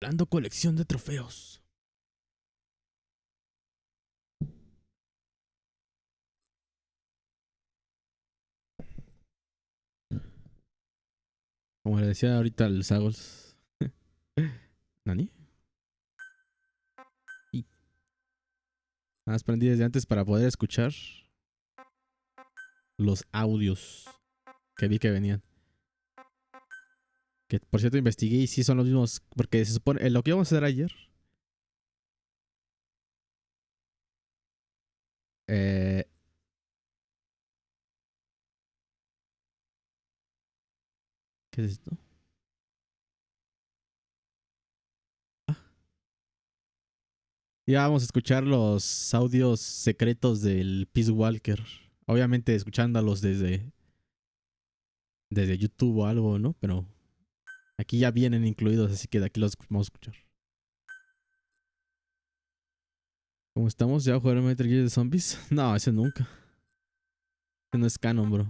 Sacando colección de trofeos. Como le decía ahorita al Sagols. ¿Nani? Y nada más prendí desde antes para poder escuchar los audios que vi que venían. Que por cierto investigué y sí son los mismos. Porque se supone. Lo que íbamos a hacer ayer. Eh, ¿Qué es esto? Ya vamos a escuchar los audios secretos del Peace Walker. Obviamente escuchándolos desde YouTube o algo, ¿no? Pero aquí ya vienen incluidos, así que de aquí los vamos a escuchar. ¿Cómo estamos? ¿Ya a jugar Metal Gear de Zombies? No, ese nunca. Ese no es canon, bro.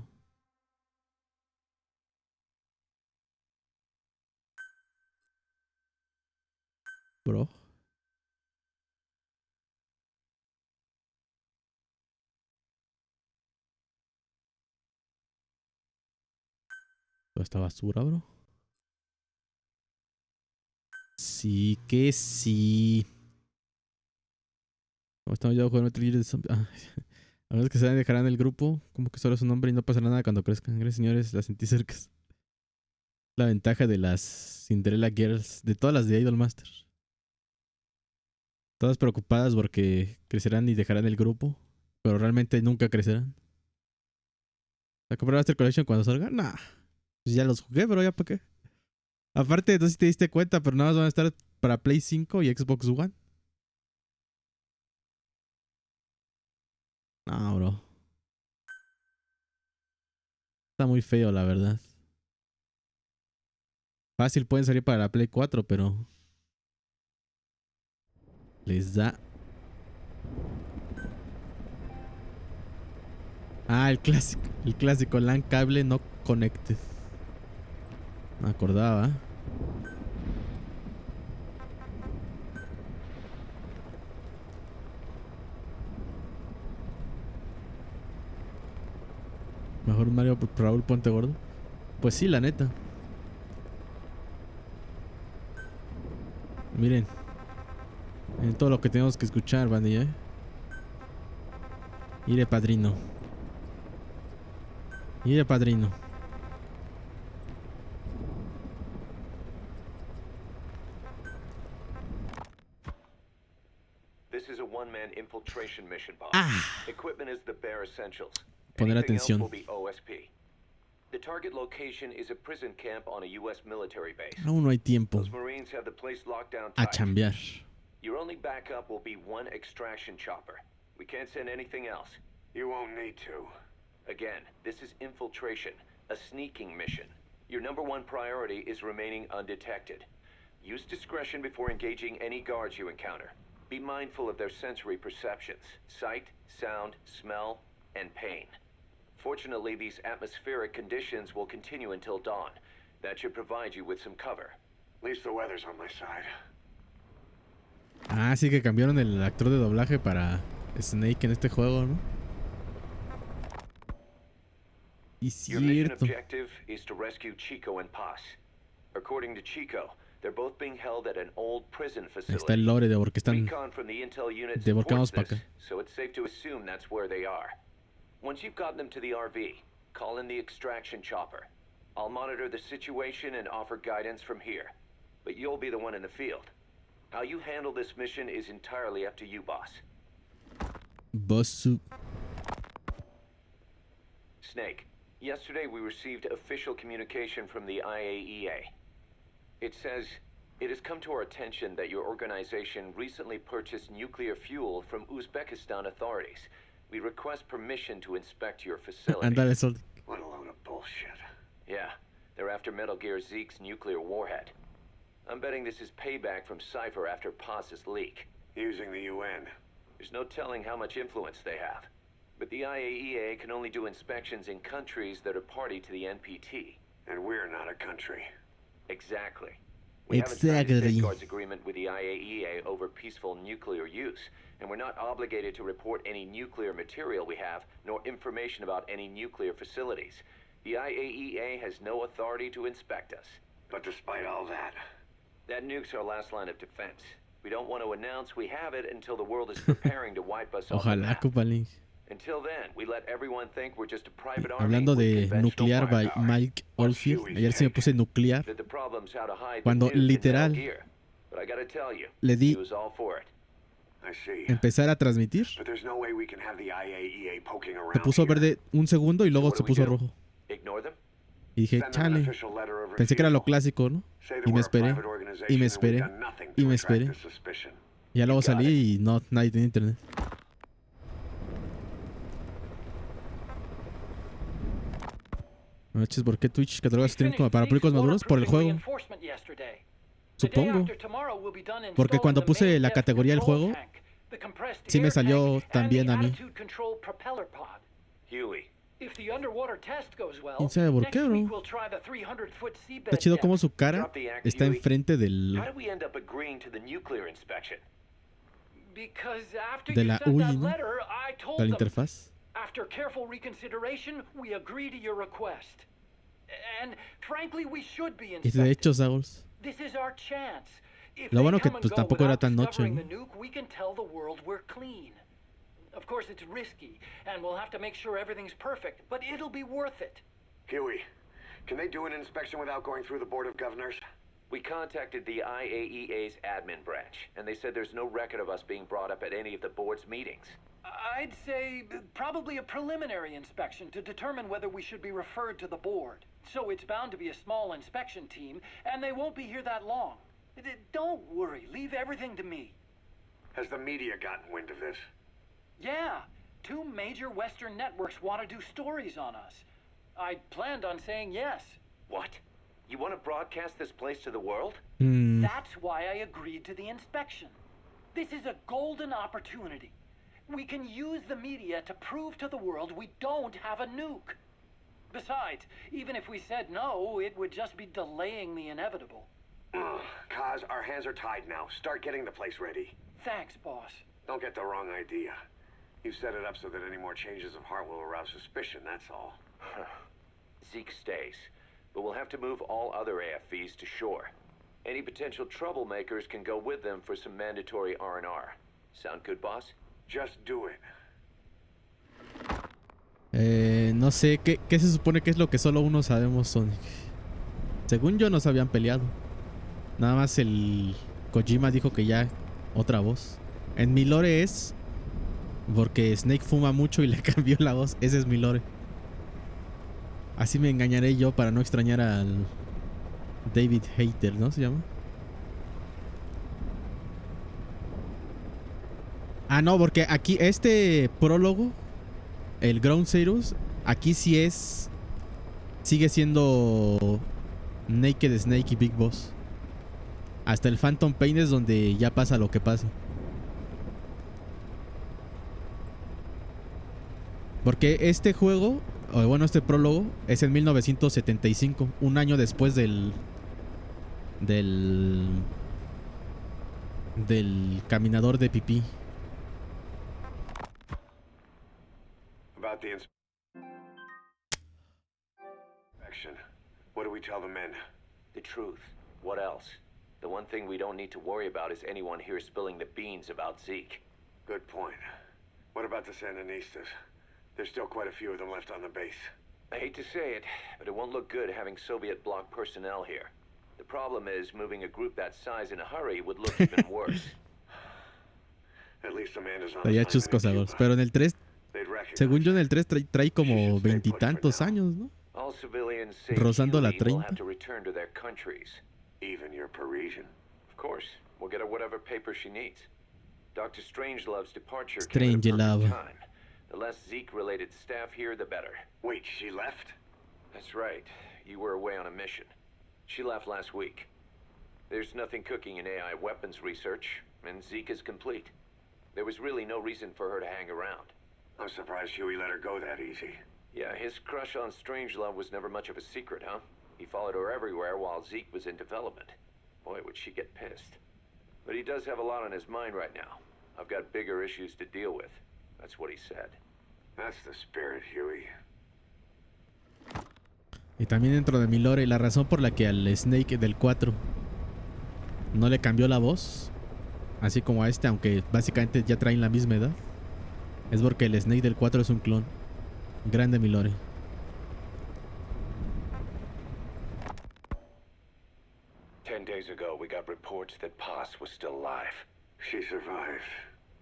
Bro. Toda esta basura, bro. Sí que sí. ¿Cómo estamos ya a jugar Metal Gear de Zombies? Ah, a menos que se dejarán el grupo, como que solo es un nombre y no pasará nada cuando crezcan. Gracias, señores, las sentí cercas. La ventaja de las Cinderella Girls, de todas las de Idolmaster. Todas preocupadas porque crecerán y dejarán el grupo, pero realmente nunca crecerán. ¿La compré Master Collection cuando salga? Nah. Pues ya los jugué, pero ya para qué. Aparte, no sé si te diste cuenta, pero nada más van a estar para Play 5 y Xbox One. No, bro. Está muy feo, la verdad. Fácil pueden salir para la Play 4, pero les da. Ah, el clásico. El clásico LAN cable no connected. Me acordaba. Mejor Mario Raúl Ponte Gordo. Pues sí, la neta. Miren. En todo lo que tenemos que escuchar, bandilla, ¿eh? Mire, padrino. Mire, padrino. This is a one-man infiltration mission, boss. Ah. Equipment is the bare essentials. Poner Anything else atención. will be OSP. The target location is a prison camp on a U.S. military base. Aún no hay tiempo Those Marines have the place locked down a tight. chambear. Your only backup will be one extraction chopper. We can't send anything else. You won't need to. Again, this is infiltration, a sneaking mission. Your number one priority is remaining undetected. Use discretion before engaging any guards you encounter. Be mindful of their sensory perceptions: sight, sound, smell, and pain. Fortunately, these atmospheric conditions will continue until dawn. That should provide you with some cover. At least the weather's on my side. Ah, sí que cambiaron el actor de doblaje para Snake en este juego, ¿no? Y Your mission cierto. objective is to rescue Chico and Paz. According to Chico, they're both being held at an old prison Está el facility. lore de por qué están. Recon from the intel unit De por qué vamos supports para this, acá. so it's safe to assume that's where they are. Once you've gotten them to the RV, call in the extraction chopper. I'll monitor the situation and offer guidance from here, but you'll be the one in the field. How you handle this mission is entirely up to you, boss. Bossu. Snake, yesterday we received official communication from the IAEA. It says, it has come to our attention that your organization recently purchased nuclear fuel from Uzbekistan authorities. We request permission to inspect your facility. Ándale, Sol. What a load of bullshit. Yeah, they're after Metal Gear Zeke's nuclear warhead. I'm betting this is payback from Cypher after Paz's leak. Using the UN. There's no telling how much influence they have. But the IAEA can only do inspections in countries that are party to the NPT. And we're not a country. Exactly. We haven't signed a Exactly. safeguards agreement away over peaceful nuclear use, and we're not obligated to report any nuclear material we have, nor information about any nuclear facilities. The IAEA has no authority to inspect us. But despite all that, that nuke's our last line of defense. We don't want to announce we have it until the world is preparing to wipe us off the Ojalá, map. Cupalink. Until then, we let everyone think we're just a private army Hablando with de conventional nuclear by firepower. Mike Oldfield. Ayer sí me puse nuclear. That the problem's how to hide the Cuando nuke in Metal literal Gear. But I gotta tell you, le di he was all for it. I see. empezar a transmitir. But there's no way we can have the IAEA poking Se around puso here. verde un segundo y luego So se what do we puso do? rojo. Ignore them? Y dije, Send them an chale. official letter of Pensé que era lo refusal. clásico, ¿no? Say that Y me we're a esperé. private Y organization me and we've esperé. done nothing Y to me attract esperé. the suspicion. Y ya luego You got salí y no, nadie tenía internet. Noches, ¿por qué Twitch cataloga stream como para públicos maduros? Por el juego. Supongo. Porque cuando puse la categoría del juego, sí me salió también a mí. Huey, ¿Quién sabe por qué, bro? Está chido como su cara drop the axe, está Huey. enfrente del, How did we end up agreeing to the nuclear inspection? de la UI, ¿no? De la interfaz. After careful reconsideration, we agree to your request. And frankly, we should be Y inspected. de hecho, Sauls, This is our chance. If lo they bueno que come and pues go tampoco era without tan noche, discovering ¿no? the nuke, we can tell the world we're clean. Of course, it's risky, and we'll have to make sure everything's perfect, but it'll be worth it. Huey, can they do an inspection without going through the Board of Governors? We contacted the IAEA's admin branch, and they said there's no record of us being brought up at any of the board's meetings. I'd say probably a preliminary inspection to determine whether we should be referred to the board. So it's bound to be a small inspection team, and they won't be here that long. Don't worry, leave everything to me. Has the media gotten wind of this? Yeah, 2 major Western networks want to do stories on us. I planned on saying yes. What? You want to broadcast this place to the world? Mm, That's why I agreed to the inspection. This is a golden opportunity. We can use the media to prove to the world we don't have a nuke. Besides, even if we said no, it would just be delaying the inevitable. Ugh, Kaz, our hands are tied now. Start getting the place ready. Thanks, boss. Don't get the wrong idea. You've set it up so that any more changes of heart will arouse suspicion, that's all. Zeke stays, but we'll have to move all other AFVs to shore. Any potential troublemakers can go with them for some mandatory R&R. Sound good, boss? Just do it. no sé, ¿qué se supone que es lo que solo uno sabemos, Sonic? Según yo, no se habían peleado. Nada más el Kojima dijo que ya otra voz. En mi lore es porque Snake fuma mucho y le cambió la voz. Ese es mi lore. Así me engañaré yo para no extrañar al David Hayter, ¿no? ¿Se llama? Ah, no, porque aquí este prólogo, el Ground Zeroes, aquí sí es... Sigue siendo Naked Snake y Big Boss. Hasta el Phantom Pain es donde ya pasa lo que pasa. Porque este juego, o bueno, este prólogo, es en 1975, un año después del caminador de pipí. About the inspection. What do we tell the men? The truth. What else? The one thing we don't need to worry about is anyone here spilling the beans about Zeke. Good point. What about the Sandinistas? There's still quite a few of them left on the base. I hate to say it, but it won't look good having Soviet bloc personnel here. The problem is, moving a group that size in a hurry would look even worse. At least Amanda's on Traía assignment chuscos in a Cuba. dos. Pero en el 3, They'd recognize según yo en her. el 3 trae como veintitantos años, ¿no? All civilians say Rozando la Huey will 30. have to return to their countries. Even your Parisian. Of course, we'll get her whatever paper she needs. Dr. Strangelove's departure came at a Strangelove. perfect time. The less Zeke-related staff here, the better. Wait, she left? That's right. You were away on a mission. She left last week. There's nothing cooking in AI weapons research, and Zeke is complete. There was really no reason for her to hang around. I'm surprised Huey let her go that easy. Yeah, his crush on Strangelove was never much of a secret, huh? He followed her everywhere while Zeke was in development. Boy, would she get pissed. But he does have a lot on his mind right now. I've got bigger issues to deal with. That's what he said. That's the spirit, Huey. Y también dentro de mi lore, la razón por la que al Snake del 4 no le cambió la voz, así como a este, aunque básicamente ya traen la misma edad, es porque el Snake del 4 es un clon. Grande mi lore. Days ago, we got reports that Paz was still alive. She survived.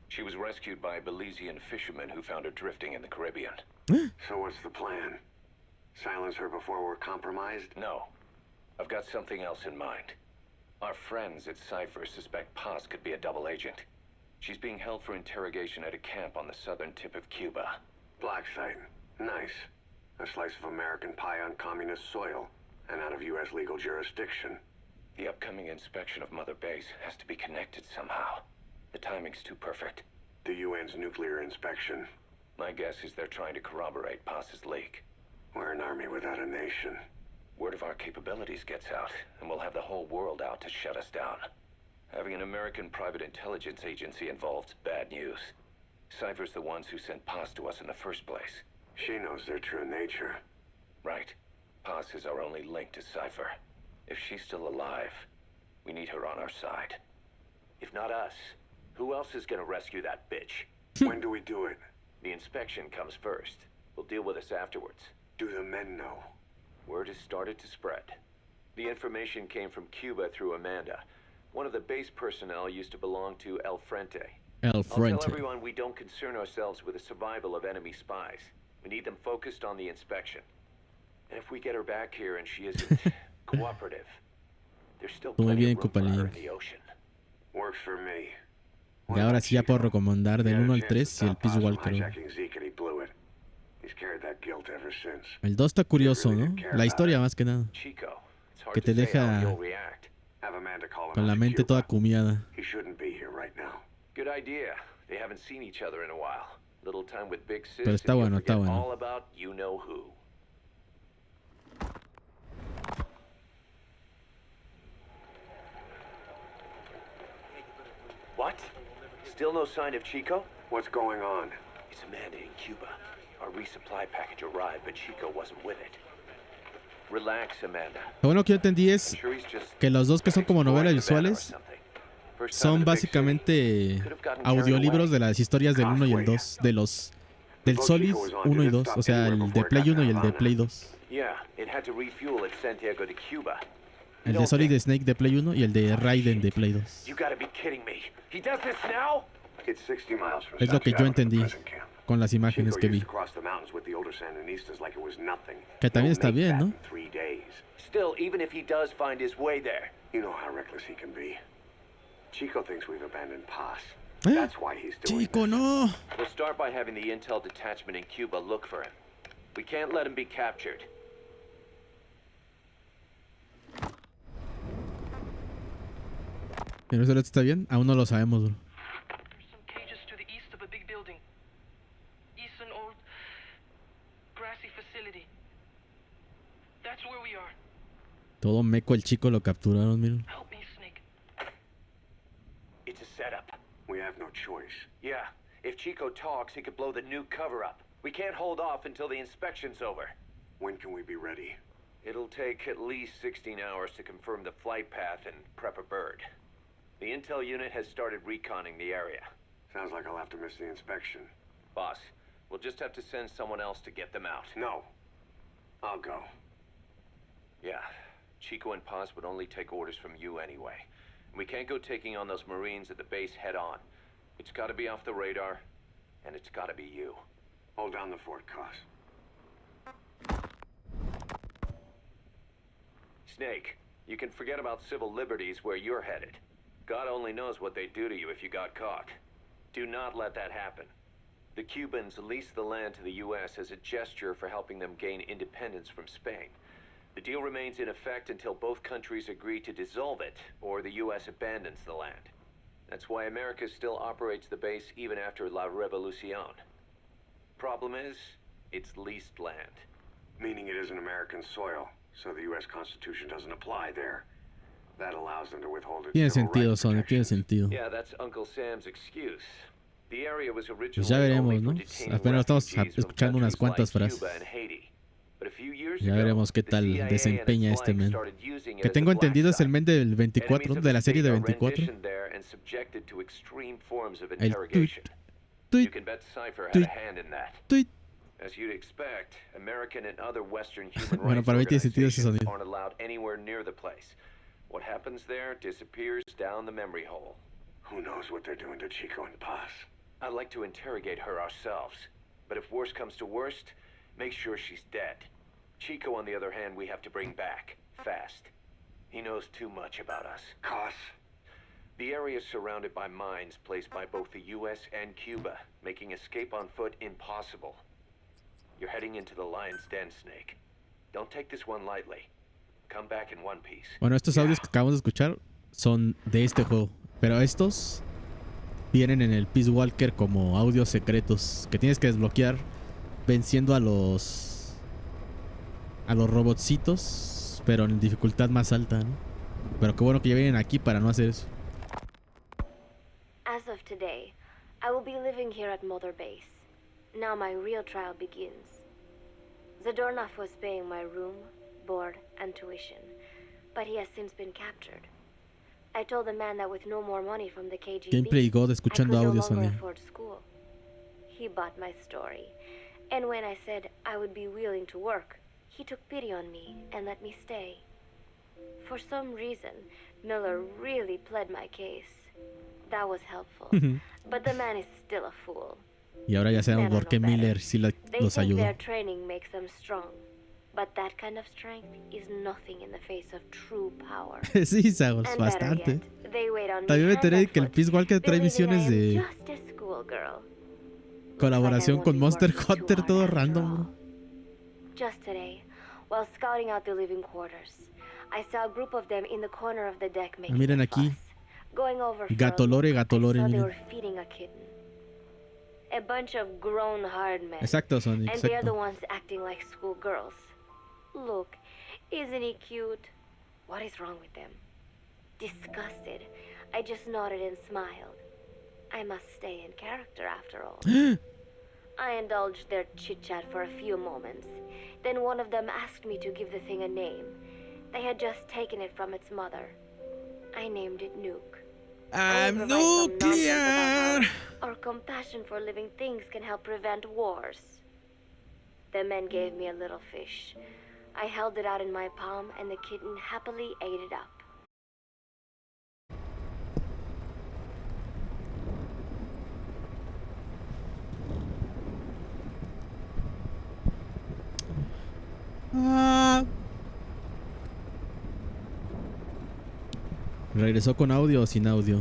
She was rescued by Belizean fishermen who found her drifting in the Caribbean. So what's the plan? Silence her before we're compromised? No. I've got something else in mind. Our friends at Cypher suspect Paz could be a double agent. She's being held for interrogation at a camp on the southern tip of Cuba. Black site. Nice. A slice of American pie on communist soil, and out of U.S. legal jurisdiction. The upcoming inspection of Mother Base has to be connected somehow. The timing's too perfect. The UN's nuclear inspection. My guess is they're trying to corroborate Paz's leak. We're an army without a nation. Word of our capabilities gets out, and we'll have the whole world out to shut us down. Having an American private intelligence agency involved's bad news. Cypher's the ones who sent Paz to us in the first place. She knows their true nature. Right. Paz is our only link to Cypher. If she's still alive, we need her on our side. If not us, who else is gonna rescue that bitch? When do we do it? The inspection comes first. We'll deal with this afterwards. Do the men know? Word has started to spread. The information came from Cuba through Amanda. One of the base personnel used to belong to El Frente. El I'll Frente. tell everyone we don't concern ourselves with the survival of enemy spies. We need them focused on the inspection. And if we get her back here and she isn't cooperative, there's still Muy plenty bien, of room for her in Copalink. the ocean. Works for me. Y ahora sí ya puedo recomendar del 1 al 3 y el Peace Walker. Hijacking Zeke and he blew it. He's carried that guilt ever since. El 2 está curioso, ¿no? La historia más que nada. Chico, it's hard Que te to say how deja you'll react. Have Amanda call him con out la to mente Cuba. toda cumiada. He shouldn't be here right now. Good idea. They haven't seen each other in a while. Little time with Big Sis, Pero está and you'll bueno, está forget bueno. all about you know who. What? Still no sign of Chico? What's going on? It's Amanda in Cuba. Our resupply package arrived, but Chico wasn't with it. Relax, Amanda. Lo bueno que yo entendí I'm es sure he's just que los dos que son como novelas exploring Havana or visuales something. First time son in the big básicamente city. Could have gotten carried audiolibros away. de las historias del 1 y el 2, del Solid 1 y 2, o sea, el de Play 1 y el de Play 2. Yeah, it had to refuel at Santiago de Cuba. El de Don't Solid think- Snake de Play 1 y el de Raiden de Play 2. You gotta be kidding me. He does this now? It's 60 miles from Es lo que yo Santiago to the entendí present camp. con las imágenes Chico que used vi. to cross the mountains with the older Sandinistas like it was nothing. Que también He'll está make bien, that ¿no? in 3 days. Still, even if he does find his way there, You know how reckless he can be. Chico thinks we've abandoned Paz. ¿Eh? That's why he's doing Chico, this. no. we'll start by having the intel detachment in Cuba look for him. We can't let him be captured. ¿Pero eso está bien? Aún no lo sabemos, bro. There's some cages to the east of a big building. East an old grassy facility. That's where we are. Todo meco el chico lo capturaron, miren. Help me, Snake. It's a setup. We have no choice. Yeah, if Chico talks, he could blow the nuke cover up. We can't hold off until the inspection's over. When can we be ready? It'll take at least 16 hours to confirm the flight path and prep a bird. The intel unit has started reconning the area. Sounds like I'll have to miss the inspection. Boss, we'll just have to send someone else to get them out. No. I'll go. Yeah, Chico and Paz would only take orders from you anyway. We can't go taking on those Marines at the base head on. It's gotta be off the radar, and it's gotta be you. Hold down the fort, Cos. Snake, you can forget about civil liberties where you're headed. God only knows what they'd do to you if you got caught. Do not let that happen. The Cubans leased the land to the U.S. as a gesture for helping them gain independence from Spain. The deal remains in effect until both countries agree to dissolve it, or the U.S. abandons the land. That's why America still operates the base even after La Revolucion. Problem is, it's leased land. Meaning it isn't American soil, so the U.S. Constitution doesn't apply there. That allows them to withhold its Tiene civil sentido, rights Sonic, tiene protections. sentido. Yeah, that's Uncle Sam's excuse. The area was Pues ya originally veremos, only for ¿no? detaining Apenas estamos refugees from escuchando unas countries cuantas like Cuba and frases. Haiti. But a few years Ya ago, veremos qué the tal CIA and desempeña its este like men. started using it Que as a tengo black entendido es el site. men del 24, Enemies of de the la serie state de are 24. renditioned there and subjected to extreme forms of El interrogation. You tweet, can bet Cypher had tweet, a hand in that. tweet. As you'd expect, American and other Western human Bueno, rights para mí tiene sentido ese organizations sonido. aren't allowed anywhere near the place. What happens there disappears down the memory hole. Who knows what they're doing to Chico and Paz? I'd like to interrogate her ourselves. But if worst comes to worst, make sure she's dead. Chico, on the other hand, we have to bring back. Fast. He knows too much about us. Cos? The area is surrounded by mines placed by both the US and Cuba, making escape on foot impossible. You're heading into the lion's den, Snake. Don't take this one lightly. Come back in one piece. Bueno, estos audios que acabamos de escuchar son de este juego. Pero estos vienen en el Peace Walker como audios secretos que tienes que desbloquear venciendo a los robotcitos, pero en dificultad más alta, ¿no? Pero qué bueno que ya vienen aquí para no hacer eso. As of today, I will be living here at Mother Base. Now my real trial begins. Zadornov was paying my room, board, and tuition, but he has since been captured. I told the man that with no more money from the KGB, Gameplay God I could escuchando no audios, longer Sonia. afford school. He bought my story, and when I said I would be willing to work, he took pity on me and let me stay. For some reason, Miller really pled my case. That was helpful, but the man is still a fool. Y ahora ya sabemos por qué Miller sí They los think ayudó. their training makes them strong, but that kind of strength is nothing in the face of true power. Sí, Sagos, And better bastante. yet, they wait on me También me hand enteré and de que el foot, Peace Walker trae believing misiones I am de just a schoolgirl. colaboración Looks like I con won't be Monster working too Hunter, hard todo after random, all. bro. Just today, while scouting out the living quarters, I saw a group of them in the corner of the deck making miren a aquí. fuss. Going over for a Gatolore, look, Gatolore, I saw they miren. were feeding a kitten. A bunch of grown hard men. Exacto, Sonic, And they're the exacto. ones acting like schoolgirls. Look, isn't he cute? What is wrong with them? Disgusted, I just nodded and smiled. I must stay in character after all. I indulged their chit-chat for a few moments. Then one of them asked me to give the thing a name. They had just taken it from its mother. I named it Nuke. I will I'm provide some nonsense nuclear! about how our compassion for living things can help prevent wars. The men gave me a little fish. I held it out in my palm and the kitten happily ate it up. ¿Regresó con audio o sin audio?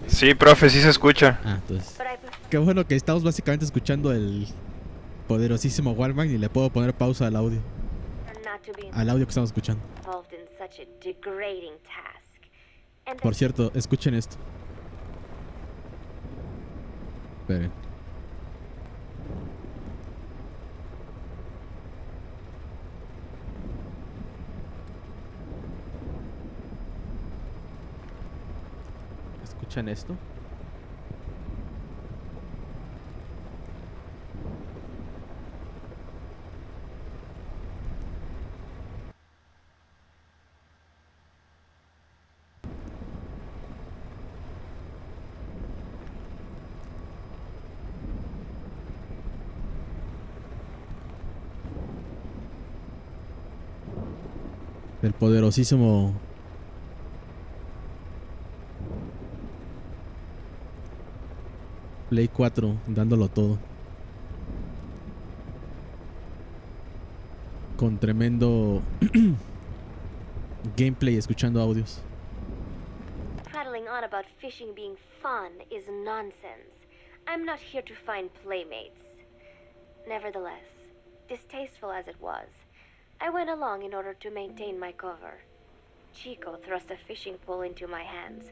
Sí, profe, sí se escucha. Ah, entonces. But I prefer Qué bueno que estamos básicamente escuchando el poderosísimo Wallman y le puedo poner pausa al audio. not to be Al audio que estamos escuchando. involved in such a degrading task. And Por cierto, escuchen esto. Esperen. ¿Escuchan esto? Del poderosísimo Play 4 dándolo todo. Con tremendo gameplay escuchando audios. prattling on about fishing being fun is nonsense. I'm not here to find playmates. Nevertheless, distasteful as it was, I went along in order to maintain my cover. Chico thrust a fishing pole into my hands,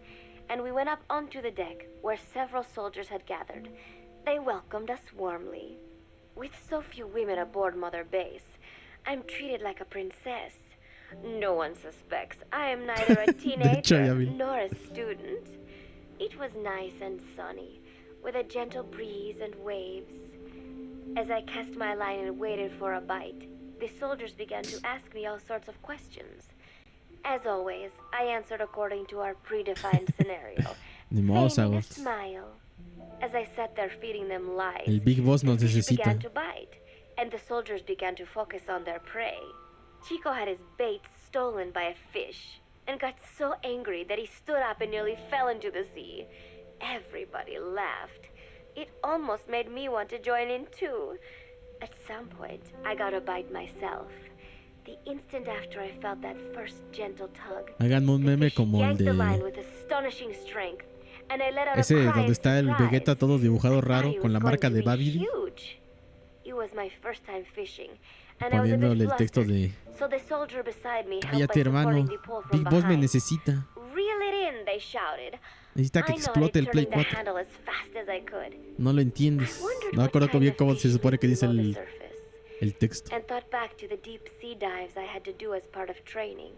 and we went up onto the deck where several soldiers had gathered. They welcomed us warmly. With so few women aboard Mother Base, I'm treated like a princess. No one suspects I am neither a teenager nor a student. It was nice and sunny, with a gentle breeze and waves. As I cast my line and waited for a bite, the soldiers began to ask me all sorts of questions. As always, I answered according to our predefined scenario, feigning a smile. As I sat there feeding them lies, El Big Boss nos the fish necesita. began to bite, and the soldiers began to focus on their prey. Chico had his bait stolen by a fish, and got so angry that he stood up and nearly fell into the sea. Everybody laughed. It almost made me want to join in too. At some point, I got a bite myself. The instant after I felt that first gentle tug, Háganme un meme como el yanked the line de... with astonishing strength, and I let out Ese a cry donde of está el surprise. Vegeta todo dibujado I thought raro he con was la going marca to de be Babidi. huge. It was my first time fishing, and I was a bit Poniéndole el texto flustered. de... So the soldier beside me helped by Cállate, hermano. supporting the pole from Big Boss me behind. necesita. Reel it in, they shouted. Necesita que I explote nodded, el Play turning the 4. handle as fast as I could. No lo entiendes. I wondered No me what acuerdo kind bien of cómo fish se supone que lived dice below the el surface, texto. and thought back to the deep sea dives I had to do as part of training.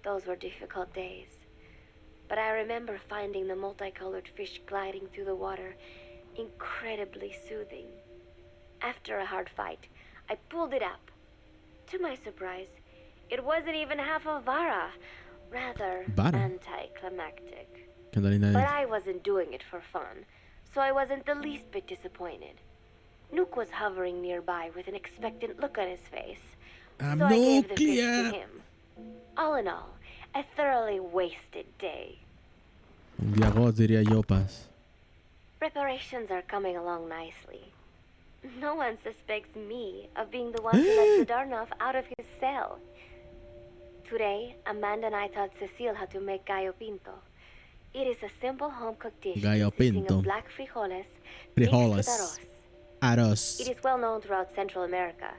Those were difficult days. But I remember finding the multicolored fish gliding through the water incredibly soothing. After a hard fight, I pulled it up. To my surprise, it wasn't even half a vara, rather anticlimactic. But I wasn't doing it for fun, so I wasn't the least bit disappointed. Nuke was hovering nearby with an expectant look on his face, so I gave the fish to him. All in all, a thoroughly wasted day. Un día vos, diría yo, Paz. Preparations are coming along nicely. No one suspects me of being the one who let Zadarnov out of his cell. Today, Amanda and I taught Cecile how to make gallo pinto. It is a simple home-cooked dish consisting of black frijoles mixed with arroz. Arroz. It is well known throughout Central America,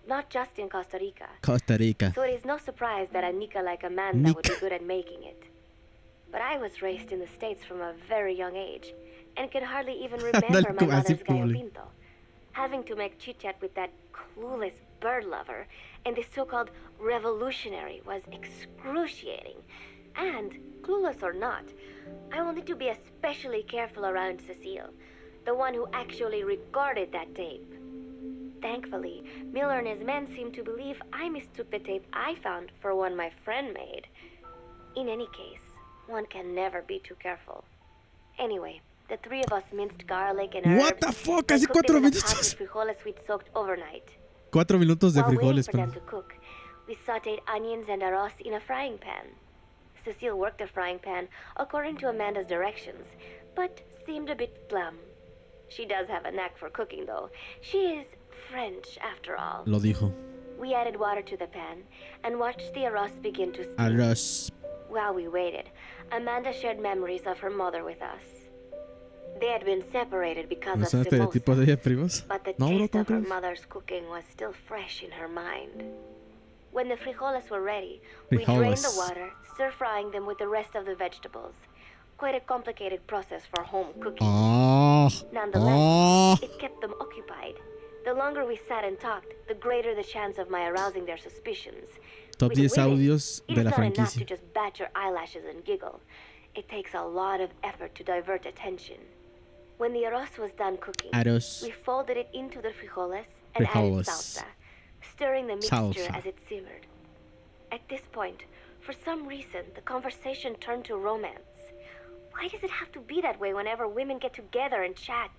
not just in Costa Rica. Costa Rica. So it is no surprise that a Nika like Amanda would be good at making it. But I was raised in the States from a very young age, and can hardly even remember my mother's gallo pinto. Having to make chit-chat with that clueless bird lover and the so-called revolutionary was excruciating. And, clueless or not, I will need to be especially careful around Cecile, the one who actually recorded that tape. Thankfully, Miller and his men seem to believe I mistook the tape I found for one my friend made. In any case, one can never be too careful. Anyway, the three of us minced garlic and herbs. What the fuck? And Hace cooked 4 them in a pot minutos. with frijoles we'd soaked overnight. 4 minutos de While waiting frijoles, for them to cook, we sautéed onions and arroz in a frying pan. Cecile worked the frying pan according to Amanda's directions, but seemed a bit glum. She does have a knack for cooking, though. She is French, after all. Lo dijo. We added water to the pan and watched the arroz begin to steam. Arroz. While we waited, Amanda shared memories of her mother with us. They had been separated because ¿No of son estereotipos de Simosa, ella, primos? but the No, bro, taste ¿cómo of her crees? mother's cooking was still fresh in her mind. When the frijoles were ready, we drained the water, stir-frying them with the rest of the vegetables. Quite a complicated process for home cooking. Nonetheless, it kept them occupied. The longer we sat and talked, the greater the chance of my arousing their suspicions. Top 10 audios de la It is not enough to franquicia. just bat your eyelashes and giggle. It takes a lot of effort to divert attention. When the arroz was done cooking, Arroz. we folded it into the frijoles and added salsa, stirring the mixture as it simmered. At this point, for some reason, the conversation turned to romance. Why does it have to be that way whenever women get together and chat?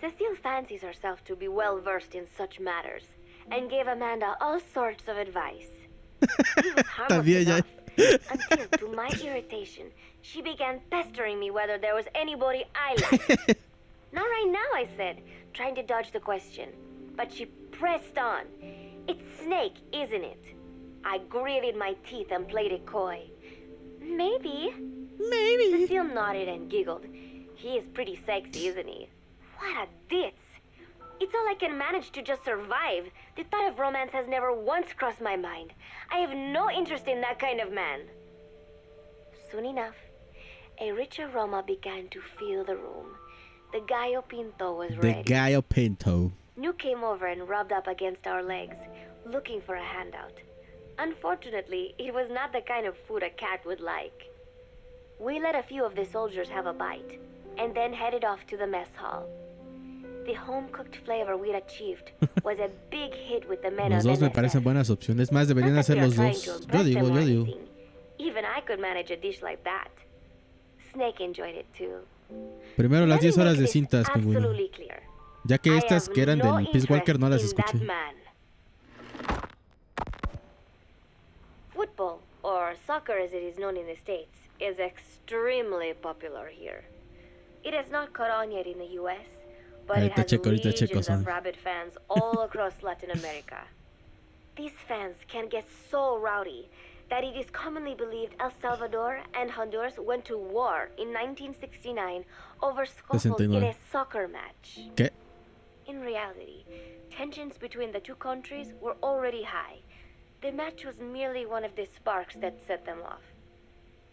Cecile fancies herself to be well-versed in such matters, and gave Amanda all sorts of advice. It was harmless enough, until, to my irritation, she began pestering me whether there was anybody I liked. Not right now, I said, trying to dodge the question. But she pressed on. It's Snake, isn't it? I gritted my teeth and played it coy. Maybe. Cecile nodded and giggled. He is pretty sexy, isn't he? What a ditz. It's all I can manage to just survive. The thought of romance has never once crossed my mind. I have no interest in that kind of man. Soon enough, a rich aroma began to fill the room. The gallo pinto was ready. The gallo pinto. Nuke came over and rubbed up against our legs, looking for a handout. Unfortunately, it was not the kind of food a cat would like. We let a few of the soldiers have a bite, and then headed off to the mess hall. The home-cooked flavor we'd achieved was a big hit with the men Los of dos me MSF. parecen buenas opciones. Más deberían Not that hacer we are los trying dos. to Yo impress digo, them or yo digo. anything. Even I could manage a dish like that. Snake enjoyed it too. Primero las Let me 10 horas make de this cintas, pingüino. absolutely clear. Ya que I estas have que eran no del Peace Walker no las interest in escuché. that man. Football, or soccer as it is known in the States, is extremely popular here. It has not caught on yet in the US, but it Ahorita has checo, legions son. of rabid fans all across Latin America. These fans can get so rowdy that it is commonly believed El Salvador and Honduras went to war in 1969 over scuffles in a 69. soccer match. ¿Qué? In reality, tensions between the two countries were already high. The match was merely one of the sparks that set them off.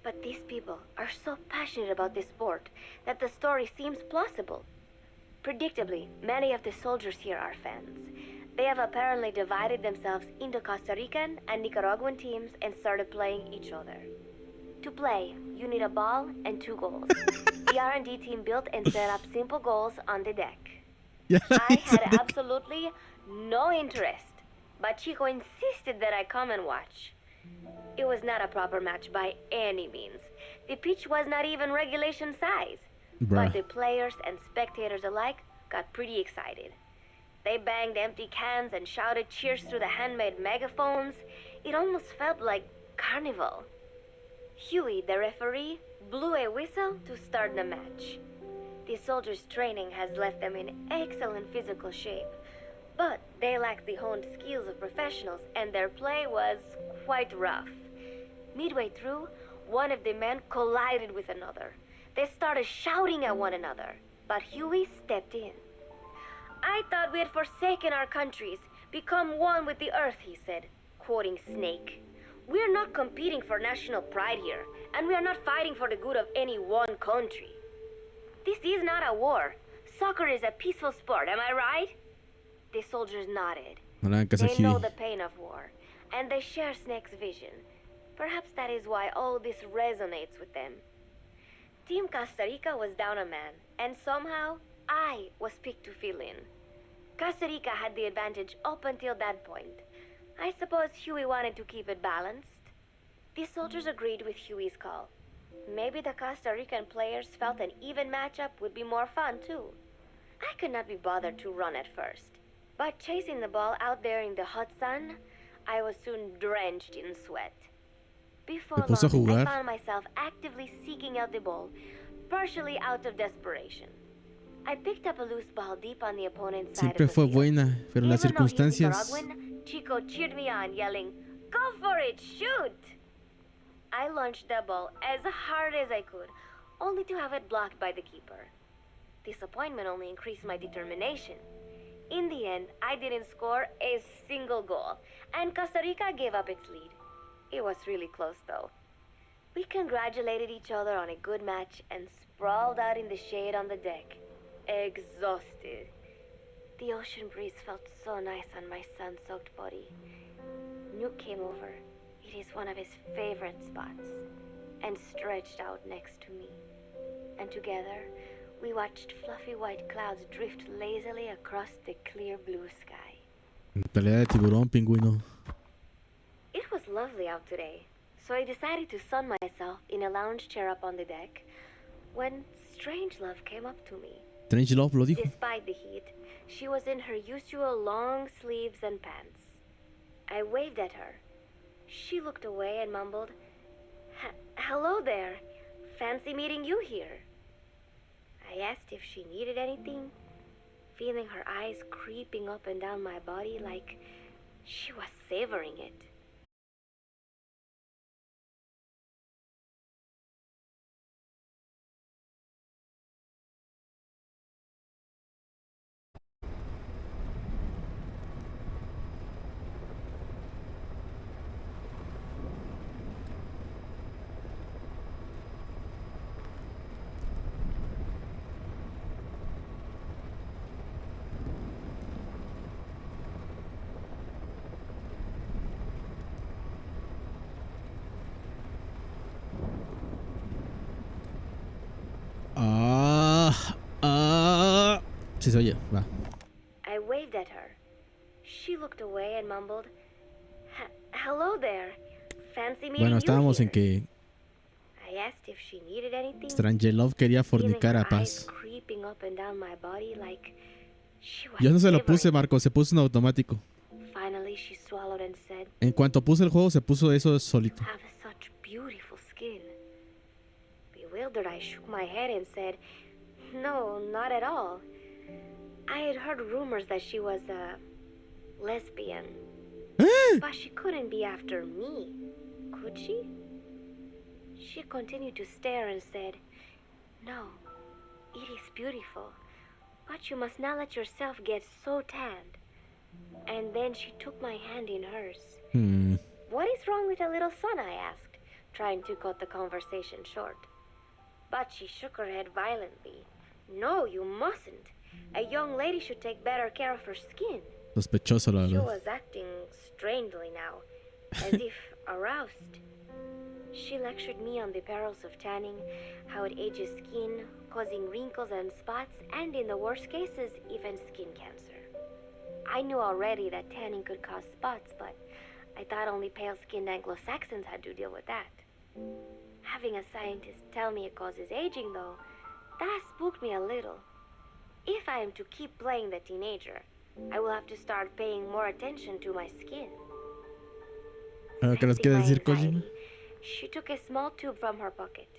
But these people are so passionate about this sport that the story seems plausible. Predictably, many of the soldiers here are fans. They have apparently divided themselves into Costa Rican and Nicaraguan teams and started playing each other. To play, you need a ball and 2 goals. The R&D team built and set up simple goals on the deck. Ya la I hice had de- absolutely no interest, but Chico insisted that I come and watch. It was not a proper match by any means. The pitch was not even regulation size. But the Bruh. players and spectators alike got pretty excited. They banged empty cans and shouted cheers through the handmade megaphones. It almost felt like carnival. Huey, the referee, blew a whistle to start the match. The soldiers' training has left them in excellent physical shape, but they lack the honed skills of professionals and their play was quite rough. Midway through, one of the men collided with another. They started shouting at one another, but Huey stepped in. I thought we had forsaken our countries, become one with the earth, he said, quoting Snake. We're not competing for national pride here, and we are not fighting for the good of any one country. This is not a war. Soccer is a peaceful sport, am I right? The soldiers nodded. No le hagan caso a They know Huey. the pain of war, and they share Snake's vision. Perhaps that is why all this resonates with them. Team Costa Rica was down a man, and somehow I was picked to fill in. Costa Rica had the advantage up until that point. I suppose Huey wanted to keep it balanced. The soldiers agreed with Huey's call. Maybe the Costa Rican players felt an even matchup would be more fun too. I could not be bothered to run at first, but chasing the ball out there in the hot sun, I was soon drenched in sweat. Before Se puso a long, I jugar. found myself actively seeking out the ball, partially out of desperation. I picked up a loose ball deep on the opponent's side Siempre of the fue field. buena, pero las Even though he's circunstancias. Nicaraguan, Chico cheered me on, yelling, "Go for it, shoot!" I launched the ball as hard as I could, only to have it blocked by the keeper. Disappointment only increased my determination. In the end, I didn't score a single goal, and Costa Rica gave up its lead. It was really close, though. We congratulated each other on a good match and sprawled out in the shade on the deck, exhausted. The ocean breeze felt so nice on my sun-soaked body. Nuke came over. It is one of his favorite spots, and stretched out next to me. And together, we watched fluffy white clouds drift lazily across the clear blue sky. Pelea de tiburón, pingüino. It was lovely out today, so I decided to sun myself in a lounge chair up on the deck when Strangelove came up to me. Strange Love lo dijo. Despite the heat, she was in her usual long sleeves and pants. I waved at her. She looked away and mumbled, "Hello there. Fancy meeting you here." I asked if she needed anything, feeling her eyes creeping up and down my body like she was savoring it. mariachi se oye. Va. I waved at her. She looked away and mumbled, "Hello there. Fancy meeting Bueno, you estábamos en here." que I asked if she needed anything, Strangelove quería feeling fornicar her a eyes Paz. creeping up and down my body like she was Yo no se lo puse, shivering. Marco, se puso en automático. Finally, she swallowed and said, En cuanto puse el juego, se puso eso solito. "Have such beautiful skin." Bewildered, I shook my head and said, "No, not at all. I had heard rumors that she was a lesbian. But she couldn't be after me, could she?" She continued to stare and said, "No, it is beautiful, but you must not let yourself get so tanned." And then she took my hand in hers. "What is wrong with a little son?" I asked, trying to cut the conversation short. But she shook her head violently. "No, you mustn't. A young lady should take better care of her skin." Sospechoso, la She verdad. was acting strangely now, as if aroused. She lectured me on the perils of tanning, how it ages skin, causing wrinkles and spots, and in the worst cases, even skin cancer. I knew already that tanning could cause spots, but I thought only pale-skinned Anglo-Saxons had to deal with that. Having a scientist tell me it causes aging, though, that spooked me a little. If I am to keep playing the teenager, I will have to start paying more attention to my skin. ¿Qué nos Sensing quiere my decir, Kojima? anxiety, she took a small tube from her pocket.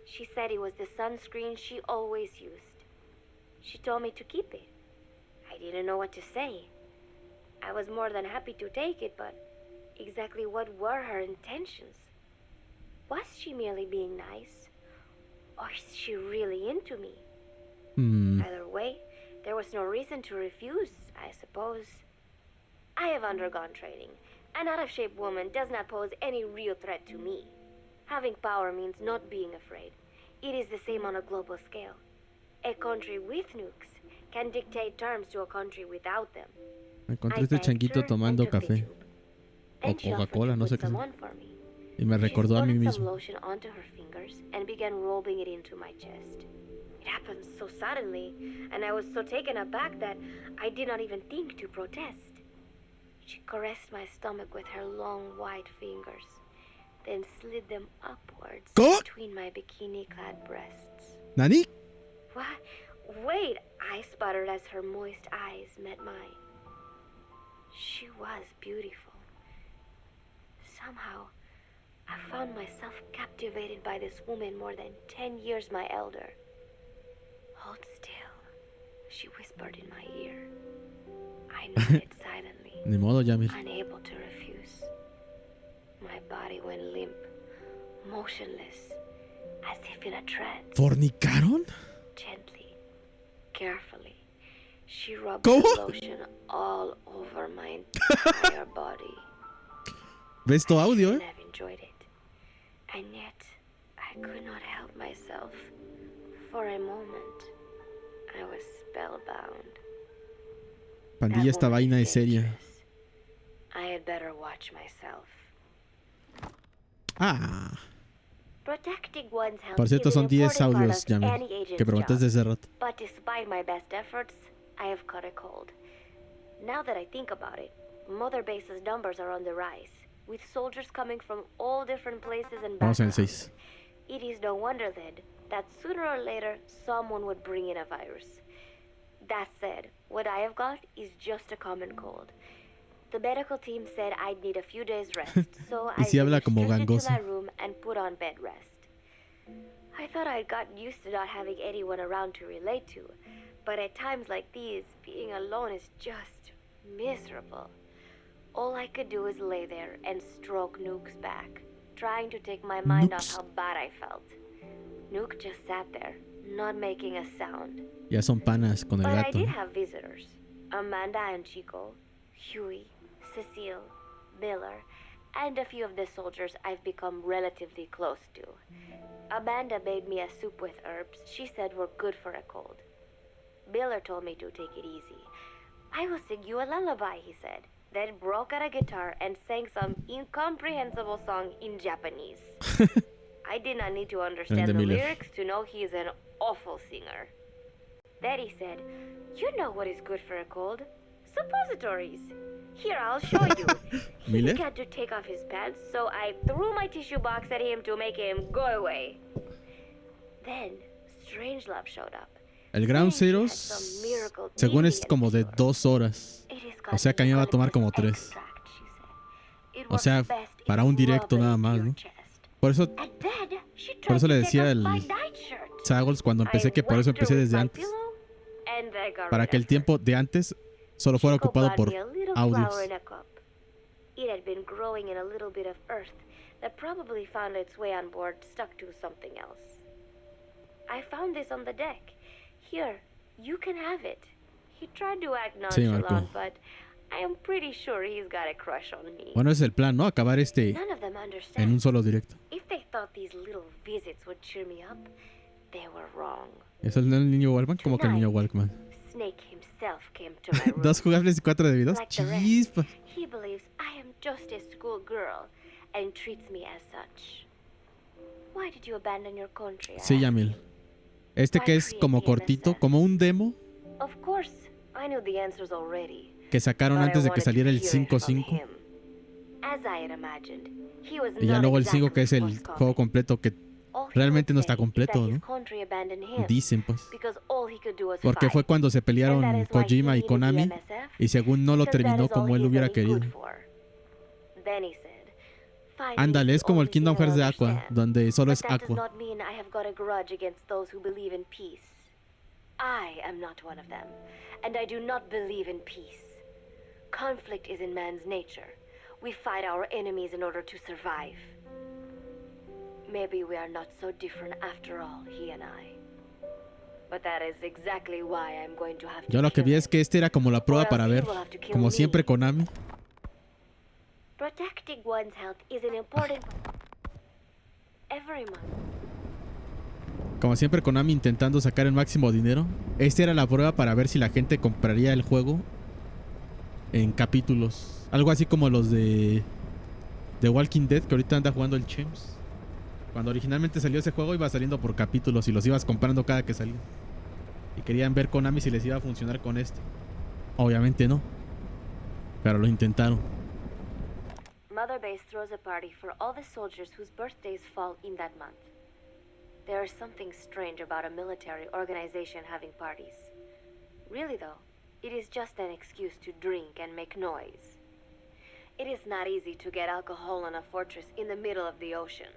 She said it was the sunscreen she always used. She told me to keep it. I didn't know what to say. I was more than happy to take it, but exactly what were her intentions? Was she merely being nice? Or is she really into me? Either way, there was no reason to refuse, I suppose. I have undergone training. An out-of-shape woman does not pose any real threat to me. Having power means not being afraid. It is the same on a global scale. A country with nukes can dictate terms to a country without them. Encontré I este thanked changuito her and tomando took the café. tube. O Then she offered Coca-Cola, to no put sé qué some sea. on for me. Y me She recordó a mí squirted some mismo. lotion onto her fingers and began rolling it into my chest. It happened so suddenly, and I was so taken aback that I did not even think to protest. She caressed my stomach with her long white fingers, then slid them upwards ¿Cómo? between my bikini-clad breasts. ¿Nani? "What? Wait," I sputtered as her moist eyes met mine. She was beautiful. Somehow, I found myself captivated by this woman more than 10 years my elder. "Hold still," she whispered in my ear. I nodded silently, Ni modo, Yamir. unable to refuse. My body went limp, motionless, as if in a trance. ¿Fornicaron? Gently, carefully, she rubbed ¿Cómo? the lotion all over my entire body. ¿Ves tu I audio, shouldn't eh? have enjoyed it, and yet I could not help myself. For a moment, I was spellbound. Pandilla, esta That woman vaina is es seria. dangerous. I had better watch myself. Ah. Protecting one's health Por cierto, is an son 10 important part audios, of Yamir. any agent's Que preguntas job. desde hace rato. But despite my best efforts, I have caught a cold. Now that I think about it, Mother Base's numbers are on the rise, with soldiers coming from all different places and Vamos en el backgrounds. 6. It is no wonder then that sooner or later someone would bring in a virus. That said, what I have got is just a common cold. The medical team said I'd need a few days rest, so I si habla como retreated to gangoso. my room and put on bed rest. I thought I'd gotten used to not having anyone around to relate to, but at times like these, being alone is just miserable. All I could do is lay there and stroke Nuke's back, trying to take my mind off how bad I felt. Nuke just sat there, not making a sound. Ya son panas con el But I gato. did have visitors. Amanda and Chico, Huey, Cecile, Miller, and a few of the soldiers I've become relatively close to. Amanda made me a soup with herbs she said were good for a cold. Miller told me to take it easy. "I will sing you a lullaby," he said, then broke out a guitar and sang some incomprehensible song in Japanese. I did not need to understand Grande the Miller. lyrics to know he is an awful singer. Then he said, "You know what is good for a cold? Suppositories. Here, I'll show you." He Miller? began to take off his pants, so I threw my tissue box at him to make him go away. Then, Strangelove showed up. El Ground saying she had Zeroes, some miracle según es ingredient como de cure. 2 horas. It is O sea que a mí me va a tomar eucalyptus como 3. extract, she said. It O works sea, best if para you un directo rub it nada into más, your ¿no? chest. Por eso, And then she por tried eso to le take decía off el my nightshirt. Sagols cuando empecé que por eso I whacked empecé her with desde my antes. pillow, and I got Para rid que of el tiempo de antes solo fuera Chico ocupado brought por me a little flower audios. in a cup. It had been growing in a little bit of earth that probably found its way on board, stuck to something else. I found this on the deck. Here, you can have it. He tried to act Sí, nonchalant, Marco. but I am pretty sure he's got a crush on me. Bueno, ese es el plan, ¿no? Acabar este None of them en un understand. solo directo. If they thought these little visits would cheer me up, they were wrong. ¿Es el niño Walkman? ¿Cómo que el niño Walkman? Snake himself came to my room. 2 jugables y 4 de videos. Like the rest, Chispa. he believes I am just a schoolgirl and treats me as such. Why did you abandon your country? I Sí, asked Yamil. him. Este que es como cortito, como un demo Of course, I knew the answers already. que sacaron but I antes de que wanted to saliera el hear it from 5.5. him. As I had imagined, he was Y ya not luego el 5 que es exactly el forthcoming. juego completo que All he realmente would no say está is completo, that his ¿no? country abandoned him Dicen pues. because all he could do was Porque fue fight. cuando se And that pelearon is why he Kojima y needed the Konami MSF, y según no lo since that terminó is all como él he is hubiera any querido. good for. Then he said, "Fighting Ándale, is es the como el only Kingdom thing I Hearts de Aqua, understand. donde solo But es that does Aqua. not mean I have got a grudge against those who believe in peace. I am not one of them, and I do not believe in peace. Conflict is in man's nature. We fight our enemies in order to survive. Maybe we are not so different after all, he and I. But that is exactly why I'm going to have to Yo lo que vi kill es him. que este era como la prueba Or para else he ver, will have to kill como me. siempre Konami. Protecting one's health is an important every month. Como siempre Konami intentando sacar el máximo dinero. Esta era la prueba para ver si la gente compraría el juego en capítulos. Algo así como los de Walking Dead, que ahorita anda jugando el Chems. Cuando originalmente salió ese juego iba saliendo por capítulos y los ibas comprando cada que salía. Y querían ver Konami si les iba a funcionar con este. Obviamente no. Pero lo intentaron. Mother Base throws a party for all the soldiers whose birthdays fall in that month. There is something strange about a military organization having parties. Really though, it is just an excuse to drink and make noise. It is not easy to get alcohol on a fortress in the middle of the ocean.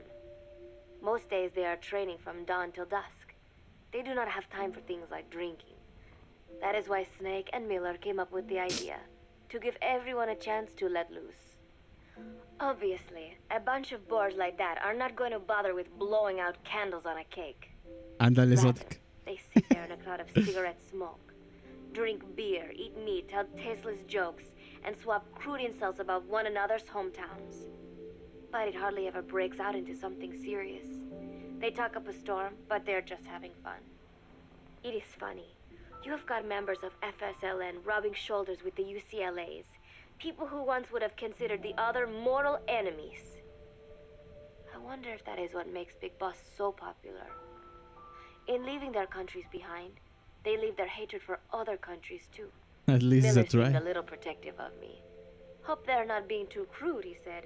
Most days they are training from dawn till dusk. They do not have time for things like drinking. That is why Snake and Miller came up with the idea, to give everyone a chance to let loose. Obviously, a bunch of boars like that are not going to bother with blowing out candles on a cake. Ándale, Rather, Zotic. they sit there in a cloud of cigarette smoke, drink beer, eat meat, tell tasteless jokes, and swap crude insults about one another's hometowns. But it hardly ever breaks out into something serious. They talk up a storm, but they're just having fun. It is funny. You have got members of FSLN rubbing shoulders with the UCLAs, people who once would have considered the other mortal enemies. I wonder if that is what makes Big Boss so popular. In leaving their countries behind, they leave their hatred for other countries too. At least it's a Miller seemed try. a little protective of me. Hope they're not being too crude, he said.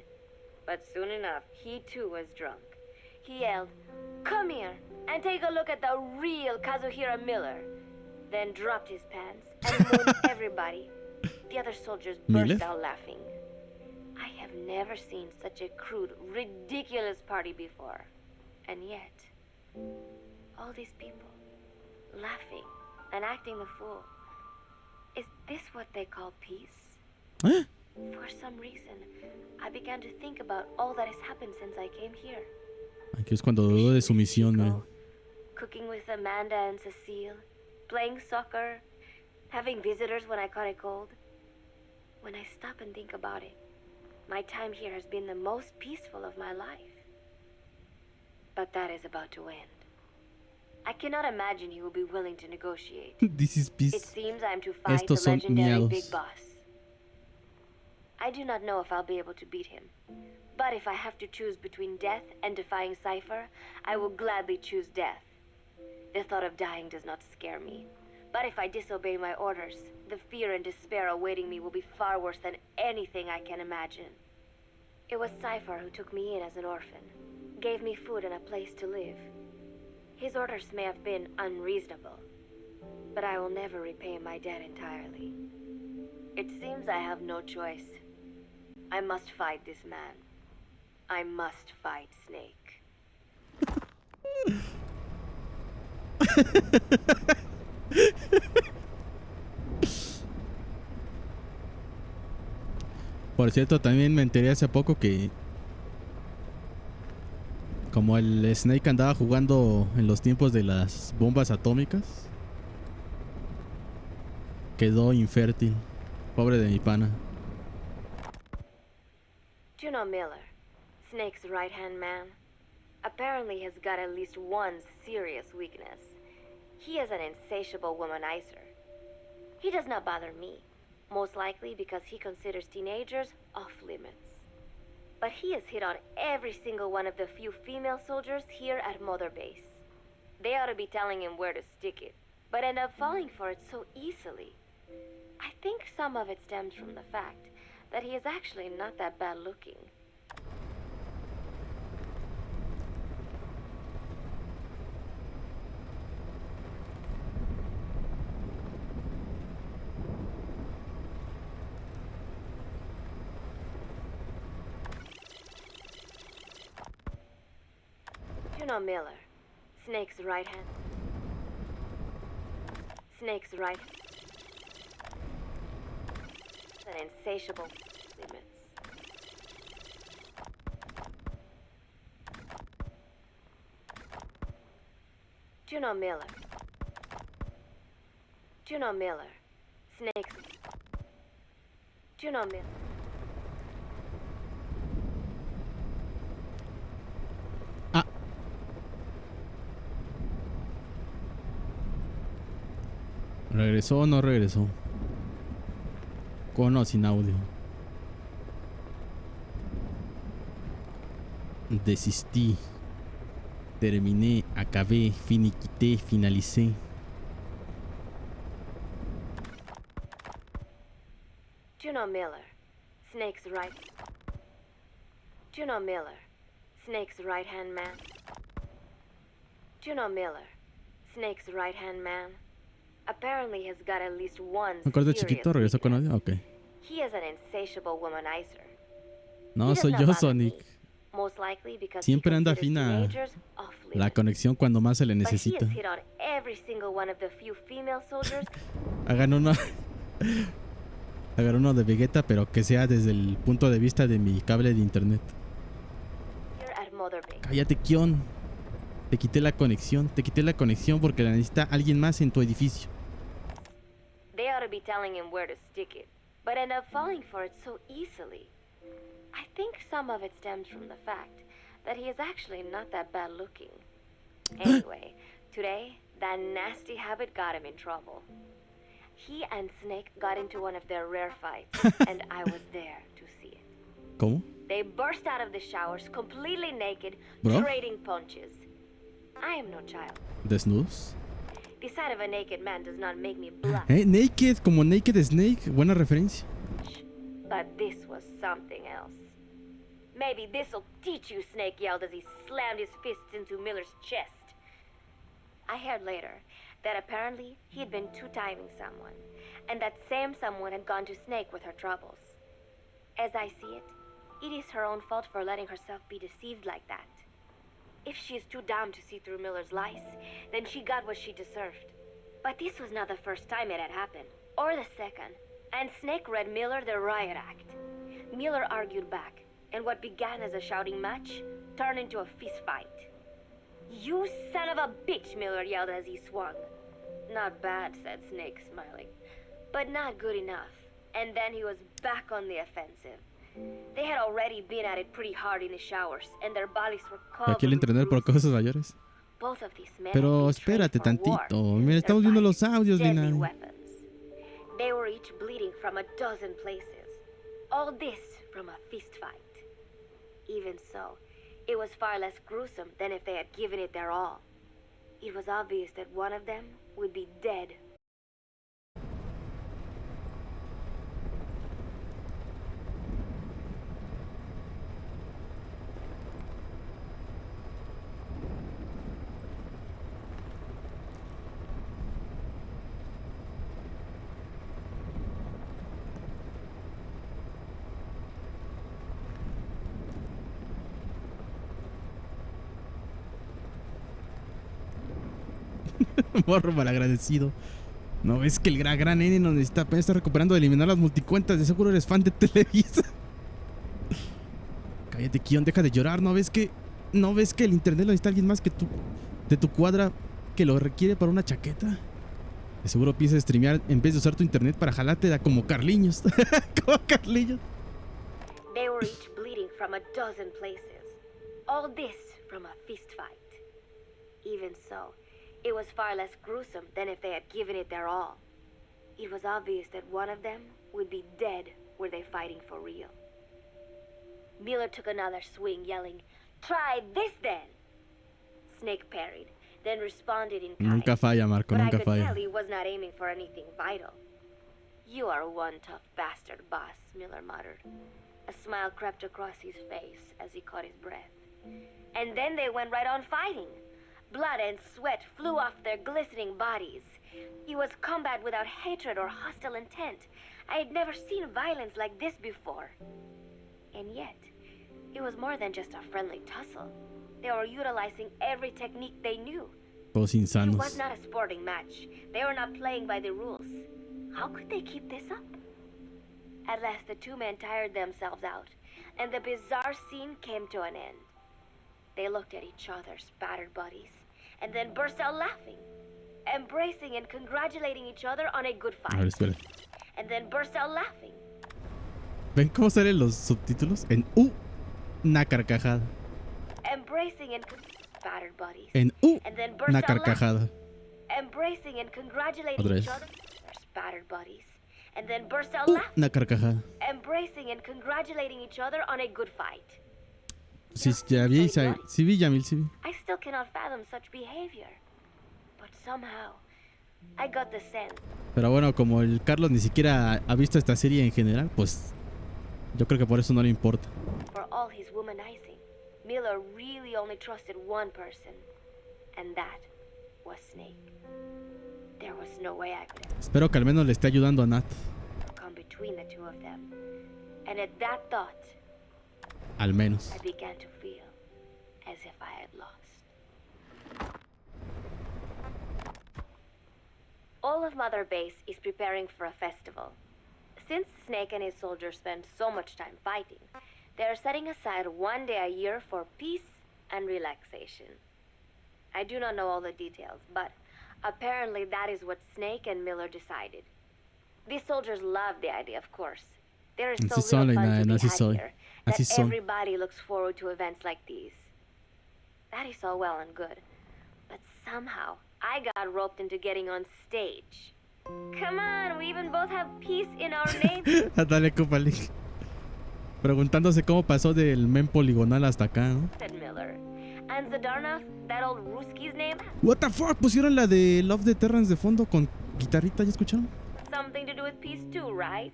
But soon enough, he too was drunk. He yelled, "Come here and take a look at the real Kazuhira Miller." Then dropped his pants and mooned everybody. The other soldiers burst Miller? out laughing. I have never seen such a crude, ridiculous party before. And yet, all these people, laughing and acting the fool. Is this what they call peace? ¿Eh? For some reason, I began to think about all that has happened since I came here. Aquí es cuando dudó de su misión, miren. Cooking with Amanda and Cecile, playing soccer, having visitors when I caught a cold. When I stop and think about it, my time here has been the most peaceful of my life. But that is about to end. I cannot imagine he will be willing to negotiate. This is It peace. seems I'm to fight Estos the son legendary miados. Big Boss. I do not know if I'll be able to beat him. But if I have to choose between death and defying Cypher, I will gladly choose death. The thought of dying does not scare me. But if I disobey my orders, the fear and despair awaiting me will be far worse than anything I can imagine. It was Cypher who took me in as an orphan, gave me food and a place to live. His orders may have been unreasonable, but I will never repay my debt entirely. It seems I have no choice. I must fight this man. I must fight Snake. Por cierto, también me enteré hace poco que como el Snake andaba jugando en los tiempos de las bombas atómicas, quedó infértil. Pobre de mi pana. Juno Miller, Snake's right-hand man, apparently has got at least one serious weakness. He is an insatiable womanizer. He does not bother me, most likely because he considers teenagers off-limits. But he has hit on every single one of the few female soldiers here at Mother Base. They ought to be telling him where to stick it, but end up falling for it so easily. I think some of it stems from the fact that he is actually not that bad looking. Juno Miller, Snake's right hand. Snake's right. An insatiable limits. Juno Miller. Juno Miller. Snake's. Juno Miller. Ah. ¿Regresó o no regresó? Con o sin audio. Desistí. Terminé, acabé, finiquité, finalicé. Juno Miller, Snake's right. Juno Miller, Snake's right-hand man. Juno Miller, Snake's right-hand man. Apparently has got at least one ¿Me acuerdo serious chiquito? ¿Regresó con weakness. audio? Ok. He is an insatiable womanizer. No, He does soy not yo, bother Sonic. me, most likely because Siempre he anda considers fina teenagers off la limits. conexión cuando más se le But he necesita. has hit on every single one of the few female soldiers. Hagan uno. Hagan uno de Vegeta, pero que sea desde el punto de vista de mi cable de internet. Here at Mother Base. Cállate, Kion. Te quité la conexión. Te quité la conexión porque la necesita alguien más en tu edificio. They ought to be telling him where to stick it, but end up falling for it so easily. I think some of it stems from the fact that he is actually not that bad looking. Anyway, today, that nasty habit got him in trouble. He and Snake got into one of their rare fights, and I was there to see it. ¿Cómo? They burst out of the showers completely naked, Bro? trading punches. I am no child. ¿Desnudos? The sight of a naked man does not make me blush. Naked, como Naked Snake. Buena referencia. But this was something else. Maybe this'll teach you, Snake yelled as he slammed his fists into Miller's chest. I heard later that apparently he'd been two-timing someone, and that same someone had gone to Snake with her troubles. As I see it, it is her own fault for letting herself be deceived like that. If she is too dumb to see through Miller's lies, then she got what she deserved. But this was not the first time it had happened, or the second, and Snake read Miller the riot act. Miller argued back, and what began as a shouting match turned into a fist fight. You son of a bitch, Miller yelled as he swung. Not bad, said Snake, smiling, but not good enough. And then he was back on the offensive. They had already been at it pretty hard in the showers, and their bodies were covered Aquí el with internet por bruises. cosas mayores. Both of these men Pero had been trained espérate for war, tantito. Mira, estamos viendo los audios, deadly Binary. weapons. They were each bleeding from a dozen places. All this from a fist fight. Even so, it was far less gruesome than if they had given it their all. It was obvious that one of them would be dead Morro malagradecido. No ves que el gran N nos necesita apenas está recuperando de eliminar las multicuentas. De seguro eres fan de Televisa. Cállate, Kion, deja de llorar. ¿No ves que el internet lo necesita alguien más que tú? De tu cuadra que lo requiere para una chaqueta. De seguro piensas streamear en vez de usar tu internet para jalártela como Carliños. Como Carliños. They were each bleeding from a dozen places. All this from a fist fight. Even so, it was far less gruesome than if they had given it their all. It was obvious that one of them would be dead were they fighting for real. Miller took another swing, yelling, "Try this then!" Snake parried, then responded in kind. Nunca falla, Marco, But nunca I could falla. tell he was not aiming for anything vital. "You are one tough bastard, boss," Miller muttered. A smile crept across his face as he caught his breath. And then they went right on fighting. Blood and sweat flew off their glistening bodies. It was combat without hatred or hostile intent. I had never seen violence like this before. And yet, it was more than just a friendly tussle. They were utilizing every technique they knew. Todos It insanos. was not a sporting match. They were not playing by the rules. How could they keep this up? At last, the two men tired themselves out, and the bizarre scene came to an end. They looked at each other's battered bodies, and then burst out laughing, embracing and congratulating each other on a good A ver, fight. espera. And then burst out laughing. ¿Ven cómo salen los subtítulos? En una carcajada. Embracing and battered bodies. En And then burst una out laughing, carcajada. embracing and congratulating Otra each vez. other's battered bodies. And then burst out laughing, Una carcajada. embracing and congratulating each other on a good fight. Sí, ya vi, sí vi, Yamil, sí vi. I still cannot fathom such behavior. But somehow, I got the sense. Pero bueno, como el Carlos ni siquiera ha visto esta serie en general, pues yo creo que por eso no le importa. For all his womanizing, Miller really only trusted one person. And that was Snake. There was no way I could Espero que al menos le esté ayudando a Nat. have come between the two of them. And at that thought, Al menos. I began to feel as if I had lost. All of Mother Base is preparing for a festival. Since Snake and his soldiers spend so much time fighting, they are setting aside one day a year for peace and relaxation. I do not know all the details, but apparently that is what Snake and Miller decided. These soldiers love the idea, of course. There is so Así son, little fun Leina, to be así had soy. here Así that son. everybody looks forward to events like these. That is all well and good, but somehow I got roped into getting on stage. Come on, we even both have peace in our names, Dale, cúpale. Preguntándose cómo pasó del men poligonal hasta acá, ¿no? said Miller. And Zadarnov, that old Ruski's name, What the fuck, pusieron la de Love the Terrans de fondo con guitarrita, ¿ya escucharon? something to do with peace too, right?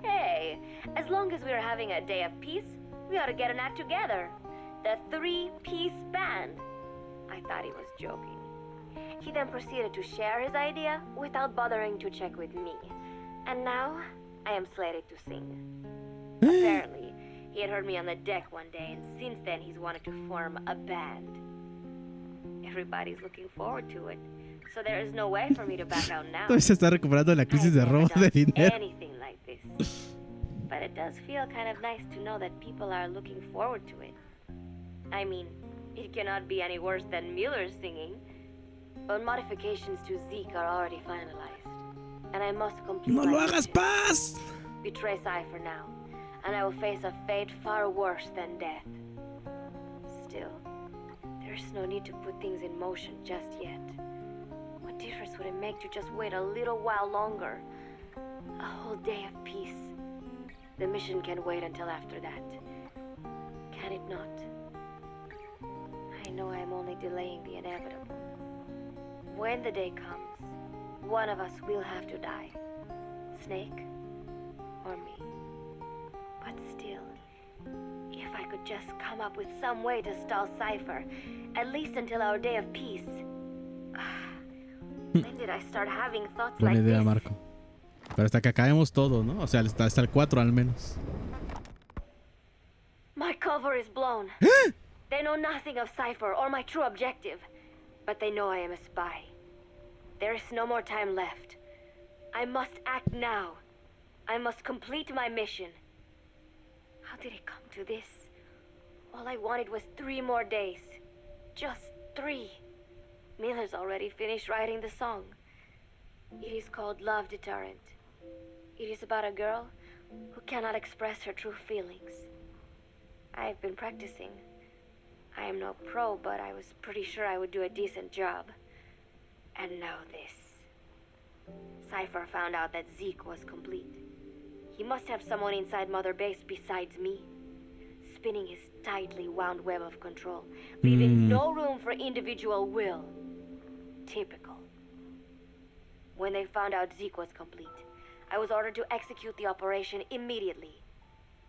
Hey, as long as we're having a day of peace, we ought to get an act together. The 3-piece band. I thought he was joking. He then proceeded to share his idea without bothering to check with me. And now, I am slated to sing. Apparently, he had heard me on the deck one day, and since then he's wanted to form a band. Everybody's looking forward to it, so there is no way for me to back out now. Todavía se está recuperando de la crisis de I've never robo de done dinero. anything like this. But it does feel kind of nice to know that people are looking forward to it. I mean, it cannot be any worse than Miller's singing. But modifications to Zeke are already finalized. And I must complete ¡No my lo hagas, mission. Paz! Betray Cypher now, and I will face a fate far worse than death. Still, there's no need to put things in motion just yet. What difference would it make to just wait a little while longer? A whole day of peace. The mission can wait until after that. Can it not? I know I am only delaying the inevitable. When the day comes, one of us will have to die. Snake or me. But still, if I could just come up with some way to stall Cypher, at least until our day of peace. When did I start having thoughts Buena like idea, this? Marco. Pero hasta que acabemos todo, ¿no? O sea, hasta el 4 al menos. My cover is blown. They know nothing of Cypher or my true objective. But they know I am a spy. There is no more time left. I must act now. I must complete my mission. How did it come to this? All I wanted was 3 more days. Just 3. Miller's already finished writing the song. It is called Love Deterrent. It is about a girl who cannot express her true feelings. I have been practicing. I am no pro, but I was pretty sure I would do a decent job. And now this. Cypher found out that Zeke was complete. He must have someone inside Mother Base besides me, spinning his tightly wound web of control, leaving no room for individual will. Typical. When they found out Zeke was complete, I was ordered to execute the operation immediately.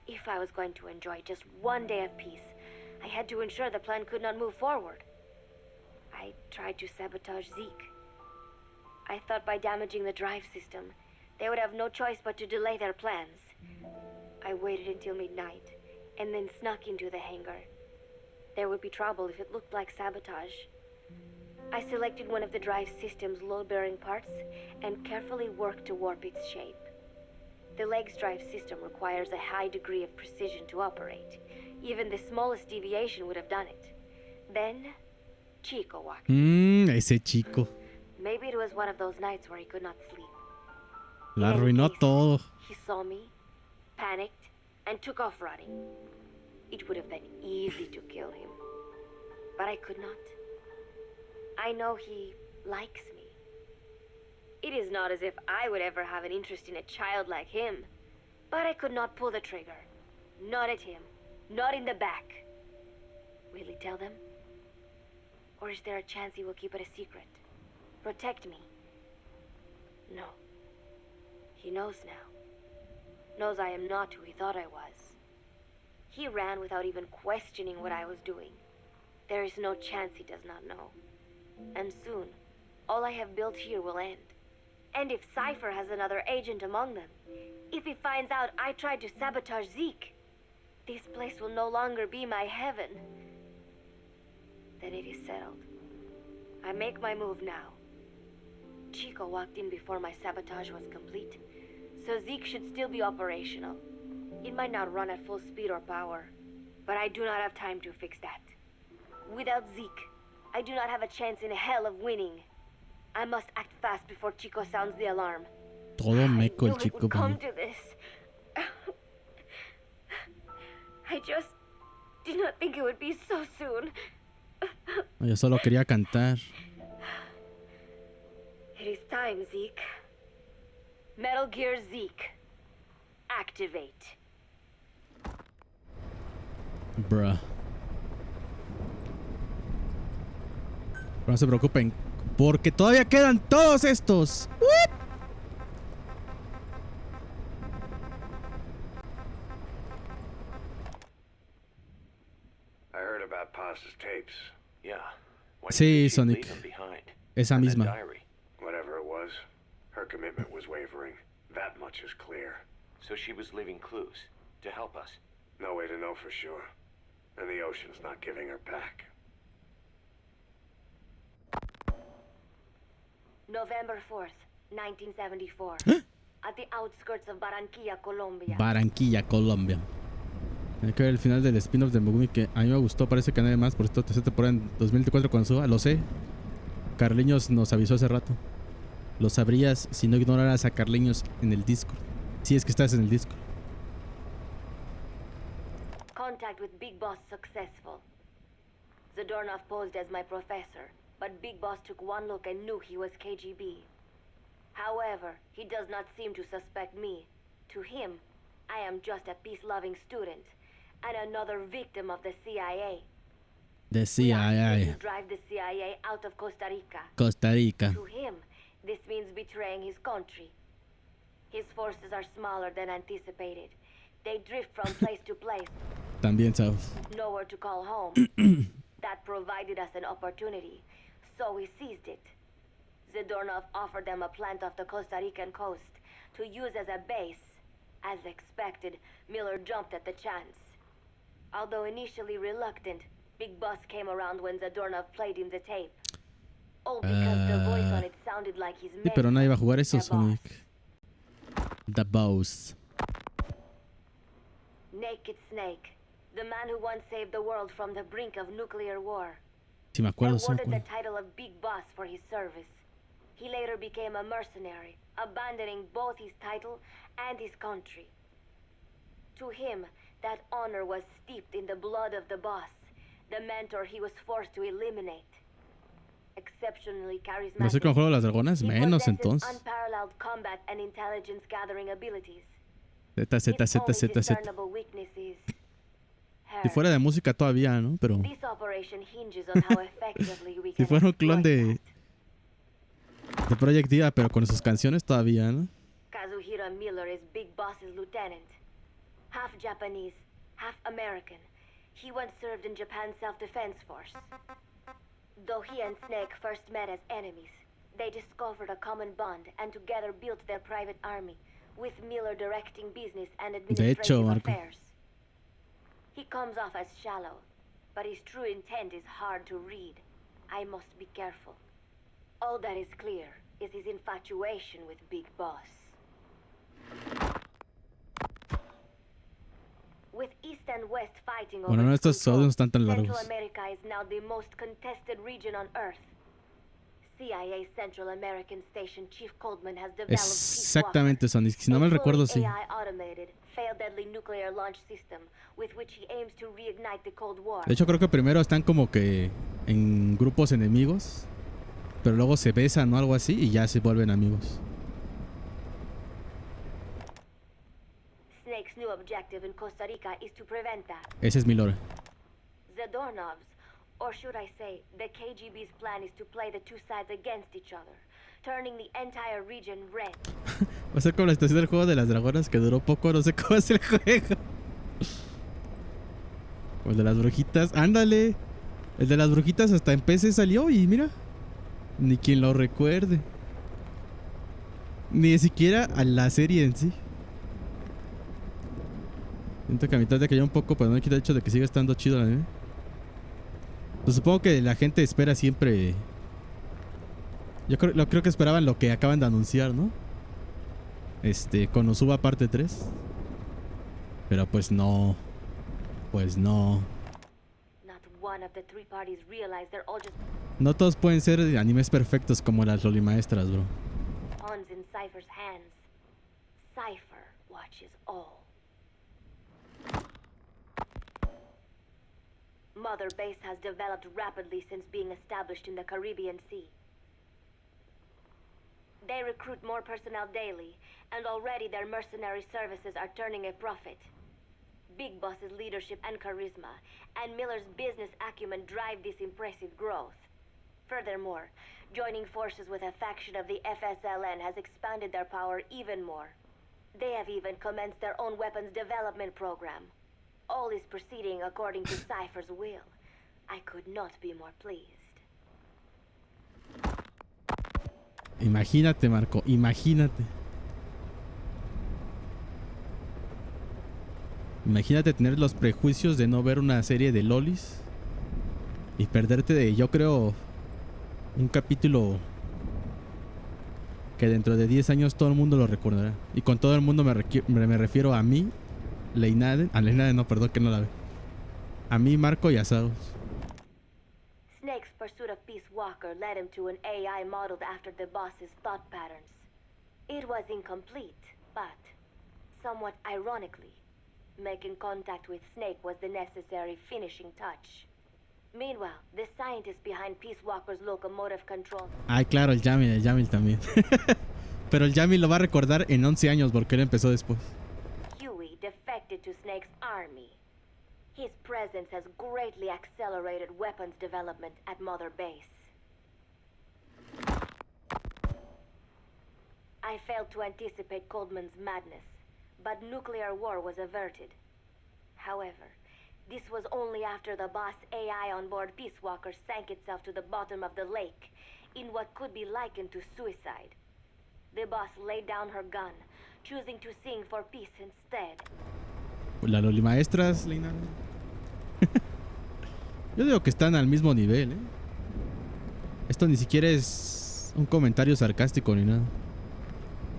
If I was going to enjoy just 1 day of peace, I had to ensure the plan could not move forward. I tried to sabotage Zeke. I thought by damaging the drive system, they would have no choice but to delay their plans. I waited until midnight, and then snuck into the hangar. There would be trouble if it looked like sabotage. I selected one of the drive system's load-bearing parts and carefully worked to warp its shape. The leg's drive system requires a high degree of precision to operate. Even the smallest deviation would have done it. Then, Chico walked. Ese chico. Maybe it was one of those nights where he could not sleep. La In any arruinó case, todo. He saw me, panicked, and took off running. It would have been easy to kill him, but I could not. I know he likes me. It is not as if I would ever have an interest in a child like him, but I could not pull the trigger. Not at him. Not in the back. Will he tell them? Or is there a chance he will keep it a secret? Protect me? No. He knows now. Knows I am not who he thought I was. He ran without even questioning what I was doing. There is no chance he does not know. And soon, all I have built here will end. And if Cypher has another agent among them, if he finds out I tried to sabotage Zeke, this place will no longer be my heaven. Then it is settled. I make my move now. Chico walked in before my sabotage was complete, so Zeke should still be operational. It might not run at full speed or power, but I do not have time to fix that. Without Zeke, I do not have a chance in hell of winning. I must act fast before Chico sounds the alarm. Todo meco el I knew it chico. would come to this. I just did not think it would be so soon. Yo solo quería cantar. It is time, Zeke. Metal Gear Zeke. Activate. Bruh. No se preocupen, porque todavía quedan todos estos. What? I heard about Paz's tapes. Yeah. Why do Sí, you think she'd Sonic. leave them behind? Esa And that misma. diary. Whatever it was, her commitment was wavering. That much is clear. So she was leaving clues to help us. No way to know for sure. And the ocean's not giving her back. November 4th, 1974. At the outskirts of Barranquilla, Colombia. Barranquilla, Colombia. Hay que ver el final del spin-off de Megumi que a mí me gustó. Parece que nadie más. Por esto tercera temporada en 2024 cuando suba. Lo sé. Carliños nos avisó hace rato. Lo sabrías si no ignoraras a Carliños en el Discord. Si es que estás en el Discord. Contact with Big Boss successful. Zadornov posed as my professor, but Big Boss took one look and knew he was KGB. However, he does not seem to suspect me. To him, I am just a peace-loving student and another victim of the CIA. The We are here CIA. to drive the CIA out of Costa Rica. Costa Rica. To him, this means betraying his country. His forces are smaller than anticipated. They drift from place to place, También sabes. nowhere to call home. That provided us an opportunity, so we seized it. Zadornov offered them a plant off the Costa Rican coast to use as a base. As expected, Miller jumped at the chance. Although initially reluctant, Big Boss came around when Zadornov played him the tape. All because the voice on it sounded like his Sí, pero nadie va a mentor, jugar eso, the boss. Sonic. The Boss. Naked Snake, the man who once saved the world from the brink of nuclear war. Sí me acuerdo, sí me Awarded the acuerdo. title of Big Boss for his service. He later became a mercenary, abandoning both his title and his country. To him, that honor was steeped in the blood of the boss, the mentor he was forced to eliminate. Exceptionally ¿Va a ser como charismatic, juego de las dragonas? he Menos possesses entonces. unparalleled combat and intelligence gathering abilities. Z, Z, His Z, only Z, Z. discernible weakness is Si her. fuera de música todavía, ¿no? Pero This operation hinges on how effectively we si can fuera un clon exploit that. de Project Diva, pero con sus canciones todavía, ¿no? Kazuhiro Miller is Big Boss's lieutenant. Half Japanese, half American. He once served in Japan's self-defense force. Though he and Snake first met as enemies, they discovered a common bond and together built their private army, with Miller directing business and administrative Marco. affairs. He comes off as shallow, but his true intent is hard to read. I must be careful. All that is clear is his infatuation with Big Boss. With East and West fighting Bueno, over no, estos control, audios no están tan Central largos. America is now the most contested region on Earth. CIA Central American Station Chief Coldman has developed Exactamente, Sonic. Si no mal recuerdo, sí. AI automated, failed deadly nuclear launch system with which he aims to reignite the Cold War. De hecho, creo que primero están como que en grupos enemigos, pero luego se besan o algo así y ya se vuelven amigos. Snake's new objective in Costa Rica is to prevent that. Ese es mi lore. The Dornovs, or should I say, the KGB's plan is to play the two sides against each other, turning the entire region red. Va a ser como la situación del juego de las dragonas que duró poco, no sé cómo es el juego. O el de las brujitas. ¡Ándale! El de las brujitas hasta en PC salió y mira. Ni quien lo recuerde. Ni siquiera a la serie en sí. Siento que a mitad de que ya un poco, pero no me quita el hecho de que siga estando chido el anime. Pues supongo que la gente espera siempre. Yo creo que esperaban lo que acaban de anunciar, ¿no? Konosuba parte 3. Pero pues no. Pues no. Not one of the three parties realize they're all just No todos pueden ser animes perfectos como las lolimaestras, bro. pawns in Cypher's hands. Cypher watches all. Mother Base has developed rapidly since being established in the Caribbean Sea. They recruit more personnel daily, and already their mercenary services are turning a profit. Big Boss's leadership and charisma, and Miller's business acumen drive this impressive growth. Furthermore, joining forces with a faction of the FSLN has expanded their power even more. They have even commenced their own weapons development program. All is proceeding according to Cypher's will. I could not be more pleased. Imagínate, Marco, imagínate. Imagínate tener los prejuicios de no ver una serie de lolis y perderte de, yo creo, un capítulo que dentro de 10 años todo el mundo lo recordará. Y con todo el mundo me refiero a mí, Leinaden, a Leinaden no, perdón que no la ve. A mí, Marco y a Saus. Snake's pursuit of Peace Walker led him to an AI modeled after the boss's thought patterns. It was incomplete, but, somewhat ironically, making contact with Snake was the necessary finishing touch. Meanwhile, the scientist behind Peace Walker's locomotive control... Ay, claro, el Yamil también. Pero el Yamil lo va a recordar en 11 años porque él empezó después. Huey defected to Snake's army. His presence has greatly accelerated weapons development at Mother Base. I failed to anticipate Coldman's madness, but nuclear war was averted. However, this was only after the boss AI on board Peace Walker sank itself to the bottom of the lake in what could be likened to suicide. The boss laid down her gun, choosing to sing for peace instead. Las lolimaestras, Leinaden. Yo digo que están al mismo nivel, ¿eh? Esto ni siquiera es un comentario sarcástico ni nada.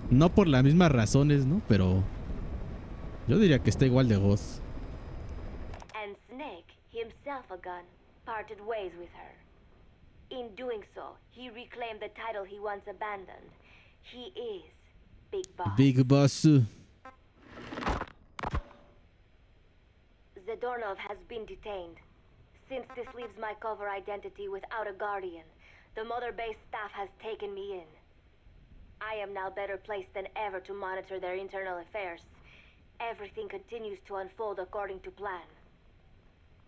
No por las mismas razones, ¿no? Pero yo diría que está igual de goz. And Snake, himself a gun, parted ways with her. In doing so, he reclaimed the title he once abandoned. He is Big Boss. Big Boss. Zadornov has been detained. Since this leaves my cover identity without a guardian, the Mother Base staff has taken me in. I am now better placed than ever to monitor their internal affairs. Everything continues to unfold according to plan.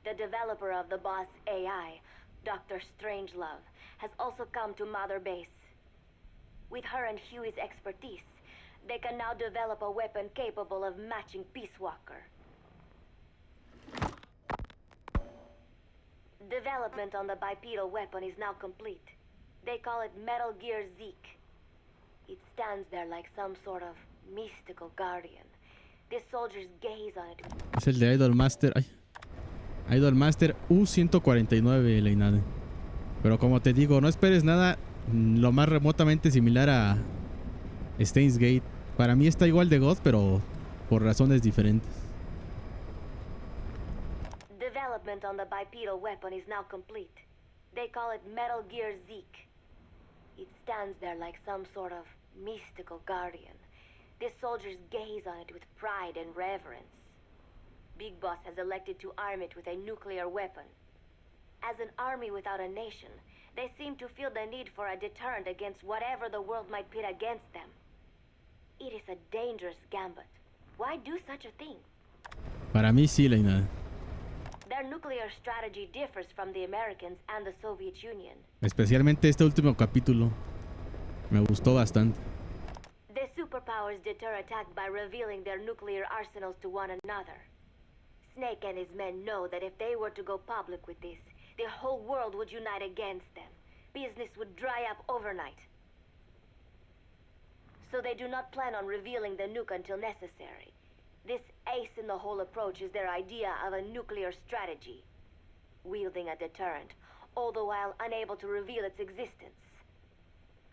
The developer of the boss AI, Dr. Strangelove, has also come to Mother Base. With her and Huey's expertise, they can now develop a weapon capable of matching Peace Walker. Development on the bipedal weapon is now complete. They call it Metal Gear Zeke. It stands there like some sort of mystical guardian. The soldiers gaze on it. Es el de Idol Master. Ay. Idol Master U-149, Leinade. Pero como te digo, no esperes nada lo más remotamente similar a Steins Gate. Para mí está igual de God, pero por razones diferentes. Development on the bipedal weapon is now complete. They call it Metal Gear Zeke. It stands there like some sort of mystical guardian. The soldiers gaze on it with pride and reverence. Big Boss has elected to arm it with a nuclear weapon. As an army without a nation, they seem to feel the need for a deterrent against whatever the world might pit against them. It is a dangerous gambit. Why do such a thing? Para mí sí, Leinade. Their nuclear strategy differs from the Americans and the Soviet Union. Especialmente este último capítulo. Me gustó bastante. The superpowers deter attack by revealing their nuclear arsenals to one another. Snake and his men know that if they were to go public with this, the whole world would unite against them. Business would dry up overnight. So they do not plan on revealing the nuke until necessary. This ace-in-the-hole approach is their idea of a nuclear strategy. Wielding a deterrent, all the while unable to reveal its existence.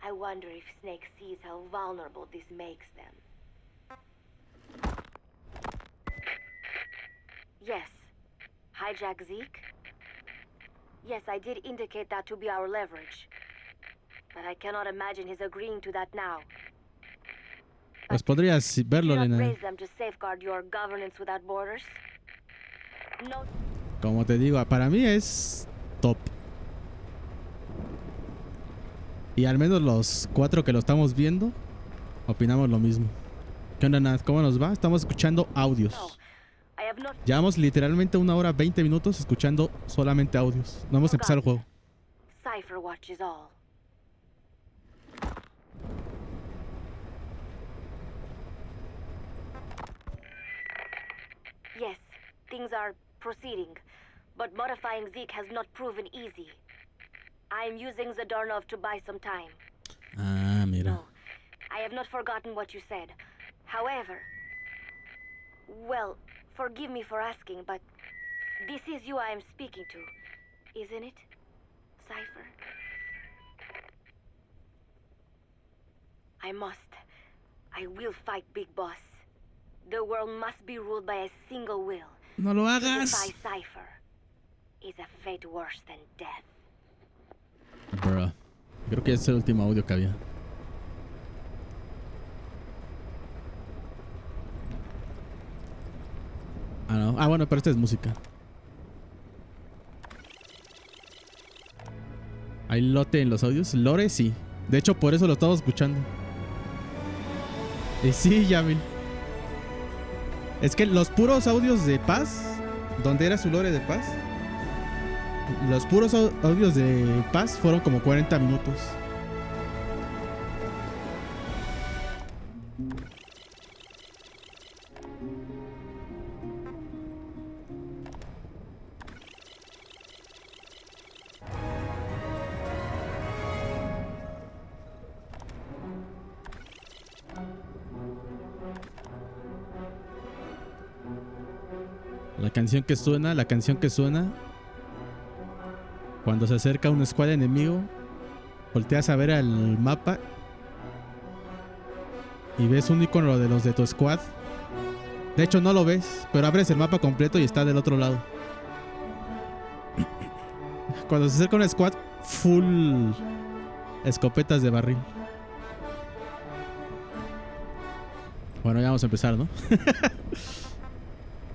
I wonder if Snake sees how vulnerable this makes them. Yes. Hijack Zeke? Yes, I did indicate that to be our leverage. But I cannot imagine his agreeing to that now. Pues podrías verlo, Do not Leinade. raise them to safeguard your governance without borders. No. Como te digo, para mí es top. Y al menos los 4 que lo estamos viendo, opinamos lo mismo. ¿Qué onda, Nat? ¿Cómo nos va? Estamos escuchando audios. No. I have not. Llevamos literalmente 1 hora 20 minutos escuchando solamente audios. No hemos empezado el juego. Cypher watches all. Yes, things are proceeding, but modifying Zeke has not proven easy. I am using Zadornov to buy some time. Ah, mira. No, I have not forgotten what you said. However, well, forgive me for asking, but this is you I am speaking to, isn't it, Cypher? I will fight Big Boss. The world must be ruled by a single will. No lo To hagas. defy Cypher is a fate worse than death. Bruh. Creo que es el último audio que había. Ah, no. Ah, bueno, pero esta es música. ¿Hay lote en los audios? Lore, sí. De hecho, por eso lo estaba escuchando. Y sí, Yamil. Es que los puros audios de Paz, donde era su lore de Paz, los puros audios de Paz fueron como 40 minutos. La canción que suena cuando se acerca un squad enemigo volteas a ver al mapa y ves un icono de los de tu squad. De hecho, no lo ves, pero abres el mapa completo y está del otro lado. Cuando se acerca una squad, full escopetas de barril. Bueno, ya vamos a empezar, ¿no?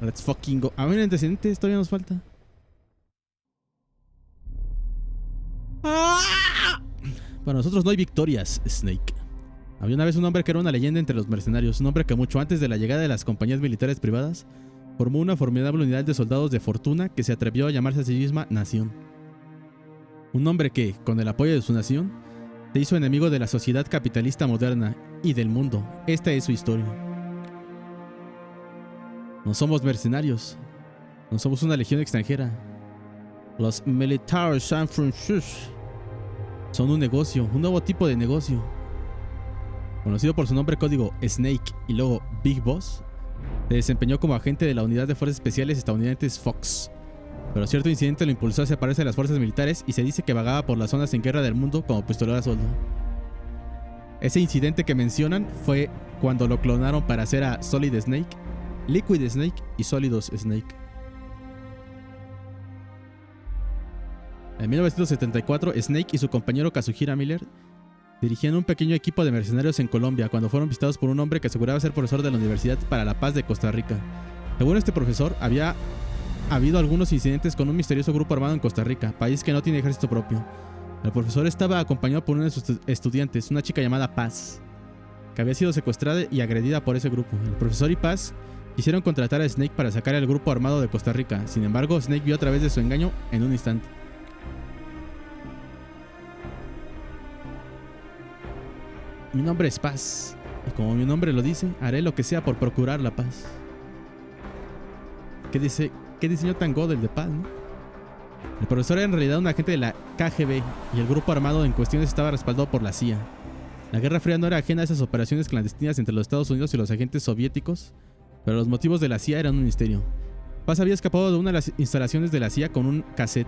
Let's fucking go. A ver, antecedentes todavía nos falta. ¡Ah! Para nosotros no hay victorias, Snake. Había una vez un hombre que era una leyenda entre los mercenarios. Un hombre que mucho antes de la llegada de las compañías militares privadas formó una formidable unidad de soldados de fortuna que se atrevió a llamarse a sí misma Nación. Un hombre que, con el apoyo de su nación, se hizo enemigo de la sociedad capitalista moderna y del mundo. Esta es su historia. No somos mercenarios. No somos una legión extranjera. Los militares San Francisco son un negocio, un nuevo tipo de negocio. Conocido por su nombre código Snake y luego Big Boss, se desempeñó como agente de la Unidad de Fuerzas Especiales estadounidenses Fox. Pero cierto incidente lo impulsó a separarse de las fuerzas militares y se dice que vagaba por las zonas en guerra del mundo como pistolero a sueldo. Ese incidente que mencionan fue cuando lo clonaron para hacer a Solid Snake, Liquid Snake y Solidus Snake. En 1974, Snake y su compañero Kazuhira Miller dirigían un pequeño equipo de mercenarios en Colombia cuando fueron visitados por un hombre que aseguraba ser profesor de la Universidad para la Paz de Costa Rica. Según este profesor, había habido algunos incidentes con un misterioso grupo armado en Costa Rica, país que no tiene ejército propio. El profesor estaba acompañado por uno de sus estudiantes, una chica llamada Paz, que había sido secuestrada y agredida por ese grupo. El profesor y Paz quisieron contratar a Snake para sacar al grupo armado de Costa Rica. Sin embargo, Snake vio a través de su engaño en un instante. Mi nombre es Paz, y como mi nombre lo dice, haré lo que sea por procurar la paz. ¿Qué diseño tan god el de Paz, ¿no? El profesor era en realidad un agente de la KGB, y el grupo armado en cuestiones estaba respaldado por la CIA. La Guerra Fría no era ajena a esas operaciones clandestinas entre los Estados Unidos y los agentes soviéticos, pero los motivos de la CIA eran un misterio. Paz había escapado de una de las instalaciones de la CIA con un cassette.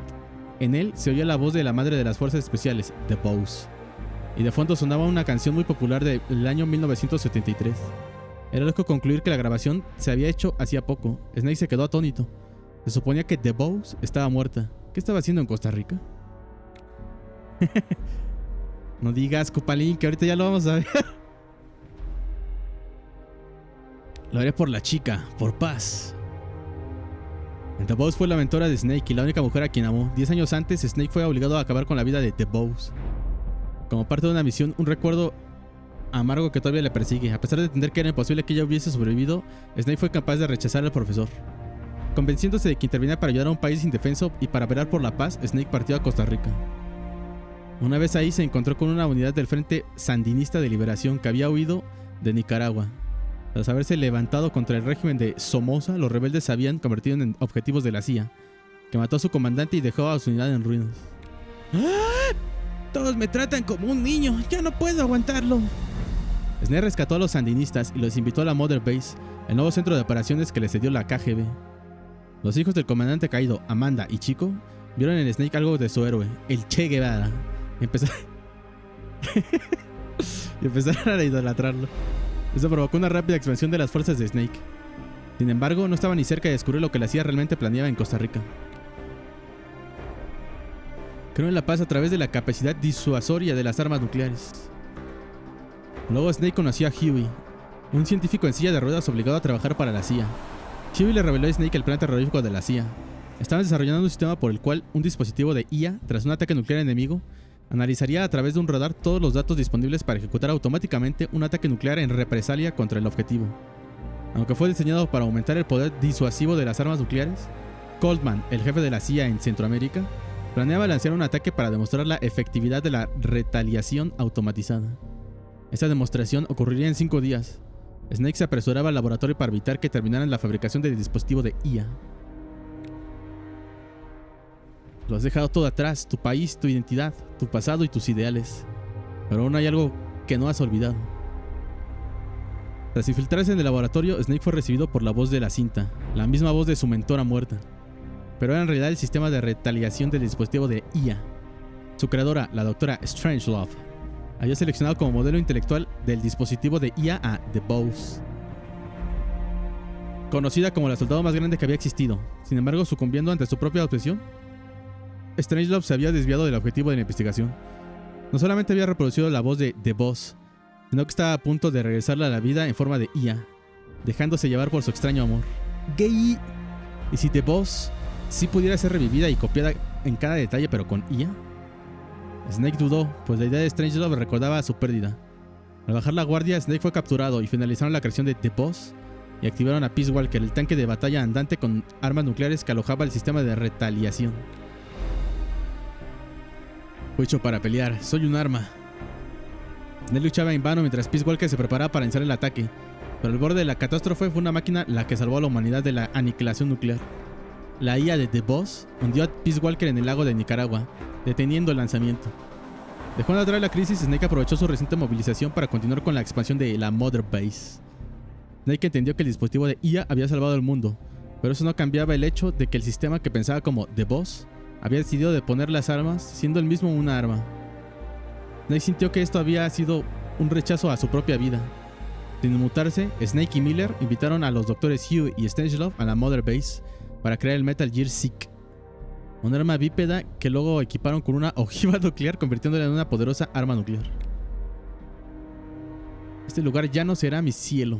En él se oía la voz de la madre de las fuerzas especiales, The Boss, y de fondo sonaba una canción muy popular del año 1973. Era lógico concluir que la grabación se había hecho hacía poco. Snake se quedó atónito. Se suponía que The Boss estaba muerta. ¿Qué estaba haciendo en Costa Rica? No digas, Cupalín, que ahorita ya lo vamos a ver. Lo haré por la chica, por Paz. The Boss fue la mentora de Snake y la única mujer a quien amó. 10 años antes, Snake fue obligado a acabar con la vida de The Boss. Como parte de una misión, un recuerdo amargo que todavía le persigue. A pesar de entender que era imposible que ella hubiese sobrevivido, Snake fue capaz de rechazar al profesor. Convenciéndose de que intervenía para ayudar a un país indefenso y para velar por la paz, Snake partió a Costa Rica. Una vez ahí se encontró con una unidad del Frente Sandinista de Liberación que había huido de Nicaragua. Tras haberse levantado contra el régimen de Somoza, los rebeldes se habían convertido en objetivos de la CIA, que mató a su comandante y dejó a su unidad en ruinas. ¡Ah! Todos me tratan como un niño, ya no puedo aguantarlo. Snake rescató a los sandinistas y los invitó a la Mother Base, el nuevo centro de operaciones que les cedió la KGB. Los hijos del comandante caído, Amanda y Chico, vieron en Snake algo de su héroe, el Che Guevara, y empezaron a idolatrarlo. Eso provocó una rápida expansión de las fuerzas de Snake. Sin embargo, no estaba ni cerca de descubrir lo que la CIA realmente planeaba en Costa Rica. Creó en la paz a través de la capacidad disuasoria de las armas nucleares. Luego Snake conoció a Huey, un científico en silla de ruedas obligado a trabajar para la CIA. Huey le reveló a Snake el plan terrorífico de la CIA. Estaban desarrollando un sistema por el cual un dispositivo de IA, tras un ataque nuclear enemigo, analizaría a través de un radar todos los datos disponibles para ejecutar automáticamente un ataque nuclear en represalia contra el objetivo. Aunque fue diseñado para aumentar el poder disuasivo de las armas nucleares, Goldman, el jefe de la CIA en Centroamérica, planeaba lanzar un ataque para demostrar la efectividad de la retaliación automatizada. Esta demostración ocurriría en 5 días. Snake se apresuraba al laboratorio para evitar que terminaran la fabricación del dispositivo de IA. Lo has dejado todo atrás, tu país, tu identidad, tu pasado y tus ideales. Pero aún hay algo que no has olvidado. Tras infiltrarse en el laboratorio, Snake fue recibido por la voz de la cinta, la misma voz de su mentora muerta. Pero era en realidad el sistema de retaliación del dispositivo de IA. Su creadora, la doctora Strangelove, había seleccionado como modelo intelectual del dispositivo de IA a The Boss, conocida como la soldado más grande que había existido. Sin embargo, sucumbiendo ante su propia obsesión, Strangelove se había desviado del objetivo de la investigación. No solamente había reproducido la voz de The Boss, sino que estaba a punto de regresarla a la vida en forma de IA, dejándose llevar por su extraño amor. Gay. ¿Y si The Boss sí pudiera ser revivida y copiada en cada detalle, pero con IA? Snake dudó, pues la idea de Strangelove recordaba su pérdida. Al bajar la guardia, Snake fue capturado y finalizaron la creación de The Boss y activaron a Peace Walker, el tanque de batalla andante con armas nucleares que alojaba el sistema de retaliación. Fue hecho para pelear, soy un arma. Snake luchaba en vano mientras Peace Walker se preparaba para iniciar el ataque, pero al borde de la catástrofe fue una máquina la que salvó a la humanidad de la aniquilación nuclear. La IA de The Boss hundió a Peace Walker en el lago de Nicaragua, deteniendo el lanzamiento. Dejando atrás la crisis, Snake aprovechó su reciente movilización para continuar con la expansión de la Mother Base. Snake entendió que el dispositivo de IA había salvado el mundo, pero eso no cambiaba el hecho de que el sistema que pensaba como The Boss había decidido deponer las armas, siendo él mismo una arma. Snake sintió que esto había sido un rechazo a su propia vida. Sin inmutarse, Snake y Miller invitaron a los doctores Hugh y Strangelove a la Mother Base para crear el Metal Gear Sick, un arma bípeda que luego equiparon con una ojiva nuclear, convirtiéndola en una poderosa arma nuclear. Este lugar ya no será mi cielo.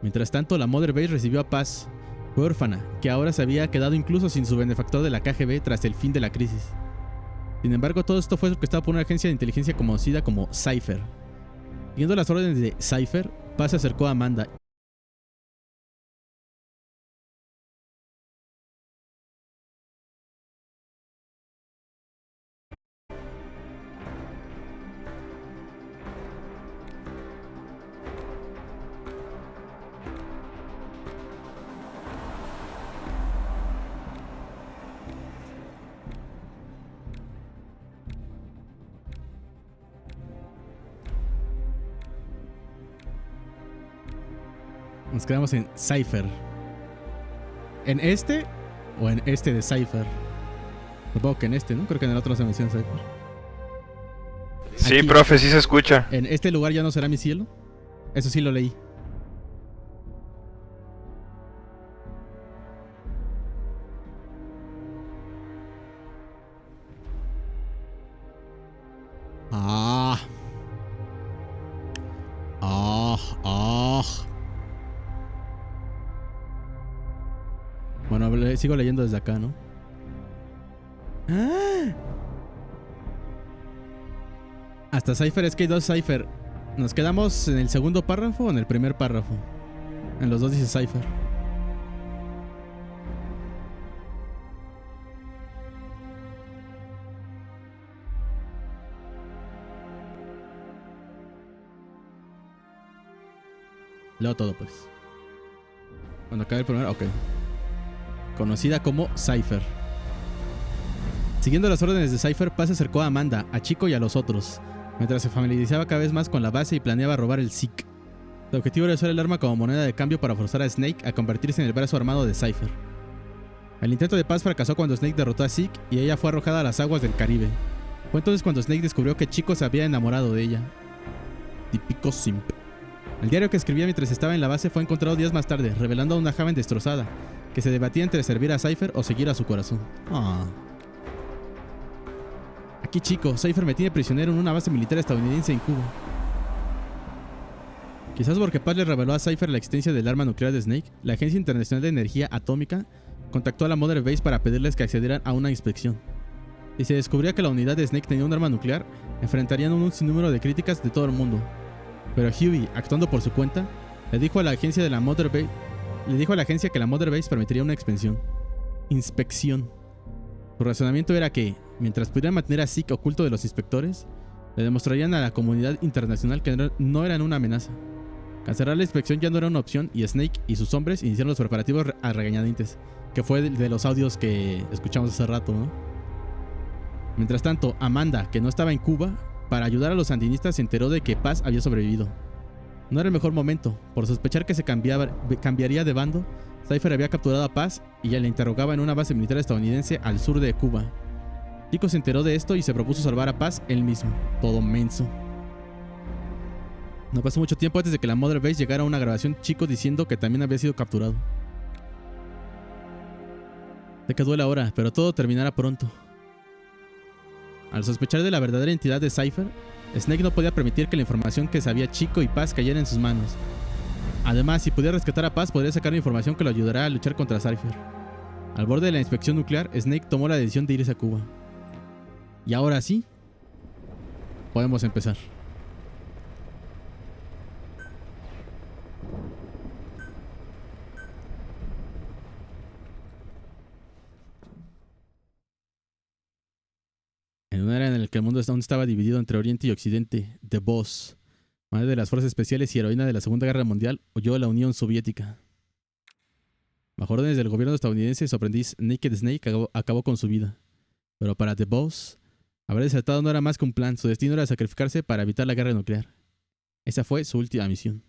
Mientras tanto, la Mother Base recibió a Paz, huérfana, que ahora se había quedado incluso sin su benefactor de la KGB tras el fin de la crisis. Sin embargo, todo esto fue orquestado por una agencia de inteligencia conocida como Cypher. Siguiendo las órdenes de Cypher, Paz se acercó a Amanda. Nos quedamos en Cypher. ¿En este o en este de Cypher? Supongo que en este, ¿no? Creo que en el otro no se menciona Cypher. Sí, Aquí, profe, sí se escucha. ¿en este lugar ya no será mi cielo? Eso sí lo leí. Bueno, sigo leyendo desde acá, ¿no? Hasta Cypher, es que hay dos Cypher. ¿Nos quedamos en el segundo párrafo o en el primer párrafo? En los dos dice Cypher. Leo todo, pues. Cuando acabe el primero, ok. Conocida como Cypher. Siguiendo las órdenes de Cypher, Paz se acercó a Amanda, a Chico y a los otros, mientras se familiarizaba cada vez más con la base y planeaba robar el SIC. Su objetivo era usar el arma como moneda de cambio para forzar a Snake a convertirse en el brazo armado de Cypher. El intento de Paz fracasó cuando Snake derrotó a Zeke y ella fue arrojada a las aguas del Caribe. Fue entonces cuando Snake descubrió que Chico se había enamorado de ella. Típico simp. El diario que escribía mientras estaba en la base fue encontrado días más tarde, revelando a una joven destrozada, que se debatía entre servir a Cypher o seguir a su corazón. Aquí Chico, Cypher me tiene prisionero en una base militar estadounidense en Cuba. Quizás porque Paz le reveló a Cypher la existencia del arma nuclear de Snake, la Agencia Internacional de Energía Atómica contactó a la Mother Base para pedirles que accedieran a una inspección. Si se descubría que la unidad de Snake tenía un arma nuclear, enfrentarían un sinnúmero de críticas de todo el mundo. Pero Huey, actuando por su cuenta, le dijo a la agencia que la Mother Base permitiría una inspección. Su razonamiento era que, mientras pudieran mantener a Zeke oculto de los inspectores, le demostrarían a la comunidad internacional que no eran una amenaza. Cancelar la inspección ya no era una opción y Snake y sus hombres iniciaron los preparativos a regañadientes, que fue de los audios que escuchamos hace rato, ¿no? Mientras tanto, Amanda, que no estaba en Cuba, para ayudar a los sandinistas se enteró de que Paz había sobrevivido. No era el mejor momento, por sospechar que se cambiaría de bando. Cypher había capturado a Paz y ya le interrogaba en una base militar estadounidense al sur de Cuba. Chico se enteró de esto y se propuso salvar a Paz él mismo. Todo menso. No pasó mucho tiempo antes de que la Mother Base llegara a una grabación Chico diciendo que también había sido capturado. Sé que duele ahora, pero todo terminará pronto. Al sospechar de la verdadera identidad de Cypher, Snake no podía permitir que la información que sabía Chico y Paz cayera en sus manos. Además, si pudiera rescatar a Paz, podría sacar información que lo ayudará a luchar contra Cypher. Al borde de la inspección nuclear, Snake tomó la decisión de irse a Cuba. Y ahora sí, podemos empezar. En una era en la que el mundo aún estaba dividido entre Oriente y Occidente, The Boss, madre de las fuerzas especiales y heroína de la Segunda Guerra Mundial, huyó a la Unión Soviética. Bajo órdenes del gobierno estadounidense, su aprendiz Naked Snake acabó con su vida. Pero para The Boss, haber desertado no era más que un plan. Su destino era sacrificarse para evitar la guerra nuclear. Esa fue su última misión.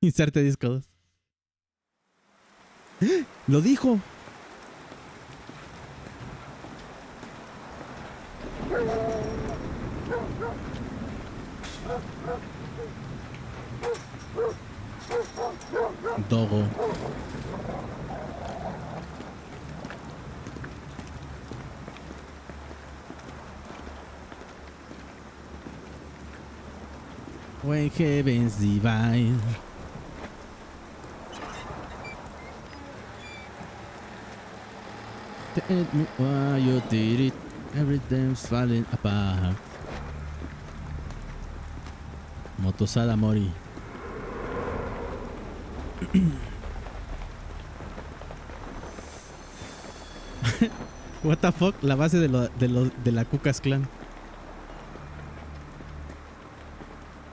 Inserte disco 2. ¡Lo dijo! Dogo. When heavens divide. Tell me why you did it. Everything's falling apart. Motosada Mori. What the fuck, la base de la Ku Klux Klan.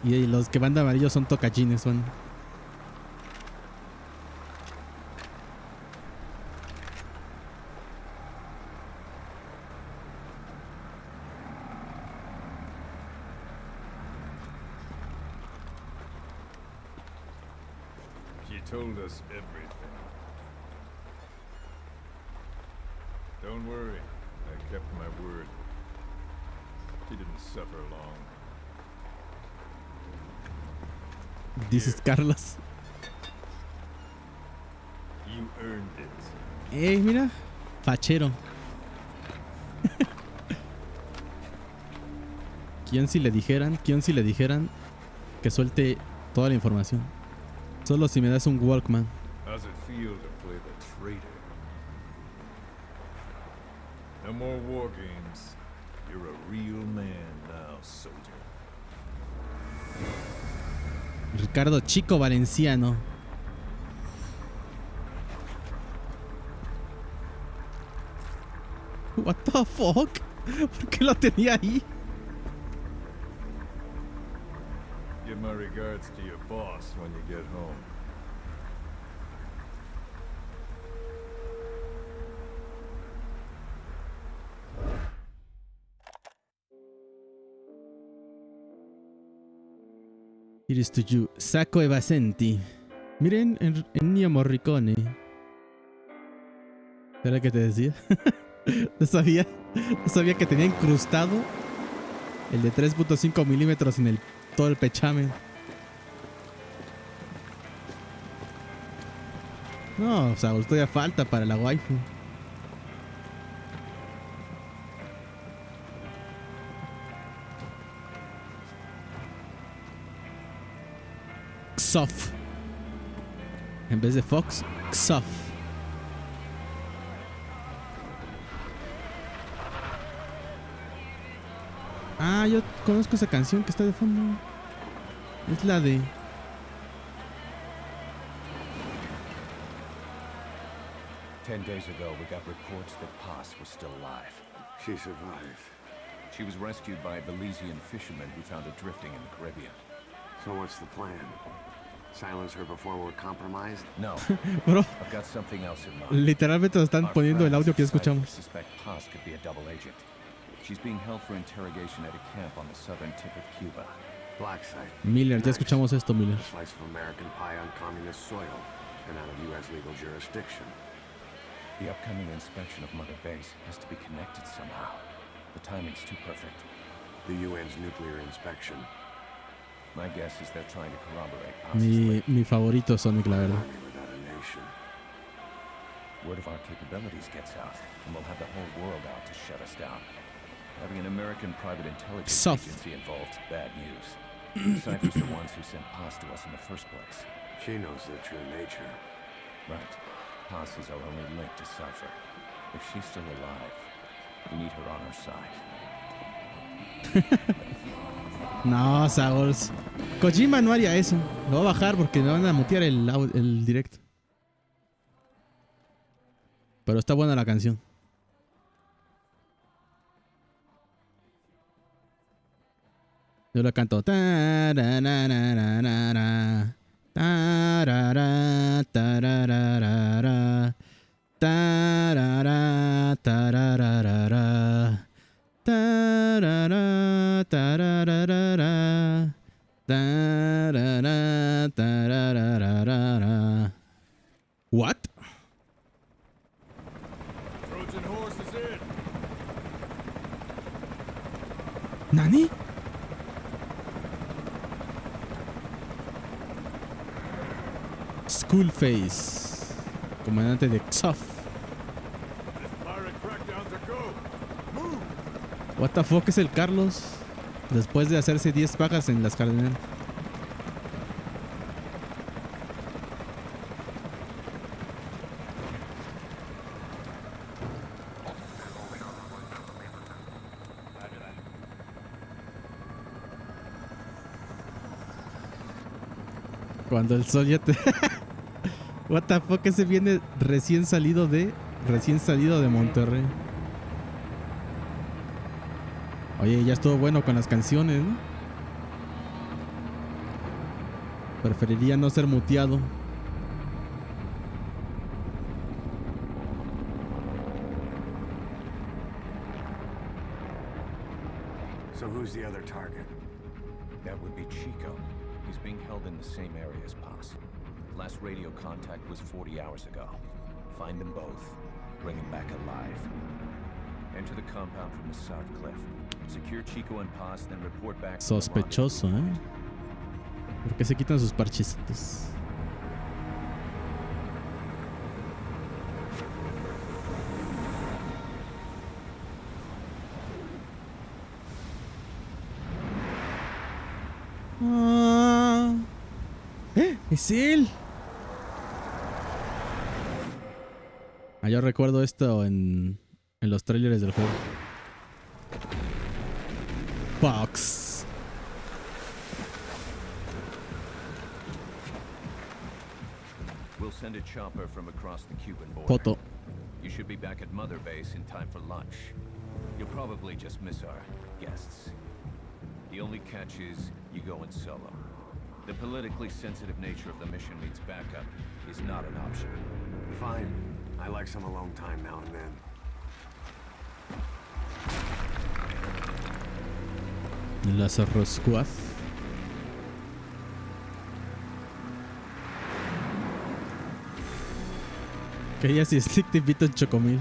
Y los que van de amarillo son tocachines, son. She told us everything. Don't worry, I kept my word. She didn't suffer long. This is Carlos. You earned it. Mira, fachero. ¿Quién si le dijeran que suelte toda la información? Solo si me das un Walkman. How's it feel to play the traitor? No more war games. You're a real man now, soldier. Ricardo Chico Valenciano. What the fuck? ¿Por qué lo tenía ahí? Give my regards to your boss when you get home. It is to you, Sacco Evasenti. Miren, Ennio Morricone. ¿Era que te decía? No sabía que tenía incrustado el de 3.5 milímetros en todo el pechamen. No, o sea, todavía falta para la waifu. Xof. En vez de Fox, Xof. Ah, yo conozco esa canción que está de fondo. Es la de... Ten days ago, we got reports that Paz was still alive. She survived. She was rescued by a Belizean fisherman who found her drifting in the Caribbean. So what's the plan? Silence her before we're compromised? No. Bro, I've got something else in mind. literalmente nos están poniendo el audio que ya escuchamos. Suspect Paz could be a double agent. She's being held for interrogation at a camp on the southern tip of Cuba. Black site. Miller, ya escuchamos esto, Miller. A slice of American pie on communist soil and out of U.S. legal jurisdiction. The upcoming inspection of Mother Base has to be connected somehow. The timing's too perfect. The UN's nuclear inspection. My guess is they're trying to corroborate Paz's Mi favorito Sonic, la verdad. Army without a nation. Word of our capabilities gets out, and we'll have the whole world out to shut us down. Having an American private intelligence agency involved is bad news. Cypher's the ones who sent Paz to us in the first place. She knows their true nature. Right. Paz is our only link to Cypher. If she's still alive, we need her on our side. No, Sagols. Kojima no haría eso. Lo voy a bajar porque me van a mutear el directo. Pero está buena la canción. Yo la canto. Tararararara, tarara, tarararara, tarara, tarararara, tarara, tarararara, tarara, tarararara. What? Trojan horse is in. ¿Nani? Skullface, comandante de XOF. This pirate crackdown's a go. Move. What the fuck es el Carlos? Después de hacerse 10 pajas en las cardenas. Cuando el sol ya te... What the fuck, ese viene recién salido de Monterrey. Oye, ya estuvo bueno con las canciones, ¿no? Preferiría no ser muteado. So who's the other target? That would be Chico. He's being held in the same area as Paz. Last radio contact was 40 hours ago. Find them both. Bring him back alive. Enter the compound from the south cliff. Secure Chico and Paz, then report back. Sospechoso, ¿eh? ¿Por qué se quitan sus parchecitos? ¡Es él! Yo recuerdo esto en los trailers del juego. Fox. We'll send a chopper from across the Cuban border. Foto. You should be back at Mother Base in time for lunch. You'll probably just miss our guests. The only catch is you go in solo. The politically sensitive nature of the mission means backup is not an option. Fine. I like some alone time now and then. Las Rosquas. Que ella sí stick te invita un chocomilk.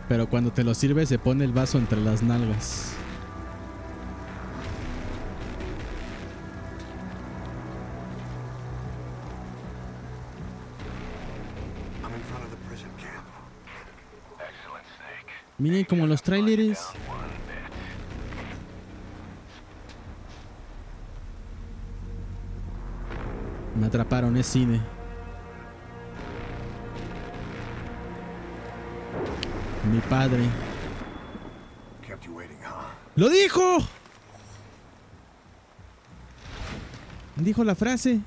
Pero cuando te lo sirve se pone el vaso entre las nalgas. Miren como los trailers. Me atraparon, es cine. Mi padre. ¡Lo dijo! Dijo la frase.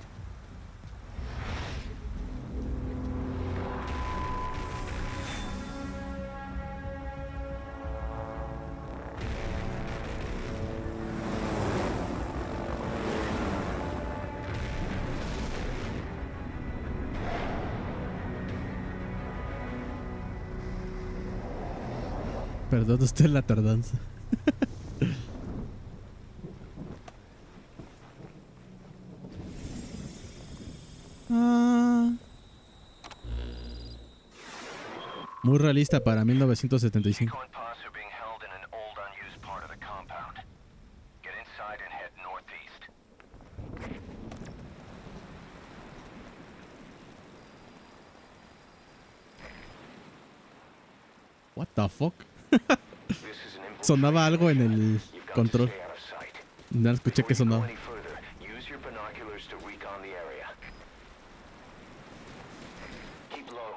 Perdón usted la tardanza. realista para 1975. Chico and Paz are being held in an old, unused part of the compound. Get inside and head northeast. What the fuck? This is an Sonaba algo en el You've got to control. stay out of sight. No escuché que Before you go sonaba. any further, use your binoculars to recon the area. Keep low.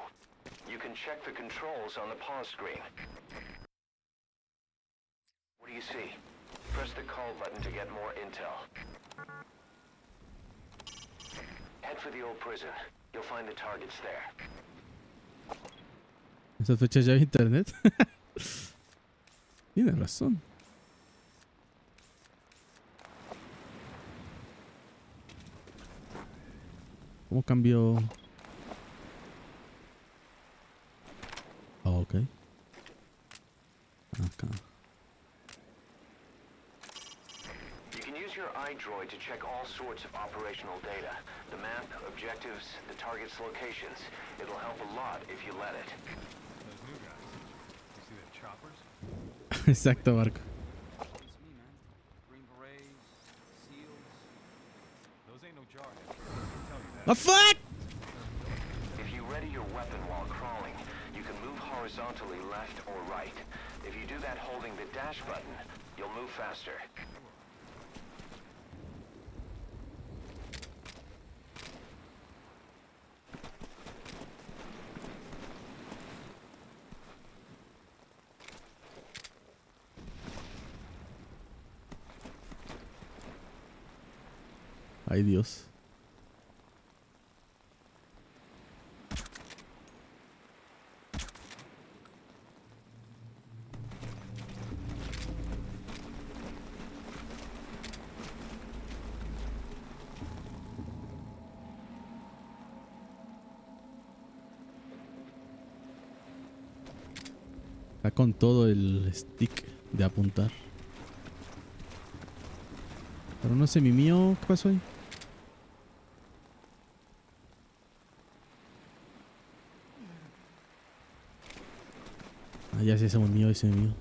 You can check the controls on the pause screen. What do you see? Press the call button to get more intel. Head for the old prison. You'll find the targets there. Esas fechas ya hay internet. Tiene razón. ¿Cómo cambió? Oh, ok. Acá. You can use your iDroid to check all sorts of operational data. The map, objectives, the target's locations. It'll help a lot if you let it. Those new guys. You see them choppers? Exacto, Marco. It's me, man. Green berets, seals. Those ain't no jarheads. I can tell you that. The fuck? If you ready your weapon while crawling, you can move horizontally left or right. If you do that holding the dash button, you'll move faster. Ay, Dios. Está con todo el stick de apuntar. Pero no sé, mi mío, ¿qué pasó ahí? Ah, ya sí, ese es mío, ese es mío.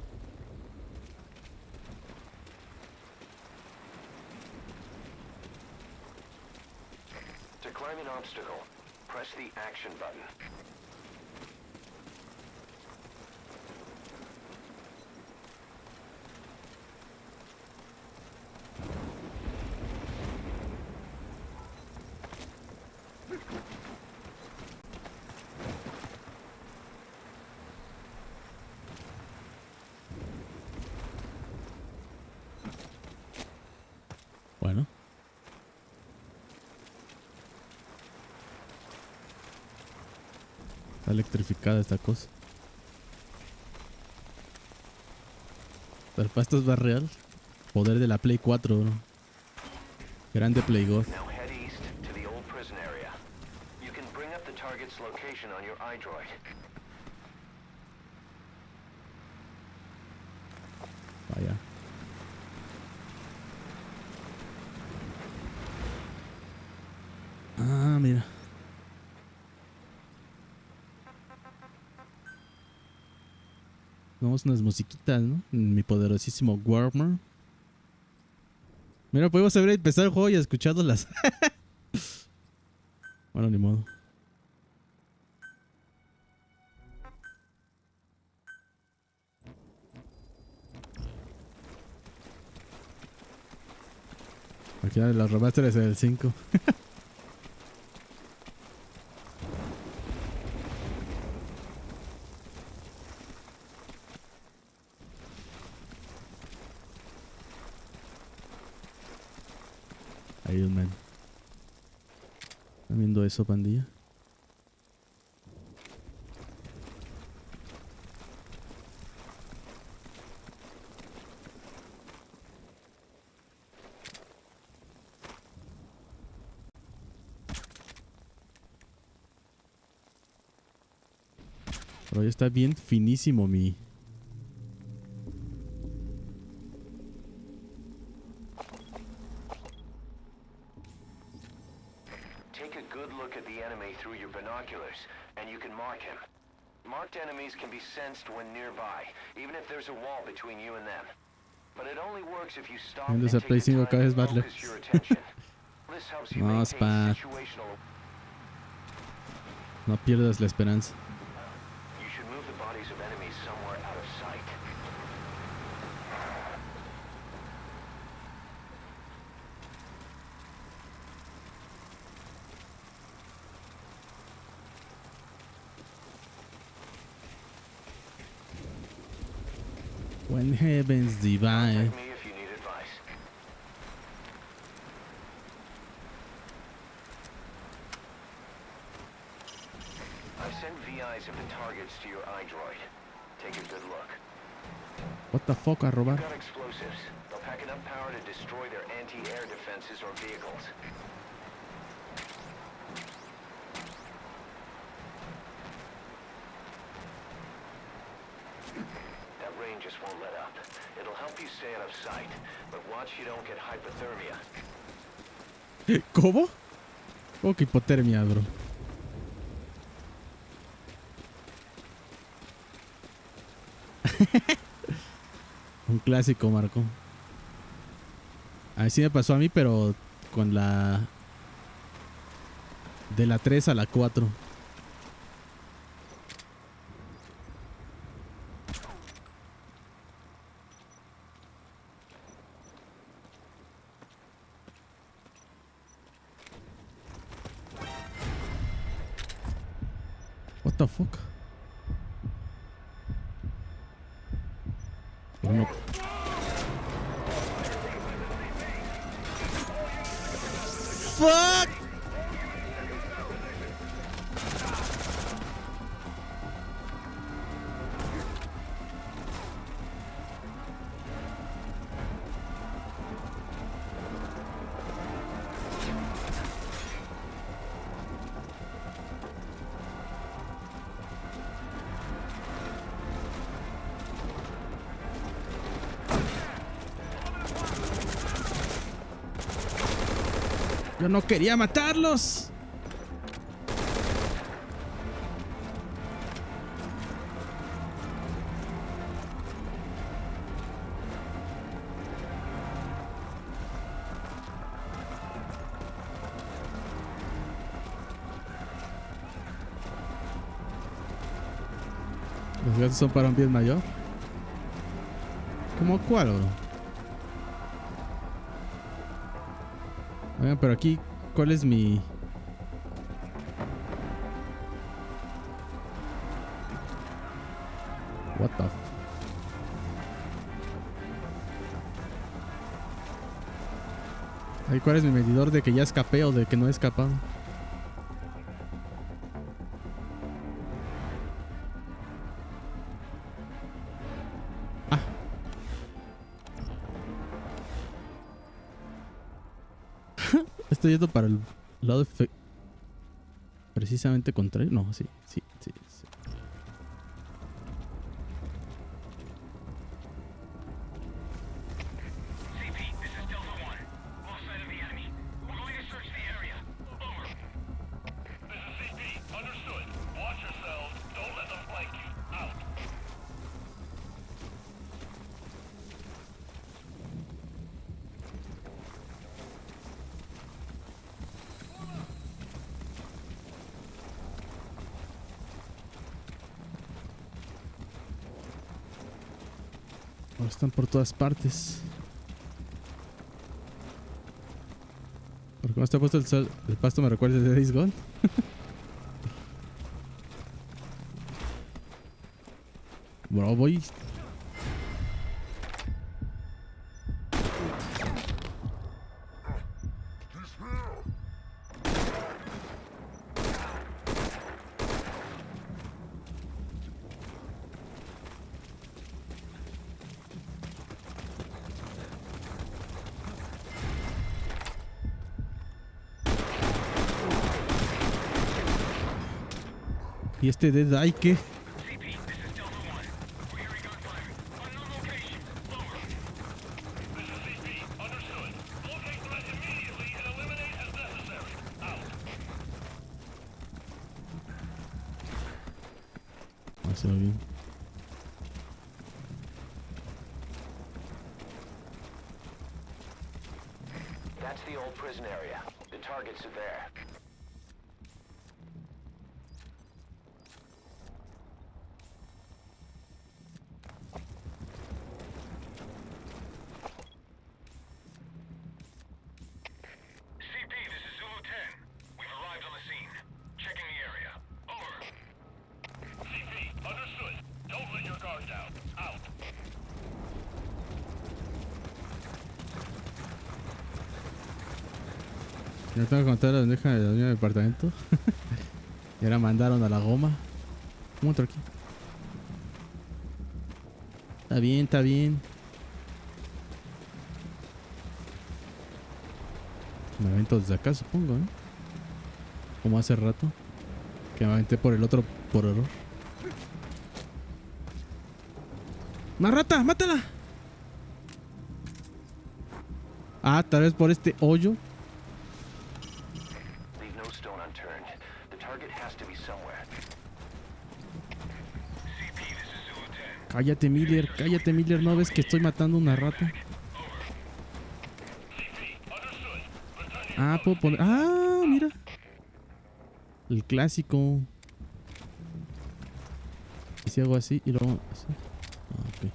To climb an obstacle, press the action button. Bueno. Está electrificada esta cosa. Pero para esto es más real. Poder de la Play 4, bro. Grande Play God. Now head east to the old prison area. You can bring up the target's location on your iDroid. Vaya. Ah, mira. Vamos unas musiquitas, ¿no? Mi poderosísimo Warmer. Mira, podemos haber empezado el juego y escuchándolas. Bueno, ni modo. Aquí los remasteres del 5. Iron Man. ¿Están viendo eso, pandilla? Pero ya está bien finísimo mi... Take a good look at the enemy through your binoculars, and you can mark him. Marked enemy enemies can be sensed when nearby, even if there's a wall between you and them. But it only works if you stop and Entonces, take Play the 5 time cada vez to más focus lejos. your attention. This helps you No, maintain Spat. situational. No pierdas la esperanza. You should move the bodies of enemies somewhere out of sight. When heavens divide. Contact me if you need advice. I sent VIs of the targets to your iDroid. Take a good look. What the fuck, a robar? Got explosives. They'll pack enough power to destroy their anti-air defenses or vehicles. That rain just won't let up. It'll help you stay out of sight, but watch you don't get hypothermia. ¿Cómo? ¿Cómo que hipotermia, bro? Un clásico, Marco. Así me pasó a mí, pero con la... De la 3 a la 4. What the fuck? No. Fuck. Yo no quería matarlos. Los gatos son para un bien mayor. ¿Cómo cuál, bro? Oigan, pero aquí, ¿cuál es mi...? What the f... Ay, ¿cuál es mi medidor de que ya escapé o de que no he escapado? Ah. Estoy yendo para el lado precisamente contrario. No, sí. Están por todas partes. Porque no está puesto el sol, el pasto me recuerda de Days Gone. Bro, voy. ¿Y este Dead Eye qué? Se va bien. That's the old prison area. The targets are there. CP, this is Zulu 10. We've arrived on the scene. Checking the area. Over. CP, understood. Don't let your guard down. Out. No tengo que contar la bandeja de la dueña del departamento. Y ahora mandaron a la goma. ¿Cómo otro aquí? Está bien, está bien. Me avento desde acá, supongo, ¿eh? Como hace rato. Que me aventé por el otro por error. ¡Más rata! ¡Mátala! Ah, tal vez por este hoyo. Leave no stone unturned. The target has to be somewhere. CP, this is Zulu 10. Cállate, Miller. ¿No ves que estoy matando una rata? Ah, puedo poner... Ah, mira. El clásico. Y si hago así y luego así. Ah, ok.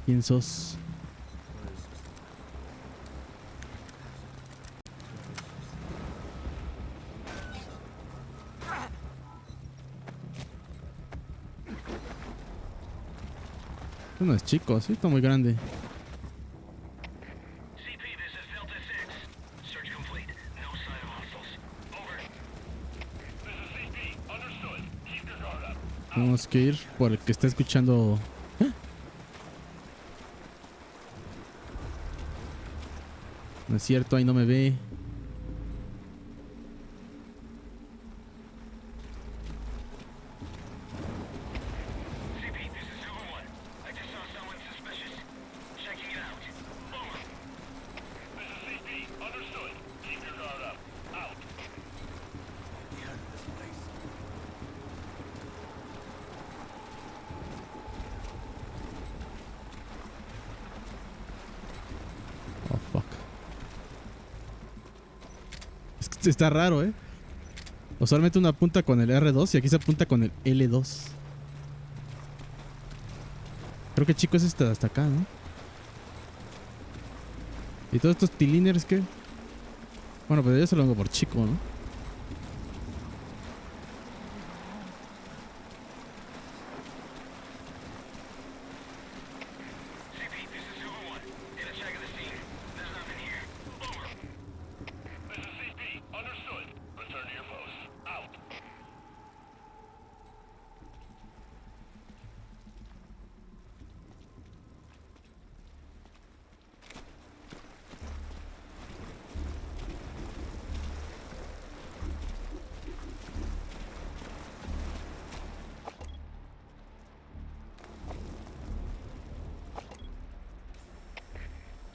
¿Quién sos? No es chico, sí, está muy grande. CP, this is Delta 6. Search complete. No sign of hostiles. Over. This is CP. Understood. Keep your guard up. Tenemos que ir por el que está escuchando. ¿Eh? No es cierto, ahí no me ve. CP, this is Zulu 1. I just saw someone suspicious. Checking it out. Over. This is CP. Understood. Keep your guard up. Out. Oh, fuck. Es que está raro, ¿eh? Usualmente uno apunta con el R2 y aquí se apunta con el L2. Creo que chico es este hasta acá, ¿no? ¿Y todos estos tiliners qué? Bueno, pues yo se lo hago por chico, ¿no? CP, this is Zulu 1. Get a check of the scene. There's nothing here. Over. This is CP. Understood. Return to your post. Out.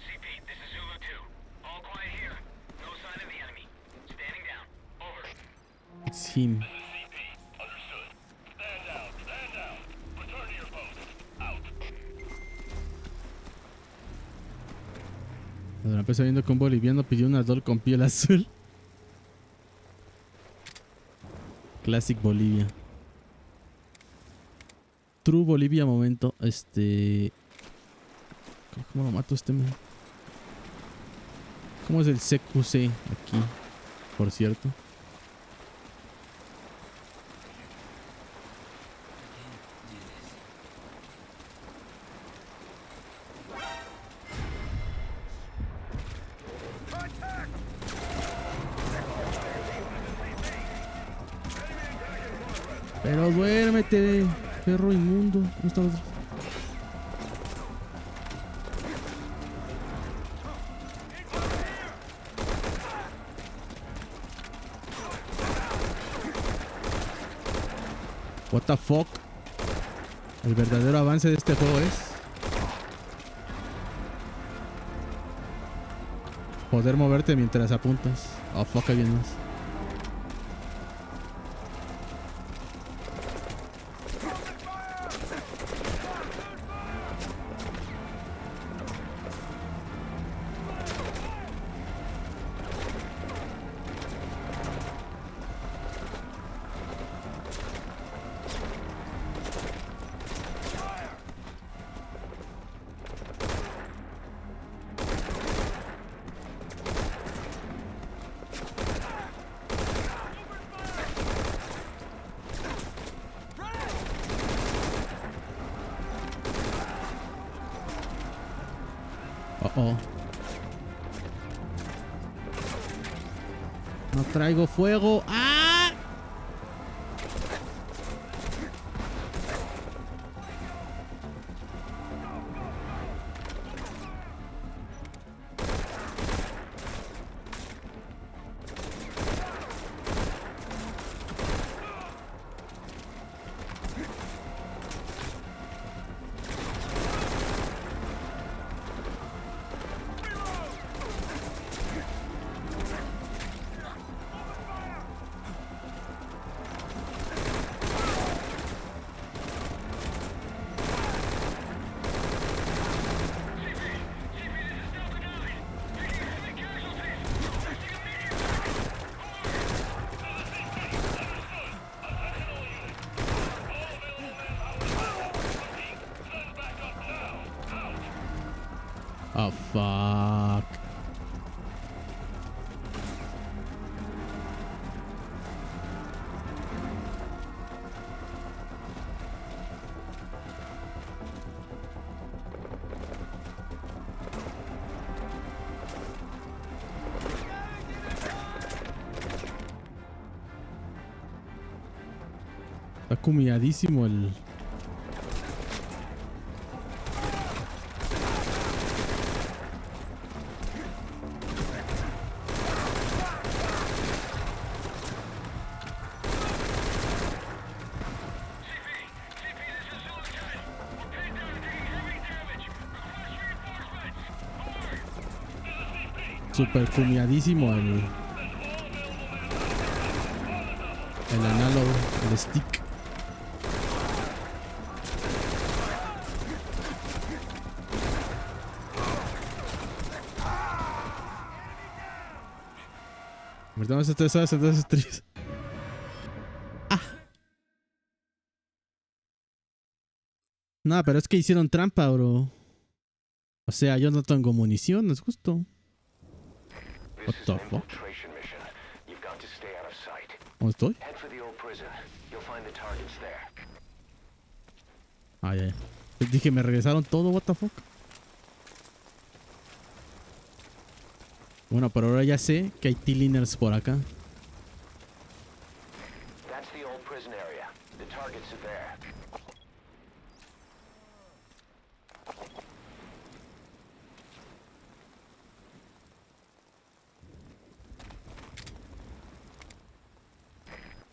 CP, this is Zulu 2. All quiet here. No sign of the enemy. Standing down. Over. It's him. This is CP. Understood. Stand down. Stand down. Return to your post. Out. Ahora empecé viendo que un boliviano pidió un adol con piel azul. Classic Bolivia. True Bolivia momento. ¿Cómo lo mato este man? ¿Cómo es el CQC aquí? Por cierto. Pero duérmete, perro inmundo. ¿Dónde está el otro? What the fuck? El verdadero avance de este juego es poder moverte mientras apuntas. Oh fuck, hay bien más. Oh. No traigo fuego. ¡Ah! Oh, fuck. Está cumiadísimo el... Super cumiadísimo el análogo, el stick. Convertamos estas horas en dos estrellas. ¡Ah! No, pero es que hicieron trampa, bro. O sea, yo no tengo munición, no es justo. What the fuck? ¿Dónde estoy? Ah, ya, ya. Dije, me regresaron todo, what the fuck. Bueno, pero ahora ya sé que hay T-liners por acá.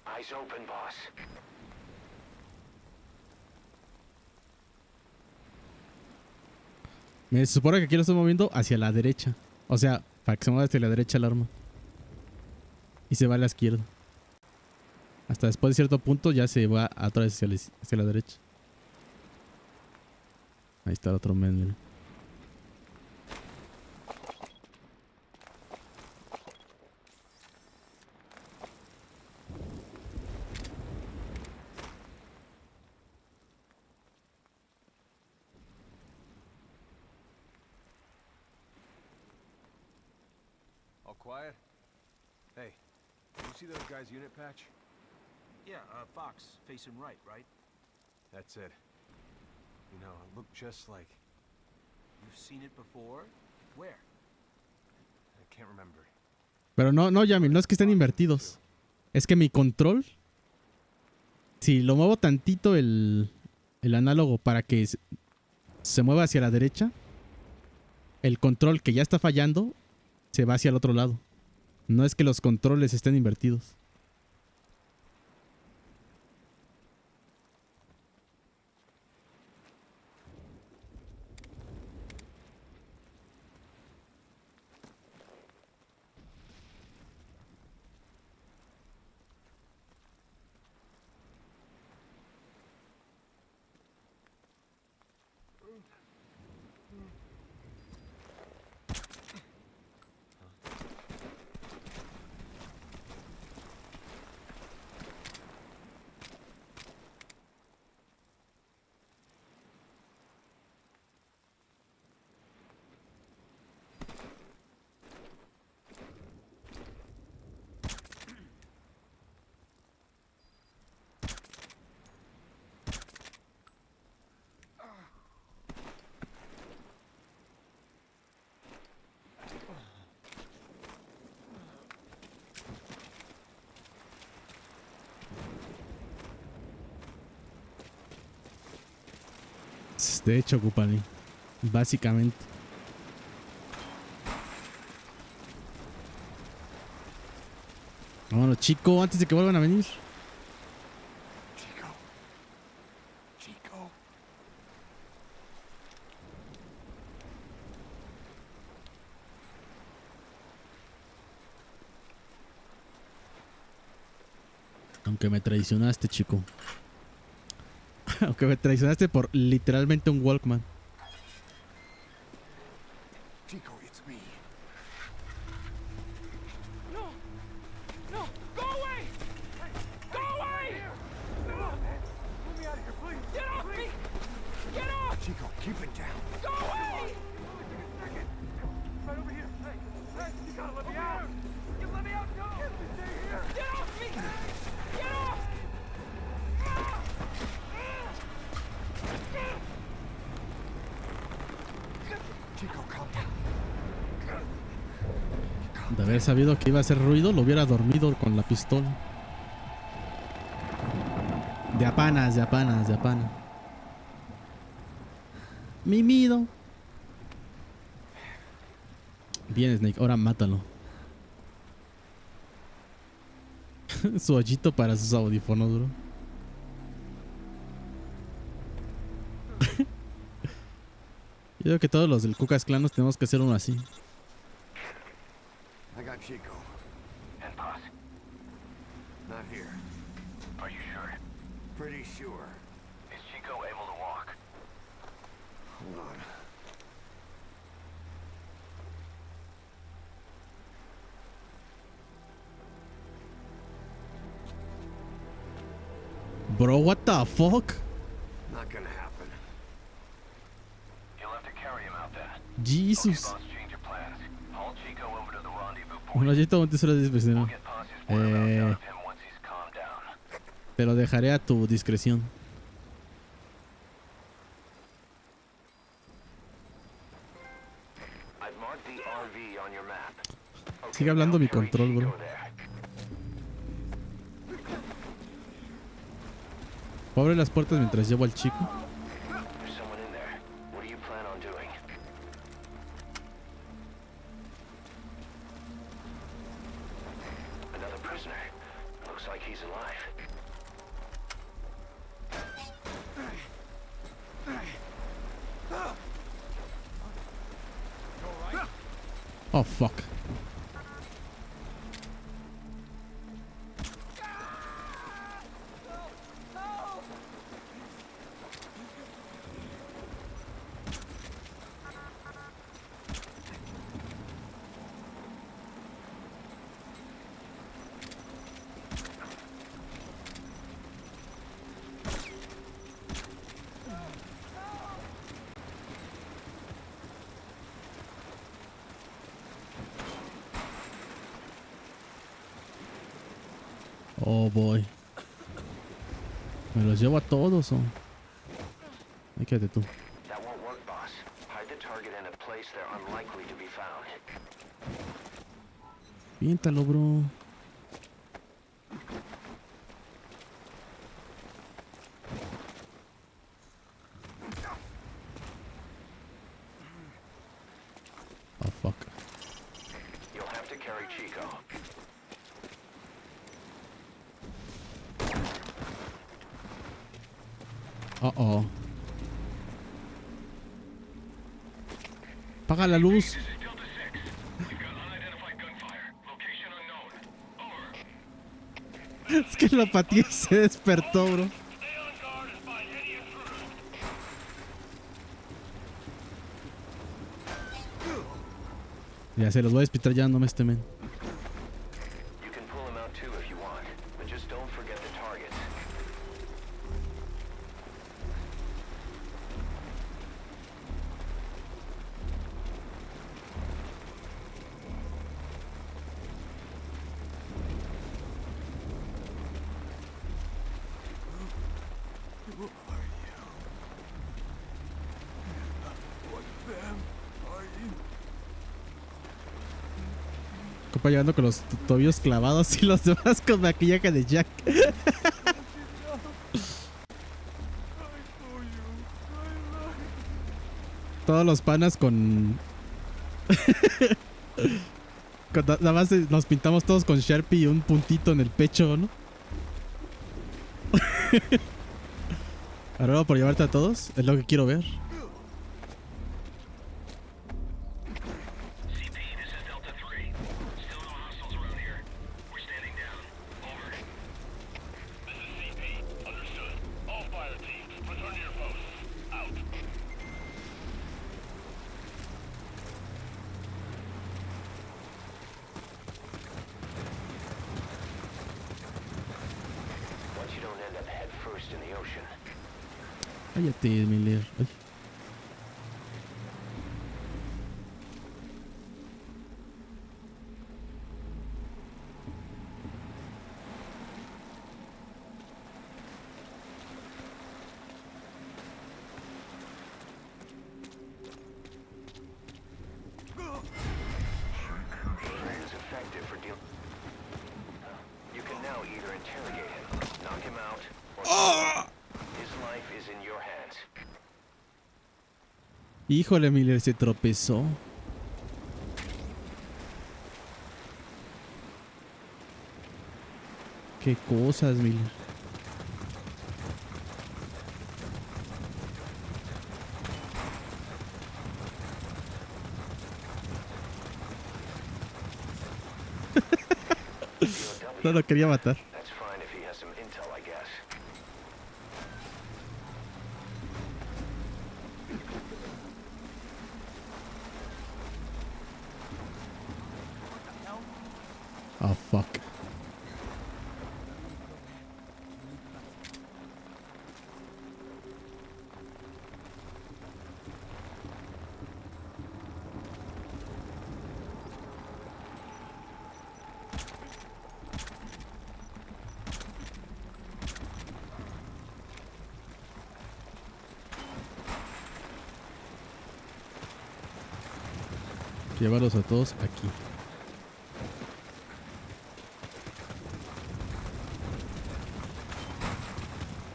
Eyes open, boss. Me supone que aquí lo estoy moviendo hacia la derecha. O sea, para que se mueva hacia la derecha el arma. Y se va a la izquierda. Hasta después de cierto punto ya se va otra vez hacia la derecha. Ahí está el otro men, mira. Quiet? Hey, you see those guys' unit patch? Yeah, Fox, facing right? That's it. You know, it looked just like... You've seen it before? Where? I can't remember. Pero no, Yamil, no es que estén invertidos. Es que mi control... Si lo muevo tantito el análogo para que se mueva hacia la derecha, el control que ya está fallando se va hacia el otro lado. No es que los controles estén invertidos. De hecho, Cupali. Básicamente. Vámonos, chico, antes de que vuelvan a venir. Chico. Aunque me traicionaste, chico. Aunque me traicionaste por literalmente un Walkman. Chico, it's me. No! No! Go away! Go away! Let me out of here, please. Get off me! Get off! Chico, keep it down. Go away! Right over here. Hey, you gotta let me out. You let me out! No! Stay here. Get off me! Get off! Chico, calm down. De haber sabido que iba a hacer ruido, lo hubiera dormido con la pistola. De apanas, de apanas, de apanas. Mimido. Bien, Snake, ahora mátalo. Su hoyito para sus audífonos, bro. Yo creo que todos los del Cucas Clan nos tenemos que hacer uno así. I got Chico. And Paz. Not here. Are you sure? Pretty sure. Is Chico able to walk? Hold on. Bro, what the fuck? Not gonna happen. You'll have to carry him out there. Jesus. Okay, boss, change your plans. Haul Chico over to the rendezvous Un point. hoyito, un tesoro de We'll dispersión. get Paz's whereabouts out of him once he's calmed down. Te lo dejaré a tu discreción. I've marked the RV on your map. Okay, Sigue hablando now mi carry control, bro. Chico there. Abre las puertas mientras llevo al chico. There's someone in there. What do you plan on doing? Another prisoner. Looks like he's alive. Oh, fuck. Oh boy. ¿Me los llevo a todos o? Ay, quédate tú. That won't work, boss. Hide the target in a place they're unlikely to be found. Piéntalo, bro. Oh, fuck. You'll have to carry Chico. Uh-oh. Apaga la luz. This is Delta 6. We've got unidentified gunfire. Location unknown. Over. Es que la pateé y se despertó, bro. Stay on guard and find any intruders. Ya se los voy a despitar ya, no me este men. You can pull him out too if you want, but just don't forget the targets. Who are you? What them are you? Copa llegando con los tobillos clavados y los demás con maquillaje de Jack. I know you. I love Todos los panas con... nada más nos pintamos todos con Sharpie y un puntito en el pecho, ¿no? Ahora por llevarte a todos, es lo que quiero ver. Cállate, Miller. Ay. Híjole, Miller se tropezó. Qué cosas, Miller. No lo quería matar. Oh, fuck. Llévalos a todos aquí.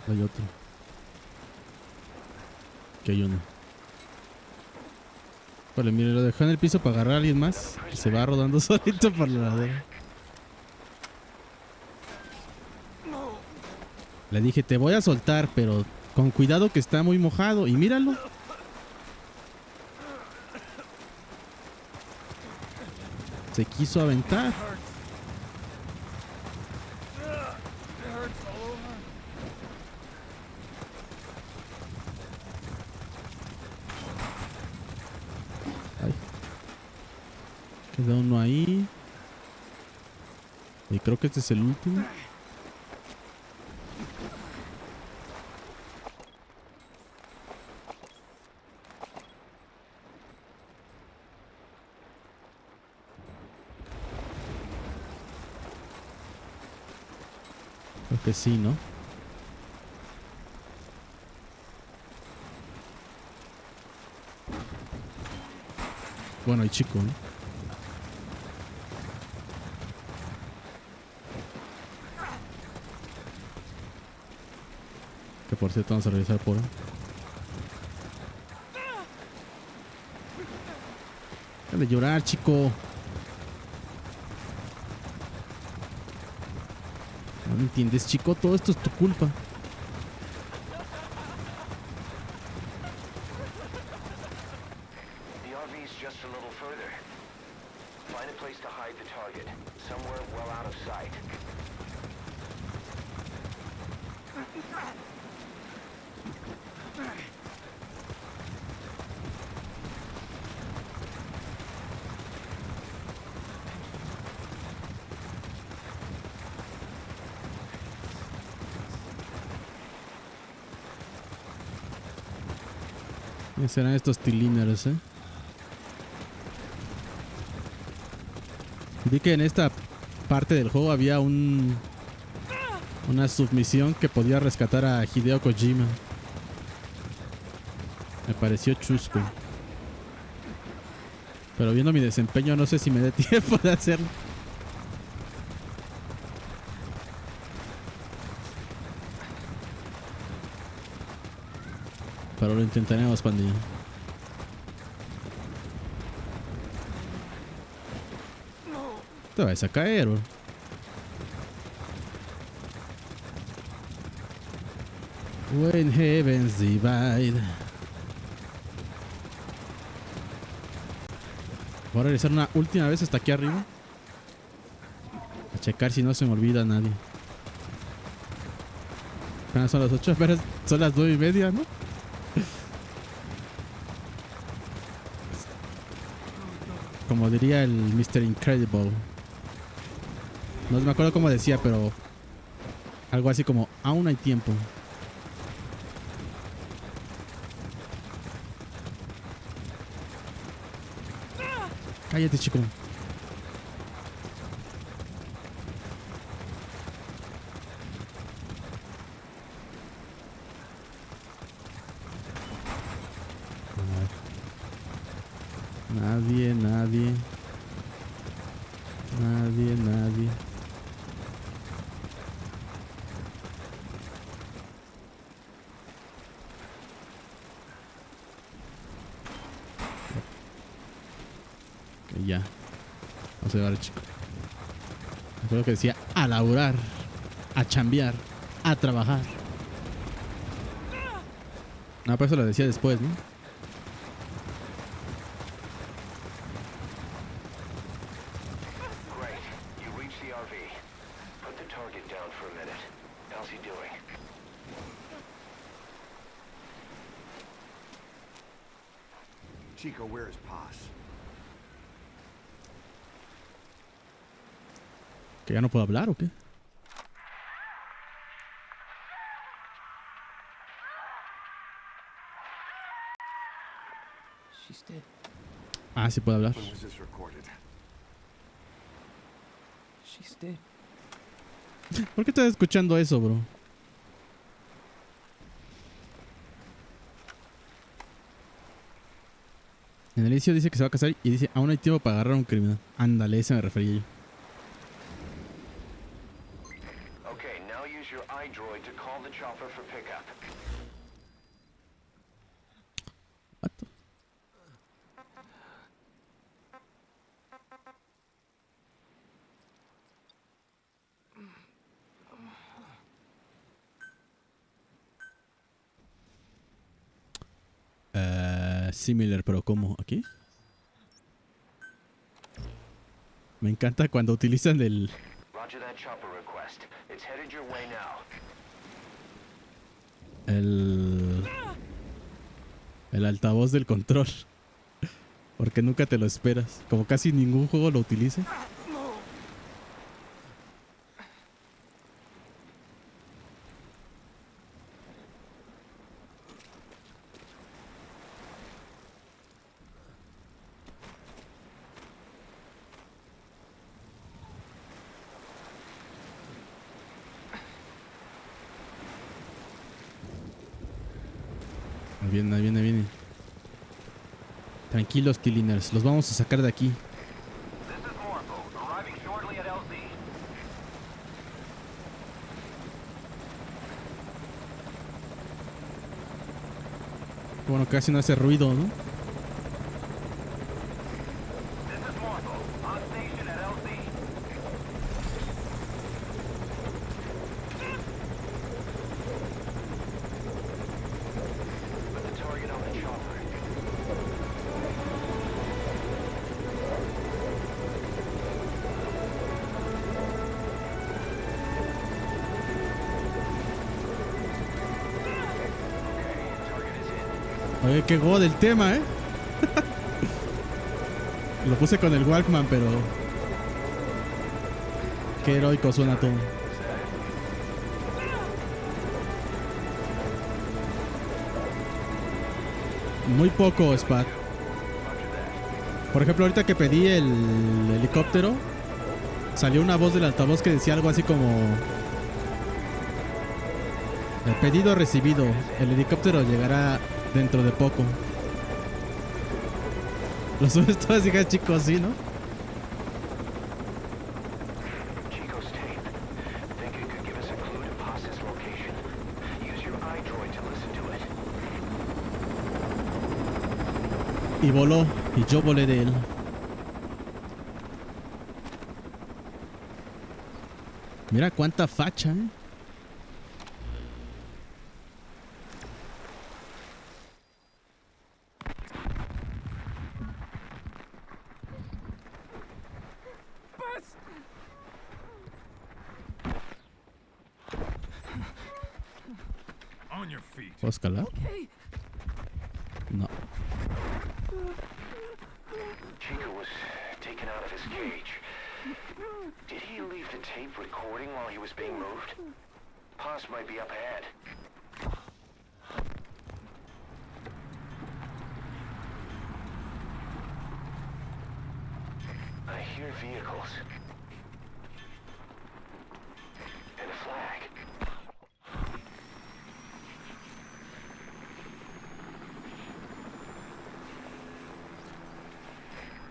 Hay otro. Aquí hay uno. Vale, mire, lo dejó en el piso para agarrar a alguien más. Y se va rodando solito por la ladera. Le dije, te voy a soltar, pero con cuidado que está muy mojado. Y míralo. Se quiso aventar. Ay. Queda uno ahí. Y creo que este es el último. Creo que sí, ¿no? Bueno, hay chico, ¿no? Que por cierto vamos a revisar por él. Deja de llorar, chico. No entiendes, chico. Todo esto es tu culpa. Serán estos tiliners, Vi que en esta parte del juego había una submisión que podía rescatar a Hideo Kojima. Me pareció chusco. Pero viendo mi desempeño no sé si me dé tiempo de hacerlo. Pero lo intentaremos, pandilla. Te vas a caer, bro. When heavens divide. Voy a regresar una última vez hasta aquí arriba. A checar si no se me olvida a nadie. Apenas son las 8, pero son las 9:30, ¿no? Como diría el Mr. Incredible. No me acuerdo cómo decía, pero algo así como, aún hay tiempo. Cállate, chico. Nadie, nadie. Nadie, nadie. Ok, ya. Vamos a llevar al chico. Recuerdo que decía a laburar, a chambear, a trabajar. No, pero eso lo decía después, ¿no? Great. You reached the RV. Put the target down for a minute. How's he doing? Chico, where is Paz? ¿Que ya no puedo hablar o qué? She's dead. Ah, sí puedo hablar. When was this recorded? She's dead. ¿Por qué estás escuchando eso, bro? En el inicio dice que se va a casar y dice, aún hay tiempo para agarrar a un criminal. Ándale, ese me refería yo. Okay, now use your iDroid to call the chopper for pickup. What? Similar, pero ¿cómo? ¿Aquí? Me encanta cuando utilizan el... Roger that chopper request. It's headed your way now. El altavoz del control. Porque nunca te lo esperas. Como casi ningún juego lo utiliza. Ahí viene, ahí viene, ahí viene. Tranquilos, Tilliners. Los vamos a sacar de aquí. Bueno, casi no hace ruido, ¿no? Oye, qué god el tema, ¿eh? Lo puse con el Walkman, pero... Qué heroico suena todo. Muy poco, Spat. Por ejemplo, ahorita que pedí el helicóptero, salió una voz del altavoz que decía algo así como... El pedido recibido. El helicóptero llegará dentro de poco. Lo subes todo así, chicos, así, ¿no? Y voló, y yo volé de él. Mira cuánta facha, ¿eh? On your feet. ¿Puedo escalar? No. Chico was taken out of his cage. Did he leave the tape recording while he was being moved? Paz might be up ahead. I hear vehicles. And a flag.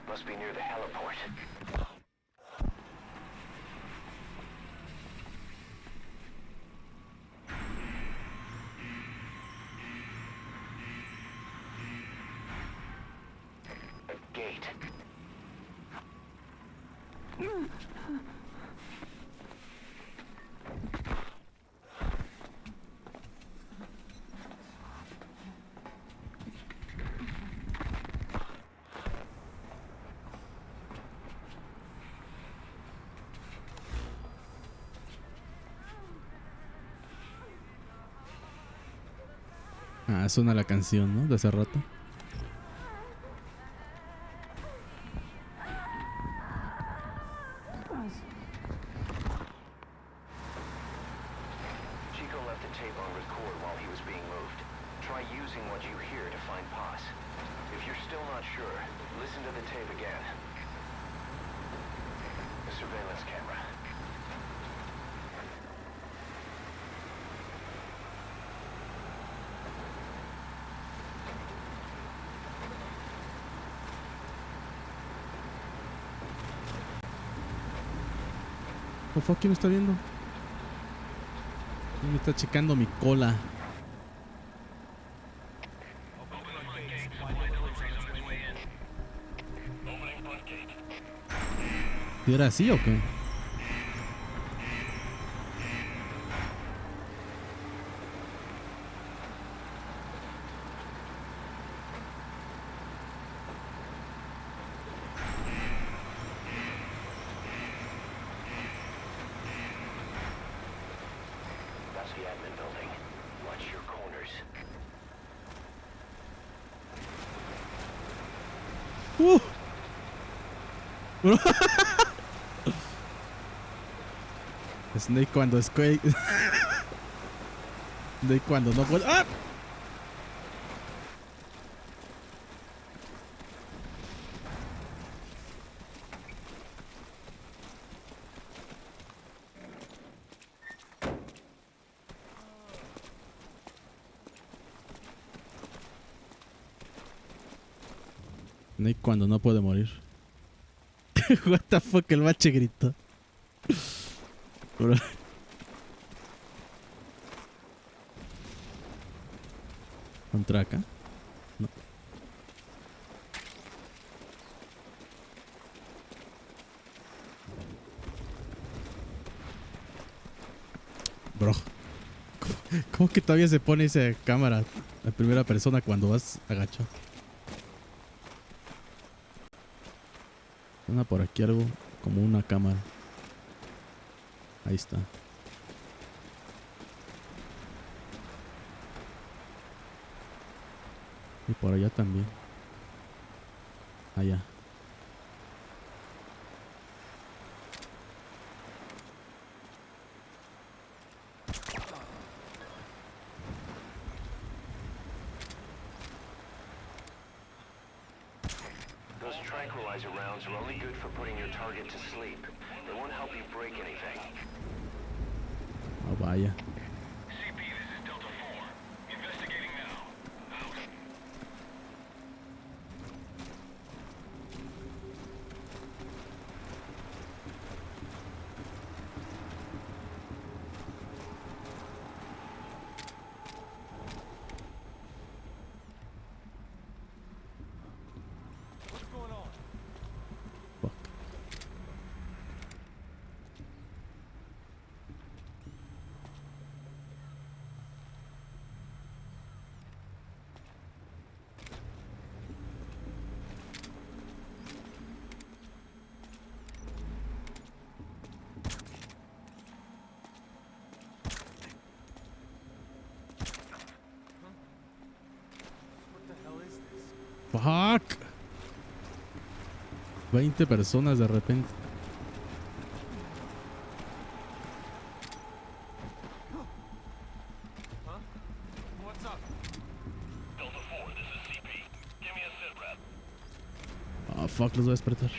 Must be near the heliport. A gate. Ah, suena la canción, ¿no? De hace rato. Chico left the tape on record while he was being moved. Try using what you hear to find Paz. If you're still not sure, listen to the tape again. The surveillance camera. ¿O fue quién me está viendo? ¿Quién me está checando mi cola? ¿Y era así o qué? That's the admin building. Watch your corners. Bro. Snake cuando Snake cuando no puede. ¡Ah! Snake cuando no puede morir. What the fuck, el bache gritó. Bro. ¿Contra acá? No. Bro. ¿Cómo que todavía se pone esa cámara a primera persona cuando vas agachado? Suena por aquí algo como una cámara. Ahí está. Y por allá también. Allá. Those tranquilizer rounds are only good for putting your target to sleep. They won't help you break anything. Oh, vaya. CP, this is Delta 4. Investigating now. Out. What's going on? Fuck. Fuck. 20 personas de repente. Ah, fuck, los voy a despertar.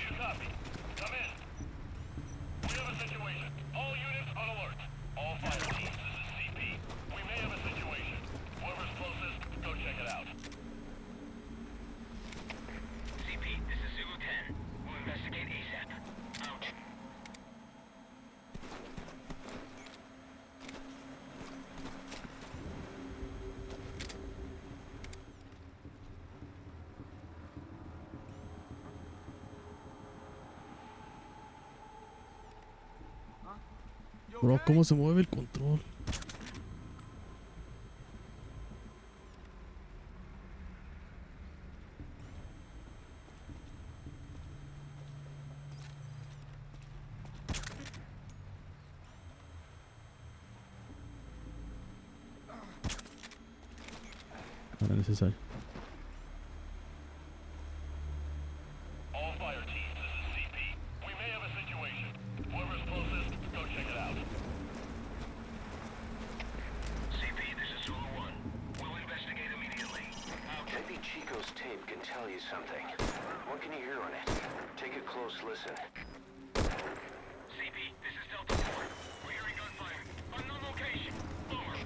Bro, ¿cómo se mueve el control? No era necesario. Maybe Chico's tape can tell you something. What can you hear on it? Take a close listen. CP, this is Delta 4. We're hearing gunfire. Unknown location. Over.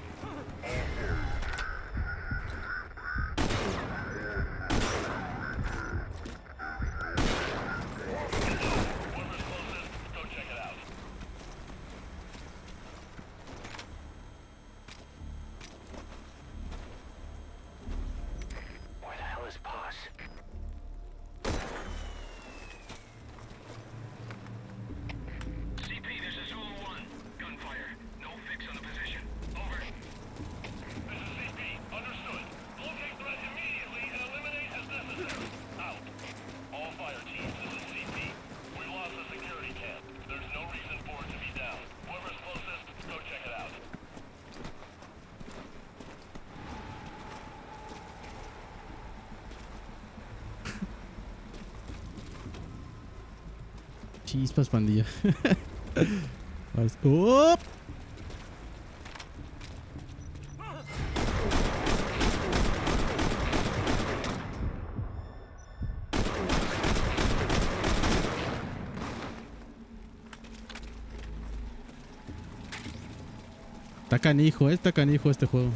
Whoever's closest, go check it out. Where the hell is Paz? CP, this is Zulu 1. Gunfire. No fix on the position. Over. This is CP. Understood. Locate threat immediately and eliminate as necessary. Out. All fire teams, this is CP. We lost the security camp. There's no reason for it to be down. Whoever's closest, go check it out. Chispas, pandilla. ¡Oh! Está canijo este juego.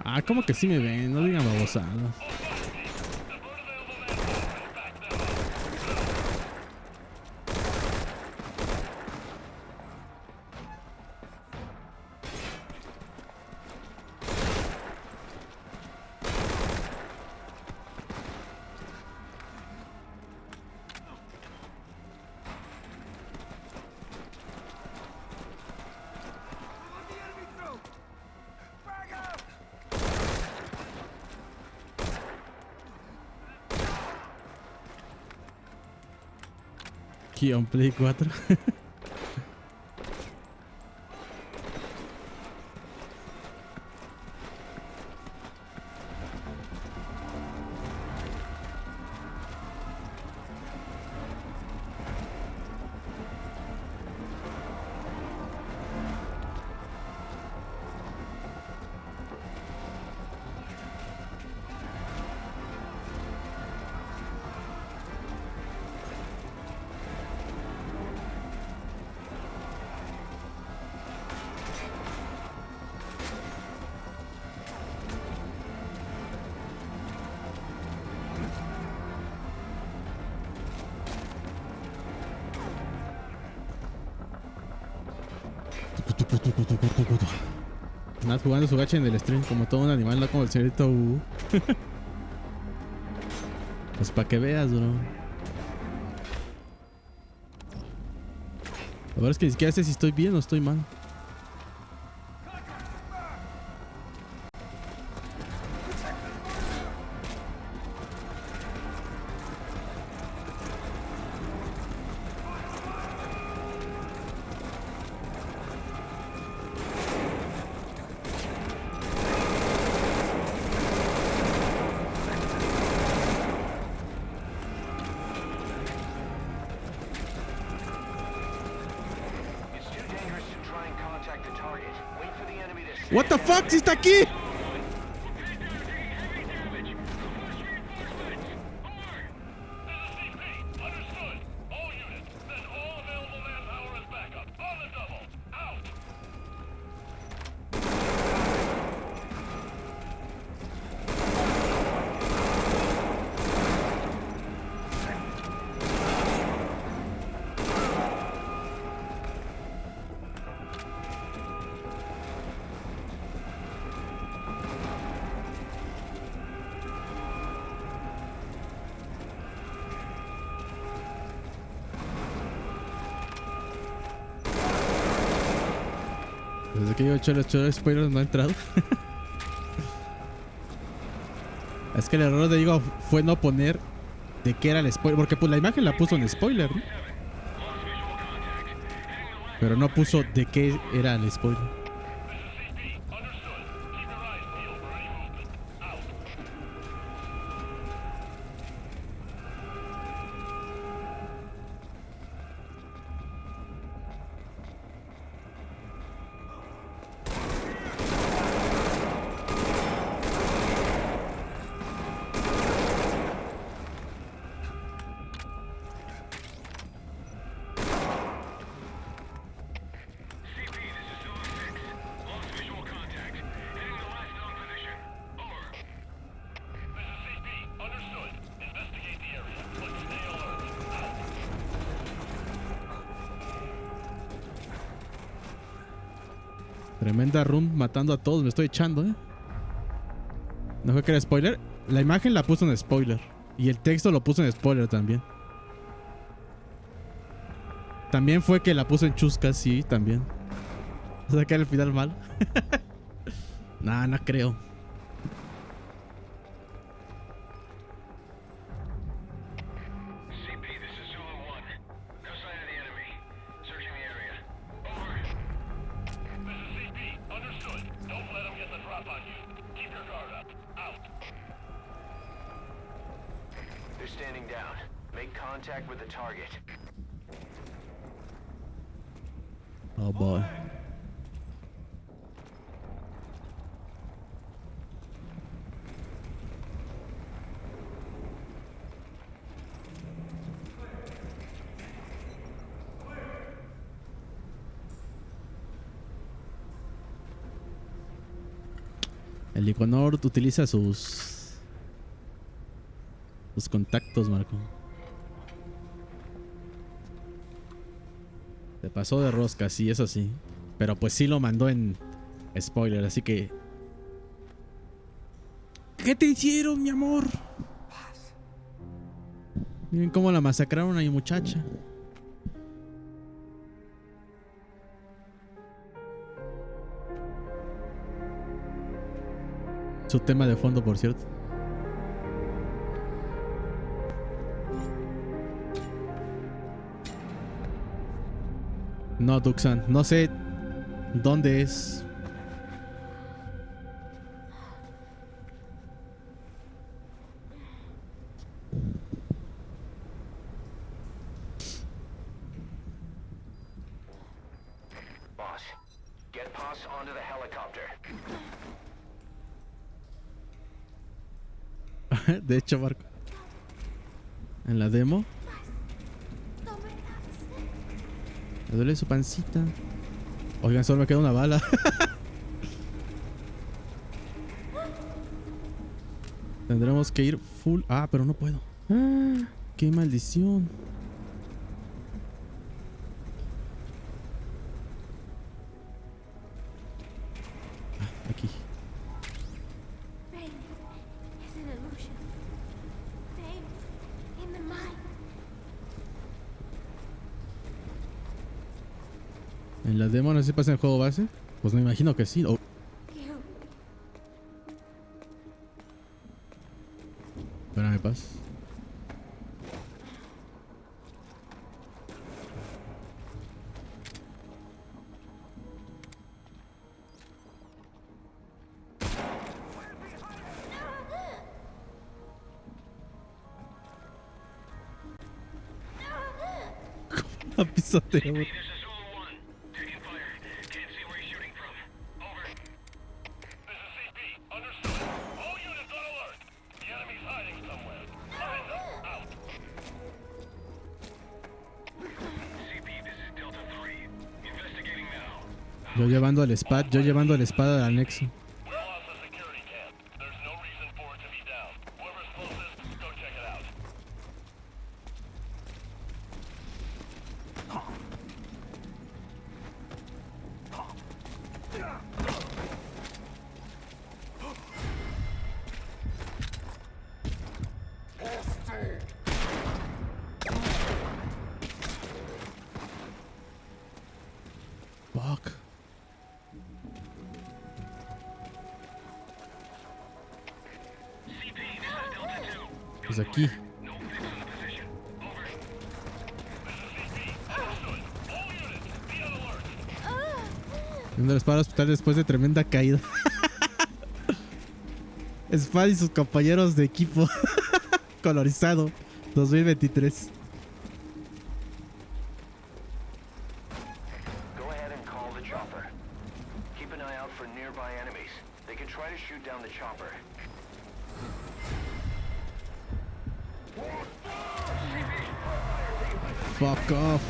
Ah, como que sí me ven, no digan babosadas. Guión Play 4. Nada, jugando su gacha en el stream como todo un animal, no como el señorito. Pues para que veas, bro. La verdad es que ni siquiera sé si estoy bien o estoy mal. What the fuck, si está aquí. Desde que yo he hecho los spoilers no ha entrado. Es que el error de digo fue no poner de qué era el spoiler. Porque pues la imagen la puso en spoiler, ¿no? Pero no puso de qué era el spoiler. Tremenda run matando a todos, me estoy echando, ¿No fue que era spoiler? La imagen la puso en spoiler. Y el texto lo puso en spoiler también. También fue que la puso en chusca, sí, también. O sea que era el final mal. Nah, no creo. Oh boy. El Iconor utiliza sus contactos, Marco. Se pasó de rosca, sí, eso sí. Pero pues sí lo mandó en spoiler, así que... ¿Qué te hicieron, mi amor? Miren cómo la masacraron a mi muchacha. Su tema de fondo, por cierto. No, Duxan, no sé dónde es. Boss, get Boss onto the helicopter. De hecho, Marco, en la demo me duele su pancita. Oigan, solo me queda una bala. Tendremos que ir full. Ah, pero no puedo. Ah, qué maldición. En la demo no sé si pasa en el juego base. Pues me imagino que sí. Oh. Espérame, paz. A pisoteo, güey. Yo llevando el espada al anexo. Fuck. Pues aquí. Viendo la espada al hospital después de tremenda caída. Spad y sus compañeros de equipo. Colorizado 2023. Go ahead and call the chopper. Keep an eye out for nearby enemies. They can try to shoot down the chopper. Fuck off.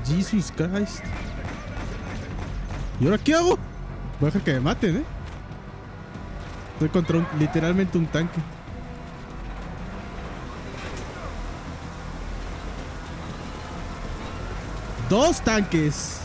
Jesus Christ. ¿Y ahora qué hago? Voy a dejar que me maten, ¿eh? Estoy contra literalmente un tanque. ¡Dos tanques!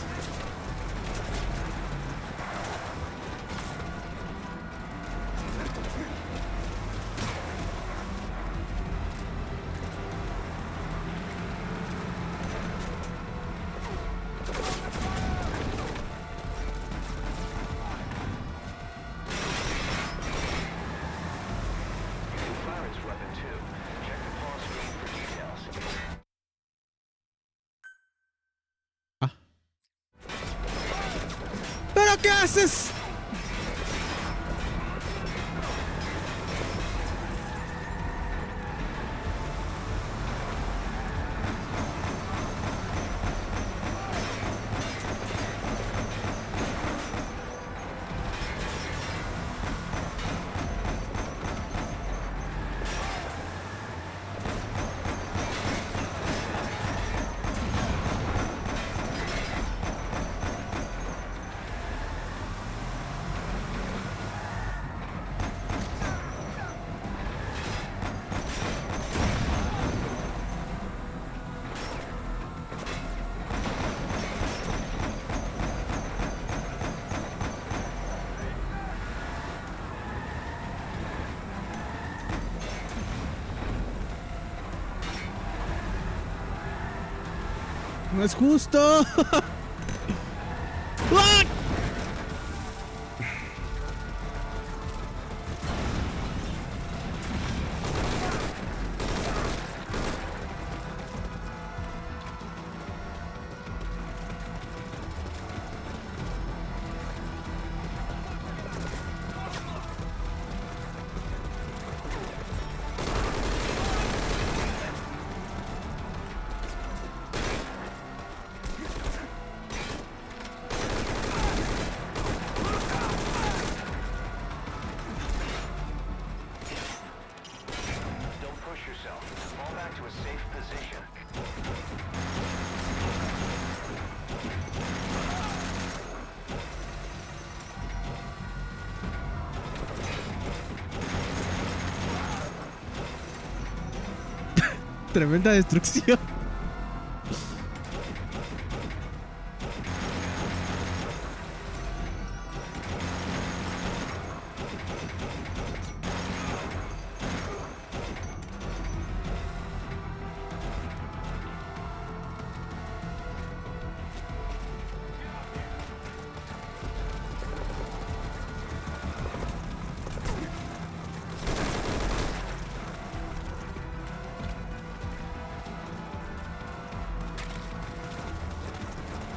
¿Pero qué haces? No es justo. ¡Ah! Tremenda destrucción.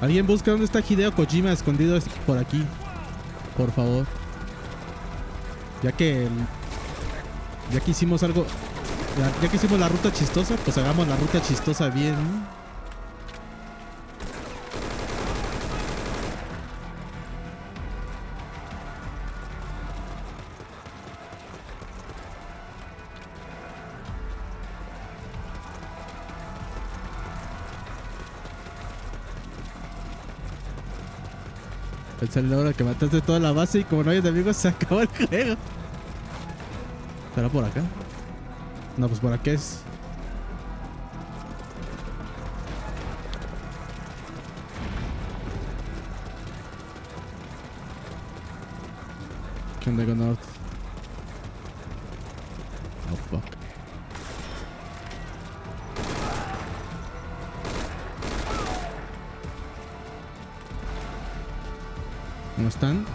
Alguien busca dónde está Hideo Kojima escondido por aquí. Por favor. Ya que hicimos algo. Ya que hicimos la ruta chistosa, pues hagamos la ruta chistosa bien, ¿no? Pensar la hora que mataste toda la base y como no hay enemigos se acabó el juego. ¿Estará por acá? No, pues por aquí es. ¿Qué onda con North? Oh fuck. ¿Cómo están?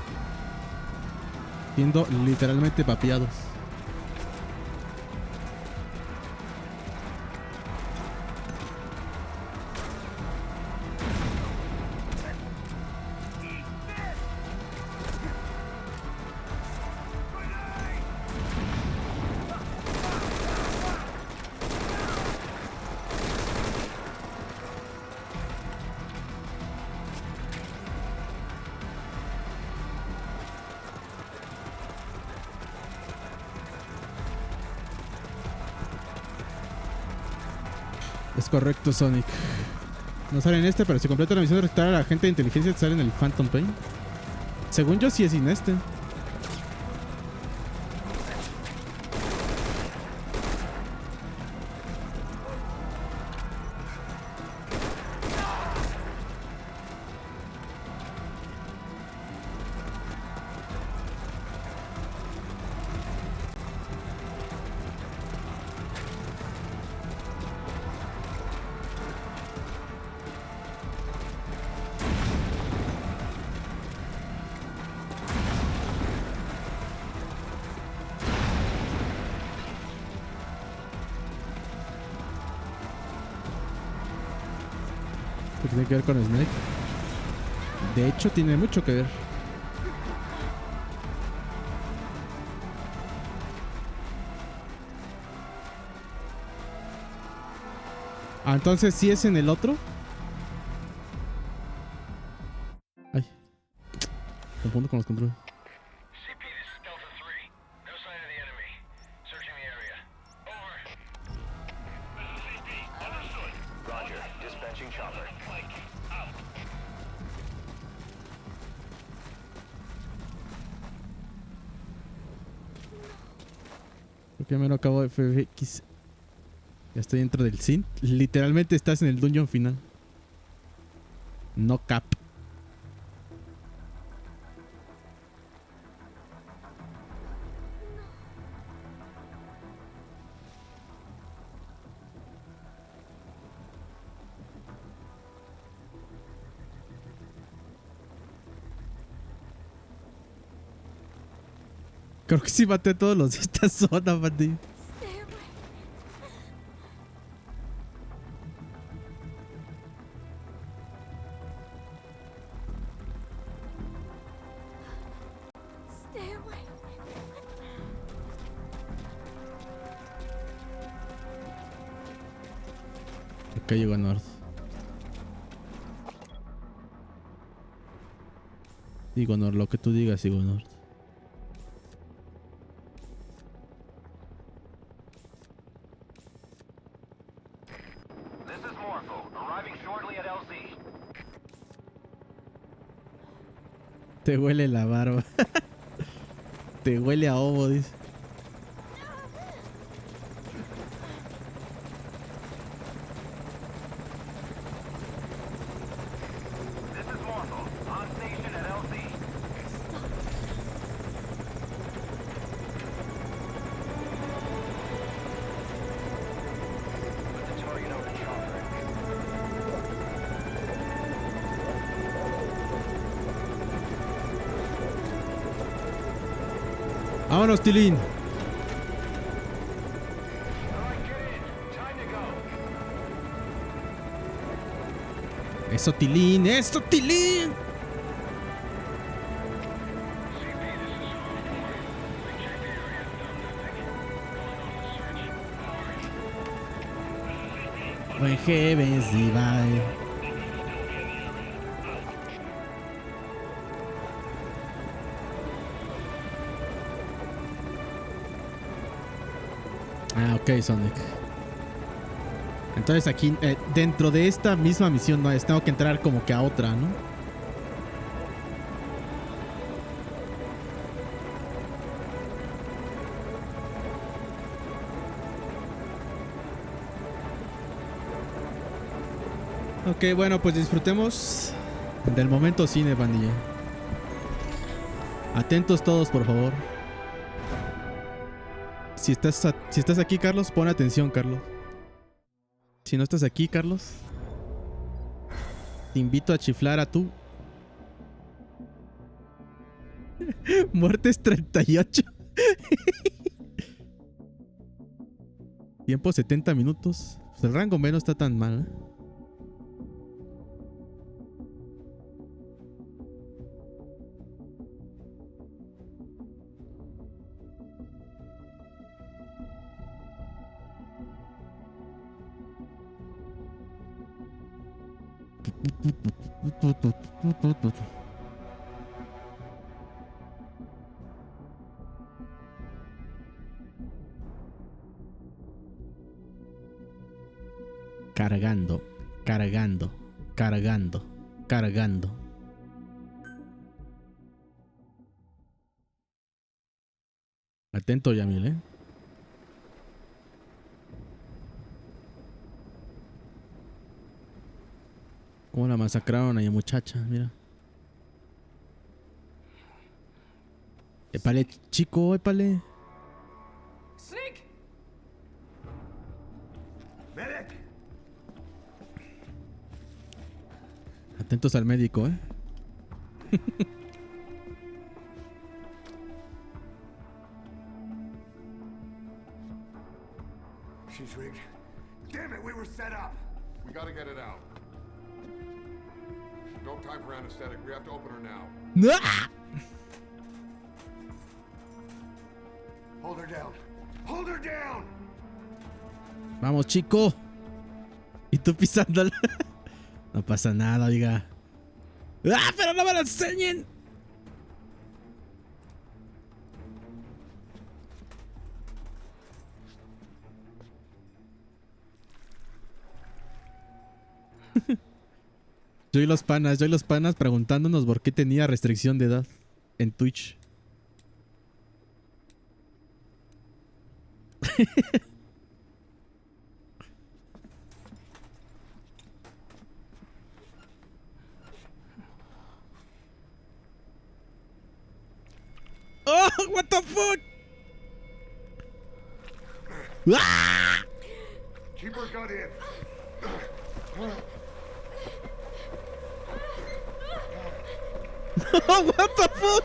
Siendo literalmente papeados. Es correcto, Sonic. No sale en este, pero si completa la misión de rescatar a la agente de inteligencia, sale en el Phantom Pain. Según yo, sí es sin este. ¿Qué tiene que ver con Snake? De hecho, tiene mucho que ver. Ah, entonces sí es en el otro. Ay. Confundo con los controles. Porque me lo acabo de FX. Ya estoy dentro del Sin. Literalmente estás en el dungeon final. No cap. Creo que sí maté a todos los de esta zona, Pati. Acá llegó a North. Digo North, lo que tú digas, digo North. Te huele la barba. Te huele a ovo, dice. Vámonos, Tilín. ¡Eso, Tilín! ¡Eso, Tilín! Buen Heavens Divine. Ah, ok, Sonic. Entonces aquí, dentro de esta misma misión, no es, tengo que entrar como que a otra, ¿no? Ok, bueno, pues disfrutemos del momento cine, bandilla. Atentos todos, por favor. Si estás aquí, Carlos, pon atención, Carlos. Si no estás aquí, Carlos, te invito a chiflar a tú. Muertes 38. Tiempo 70 minutos. Pues el rango menos está tan mal, ¿eh? Cargando, cargando, cargando, cargando. Atento, Yamil, ¿eh? Cómo la masacraron a la muchacha, mira. Épale, chico, épale. Snake! Medic! Atentos al médico, ¿eh? She's rigged. Damn it, we were set up! We gotta get it out. No time for anesthetic. We have to open her now. Hold her down. Hold her down! Vamos, chico. Y tú pisándola. No pasa nada, oiga. ¡Ah, pero no me lo enseñen! Yo y los panas preguntándonos por qué tenía restricción de edad en Twitch. Oh, what the fuck? ¡Ah! Keep her gut in. What the fuck?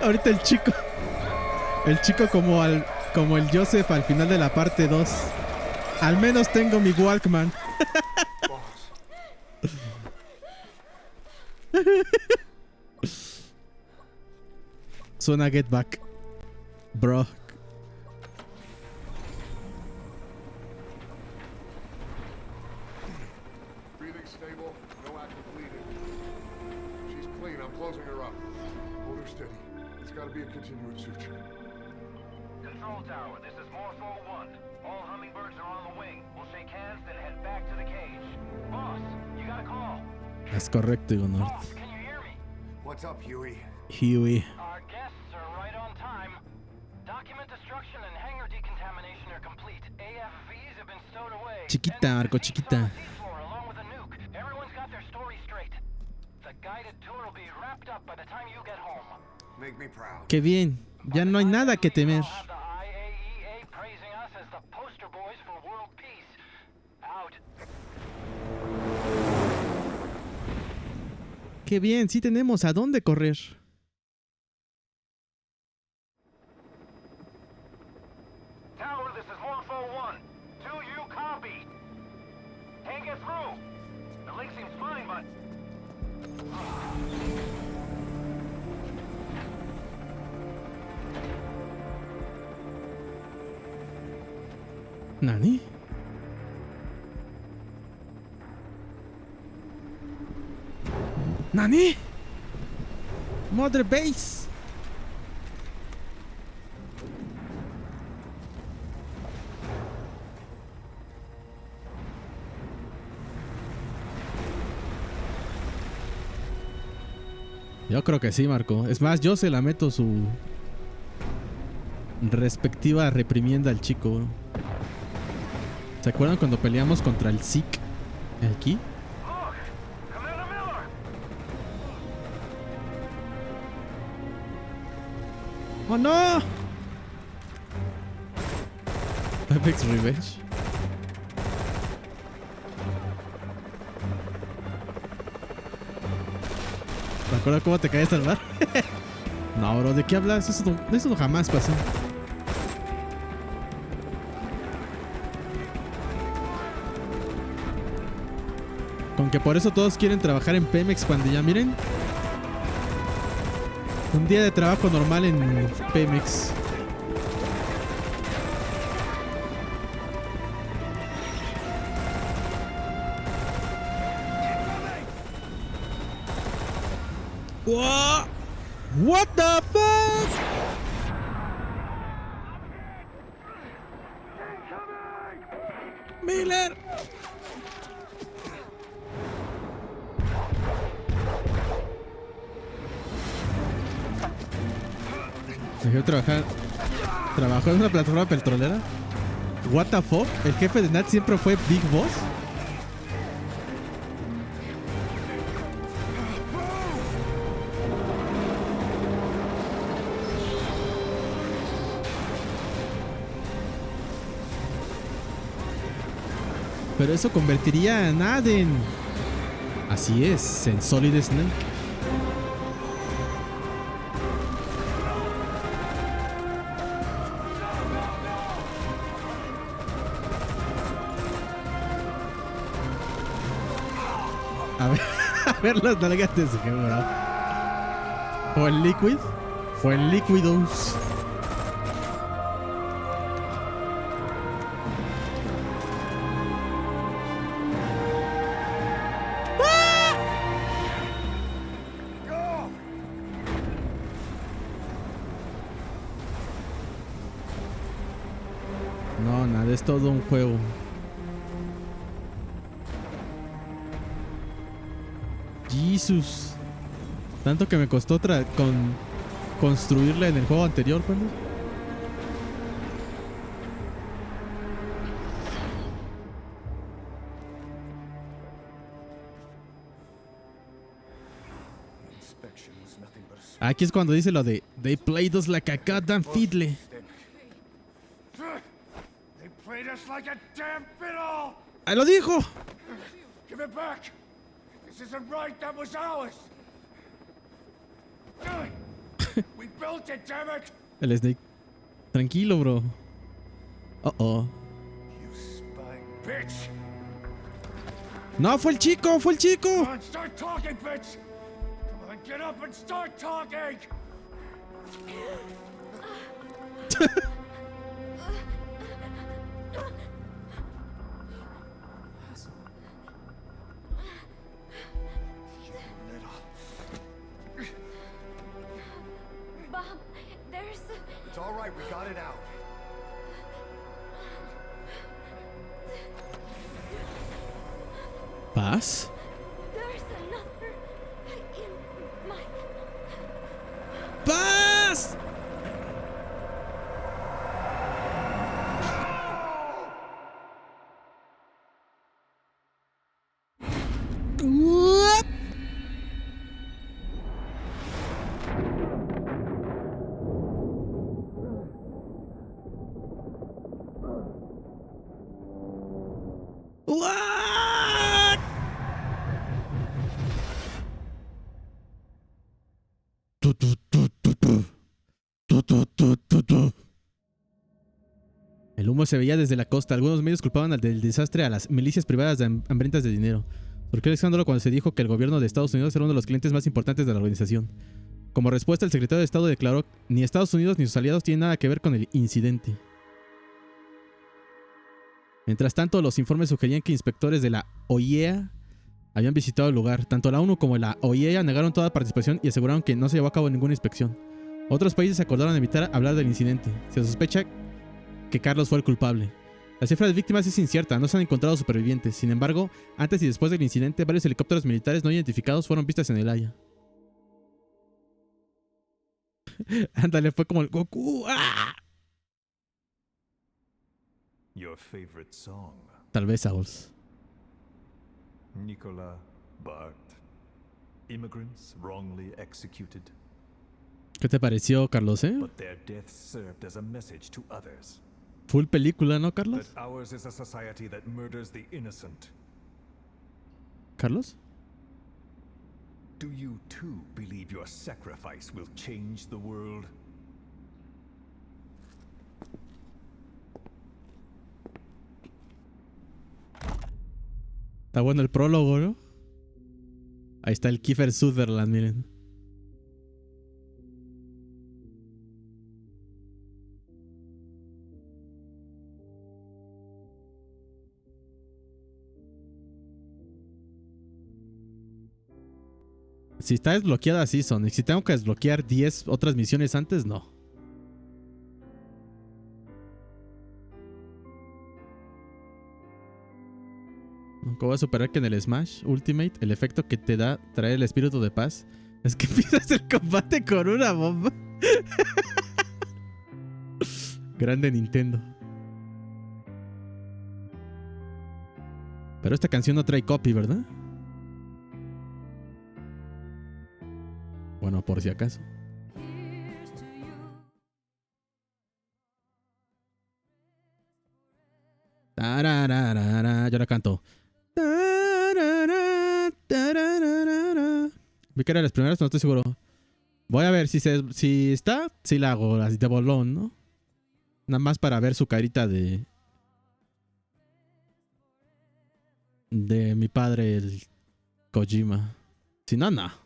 Ahorita el chico como el Joseph al final de la parte 2. Al menos tengo mi Walkman. Suena Get Back, bro. Breathing stable, no active bleeding. She's clean, I'm closing her up. Hold her steady. It's gotta be a continuous suture. Control tower, this is Morpho 1. All hummingbirds are on the wing. We'll shake hands, then head back to the cage. Boss, you got a call. Es correcto, Igor. Boss, can you hear me? What's up, Huey? Huey. Our guests are right on time. Document destruction and hangar decontamination are complete. AFVs have been stowed away. Chiquita, Marco, chiquita. Along with a nuke. Everyone's got their story straight. The guided tour will be wrapped up by the time you get home. Make me proud. Qué bien. Ya no hay nada que temer. The IAEA praising us as the poster boys for world peace. Qué bien, sí tenemos a dónde correr. Tower, this is Morpho 1. 2-you copy. Can't get through. The link seems fine, but... ¿Nani? ¿Nani? Mother Base. Yo creo que sí, Marco. Es más, yo se la meto su respectiva reprimienda al chico. ¿Se acuerdan cuando peleamos contra el Zeke aquí? ¡Oh no! Apex Revenge. ¿Te acuerdas cómo te caes a salvar? No, bro, ¿de qué hablas? Eso no jamás pasó. Con que por eso todos quieren trabajar en Pemex cuando ya miren. Un día de trabajo normal en Pemex. What? What the fuck? Miller. Dejé de trabajar. ¿Trabajó en una plataforma petrolera? What the fuck? ¿El jefe de Nat siempre fue Big Boss? Pero eso convertiría a Nat en... Así es, en Solid Snake. A ver las nalgas de ese jefe, bro. O en Liquid. O en Liquidos. No, nada, es todo un juego. Jesus. Tanto que me costó construirla en el juego anterior, ¿cuándo? Aquí es cuando dice lo de They played us like a goddamn fiddle. They played us like a damn fiddle! ¡Ahí lo dijo! Give it back! This isn't right, that was ours! We built it, damn it! El Snake. Tranquilo, bro. Oh. You spying bitch! No, fue el chico, fue el chico. Come on, start talking, bitch! Come on, get up and start talking! Bob, there's... It's all right, we got it out. ¿Paz? There's another in my... ¡Paz! What? What? El humo se veía desde la costa. Algunos medios culpaban del desastre a las milicias privadas hambrientas de dinero. Surgió el escándalo cuando se dijo que el gobierno de Estados Unidos era uno de los clientes más importantes de la organización. Como respuesta, el secretario de Estado declaró: ni Estados Unidos ni sus aliados tienen nada que ver con el incidente. Mientras tanto, los informes sugerían que inspectores de la OIEA habían visitado el lugar. Tanto la ONU como la OIEA negaron toda participación y aseguraron que no se llevó a cabo ninguna inspección. Otros países acordaron evitar hablar del incidente. Se sospecha que Carlos fue el culpable. La cifra de víctimas es incierta, no se han encontrado supervivientes. Sin embargo, antes y después del incidente, varios helicópteros militares no identificados fueron vistos en el área. Ándale, fue como el Goku. ¡Ah! Your favorite song. Tal vez, Sauls. Nicola Bart. Immigrants wrongly executed. ¿Qué te pareció, Carlos, But their deaths served as a message to others. Full película, ¿no, Carlos? That ours is a society that murders the innocent. ¿Carlos? Do you too believe your sacrifice will change the world? Está bueno el prólogo, ¿no? Ahí está el Kiefer Sutherland, miren. Si está desbloqueada, así son. Y si tengo que desbloquear 10 otras misiones antes, no. Nunca voy a superar que en el Smash Ultimate el efecto que te da traer el espíritu de paz es que empiezas el combate con una bomba. Grande Nintendo. Pero esta canción no trae copy, ¿verdad? Bueno, por si acaso. Tarararara, yo la canto. Vi que era las primeras, no estoy seguro. Voy a ver si está, si la hago así de bolón, ¿no? Nada más para ver su carita de mi padre, el Kojima. Si no, no.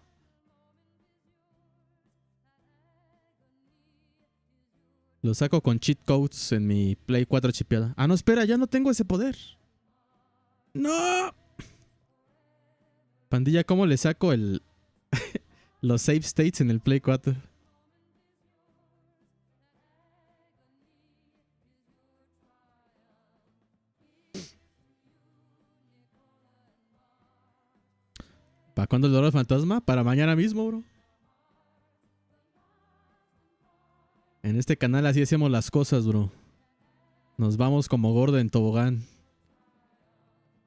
Lo saco con cheat codes en mi Play 4 chipeada. Ah, no, espera, ya no tengo ese poder. ¡No! Pandilla, ¿cómo le saco los save states en el Play 4? ¿Para cuándo el dolor fantasma? Para mañana mismo, bro. En este canal así hacemos las cosas, bro. Nos vamos como gordo en tobogán.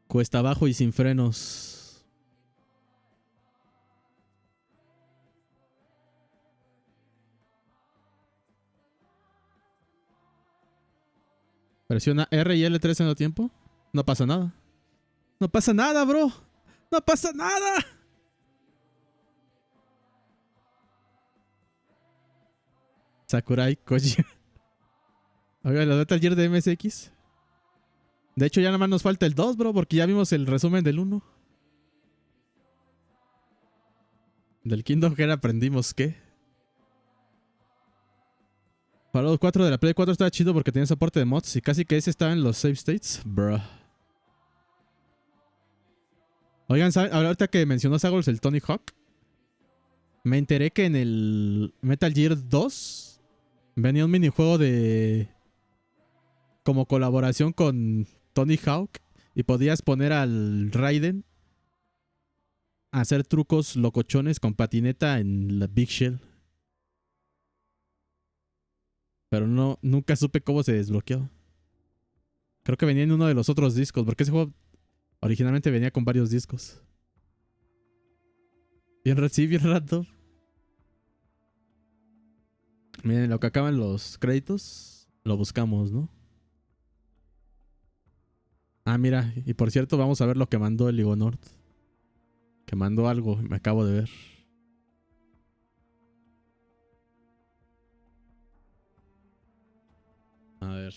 Cuesta abajo y sin frenos. Presiona R y L3 en el tiempo. No pasa nada. No pasa nada, bro. No pasa nada. Sakurai Koji. Oiga, ¿lo Metal Gear de MSX? De hecho, ya nada más nos falta el 2, bro, porque ya vimos el resumen del 1. Del Kingdom Hearts aprendimos qué. Fallout 4 de la Play 4 estaba chido porque tenía soporte de mods y casi que ese estaba en los save states. Bro. Oigan, ¿saben? Ahorita que mencionó Sagols el Tony Hawk, me enteré que en el Metal Gear 2 venía un minijuego de como colaboración con Tony Hawk y podías poner al Raiden a hacer trucos locochones con patineta en la Big Shell. Pero nunca supe cómo se desbloqueaba. Creo que venía en uno de los otros discos, porque ese juego originalmente venía con varios discos. Bien random. Miren, lo que acaban los créditos, lo buscamos, ¿no? Ah, mira, y por cierto, vamos a ver lo que mandó el Igonord. Que mandó algo, me acabo de ver. A ver.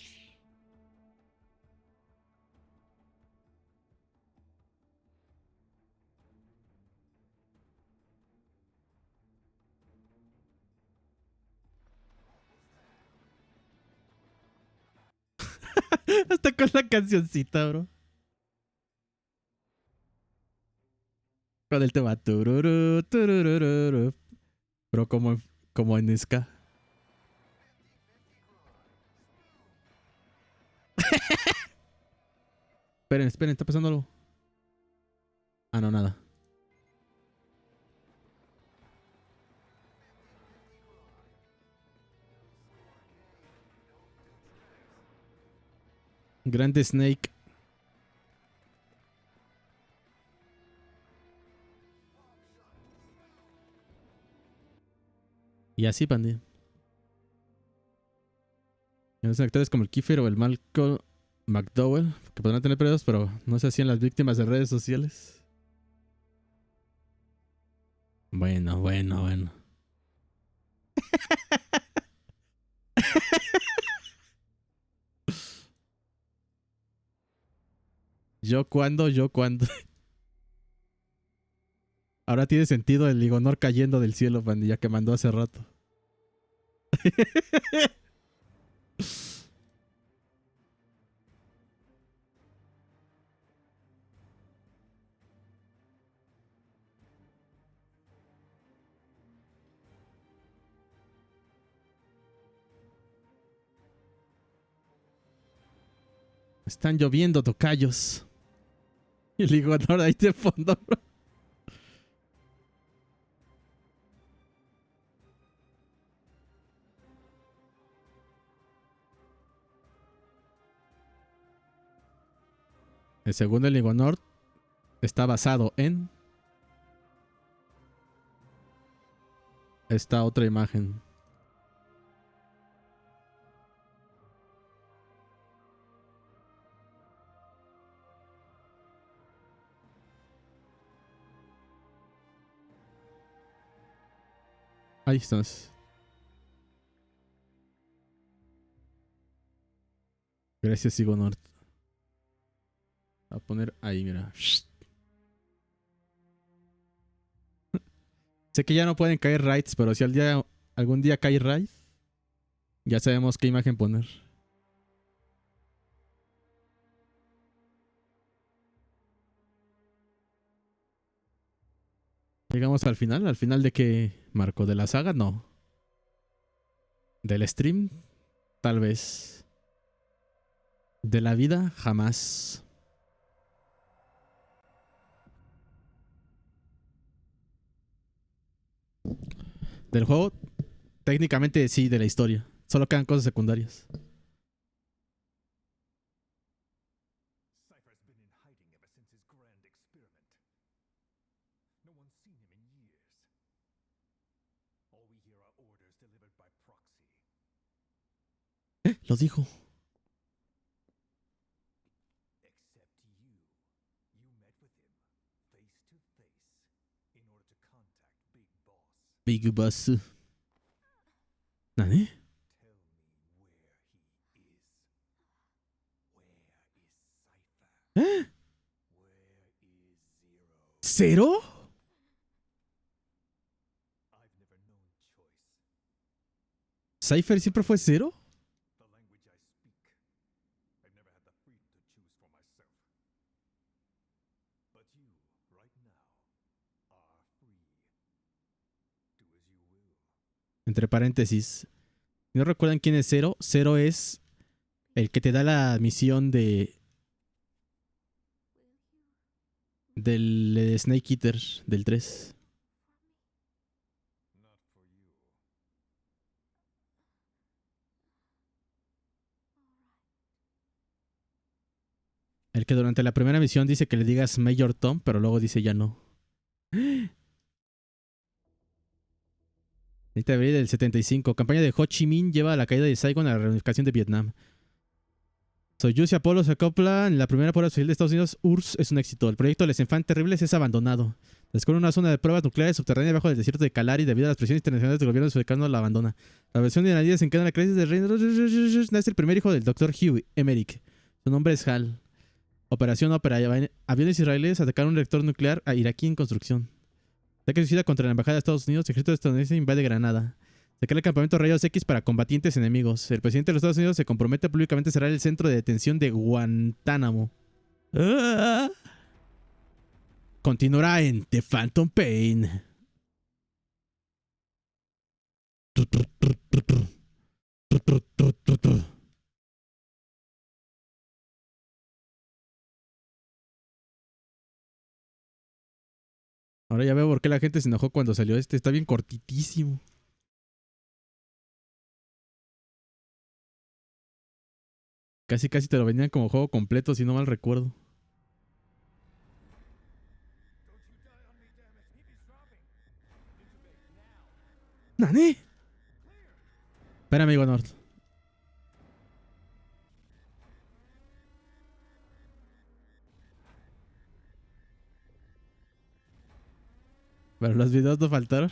Hasta con la cancioncita, bro. Con el tema. Tururú, tururururu. Pero como en ska. Esperen, esperen, está pasando algo. Ah, no, nada. Grande Snake. Y así, pandilla. Los actores como el Kiefer o el Malcolm McDowell, que podrán tener periodos, pero no se hacían las víctimas de redes sociales. Bueno, bueno, bueno. Yo cuando. Ahora tiene sentido el Ligonor cayendo del cielo, pandilla, que mandó hace rato. Están lloviendo tocayos. Y el Ligonor ahí de fondo, bro. El segundo, el Ligonor, está basado en esta otra imagen. Ahí estás. Gracias, Ligonor. A poner ahí, mira. Sé que ya no pueden caer raids, pero si algún día cae raid, ya sabemos qué imagen poner. Llegamos al final de qué, Marco, de la saga, no. Del stream, tal vez. De la vida, jamás. Del juego, técnicamente sí, de la historia. Solo quedan cosas secundarias. Cypher's been in hiding ever since his grand experiment. No one's seen him in years. All we hear are orders delivered by proxy. Lo dijo. Except you. You met with him, face to face, in order to contact Big Boss. Big Boss. ¿Nani? Tell me where he is. Where is Cypher? ¿Eh? Where is ¿Cero? Zero? I've never known choice. ¿Cypher siempre fue cero? The language I speak. I've never had the freedom to choose for myself. But you, right now, are free. Do as you will. Entre paréntesis. Si no recuerdan quién es Cero, Cero es el que te da la misión del Snake Eater del 3. Not for you. El que durante la primera misión dice que le digas Major Tom, pero luego dice ya no. 30 de abril del 75. Campaña de Ho Chi Minh lleva a la caída de Saigon a la reunificación de Vietnam. Soyuz y Apolo se acoplan en la primera prueba civil de Estados Unidos. URSS es un éxito. El proyecto de Les Enfants Terribles es abandonado. Descubre una zona de pruebas nucleares subterránea debajo del desierto de Kalari debido a las presiones internacionales del gobierno sudafricano la abandona. La versión de la se encadena la crisis de reino. Nace el primer hijo del Dr. Hugh Emmerich. Su nombre es Hal. Operación Ópera. Aviones israelíes atacaron un reactor nuclear a iraquí en construcción. Ataque suicida contra la embajada de Estados Unidos. El ejército estadounidense invade Granada. Se crea el campamento Rayos X para combatientes enemigos. El presidente de los Estados Unidos se compromete públicamente a cerrar el centro de detención de Guantánamo. ¡Ah! Continuará en The Phantom Pain. Ahora ya veo por qué la gente se enojó cuando salió este. Está bien cortitísimo. Casi casi te lo vendían como juego completo, si no mal recuerdo. ¿Nani? Espera, amigo North. Pero los videos no faltaron.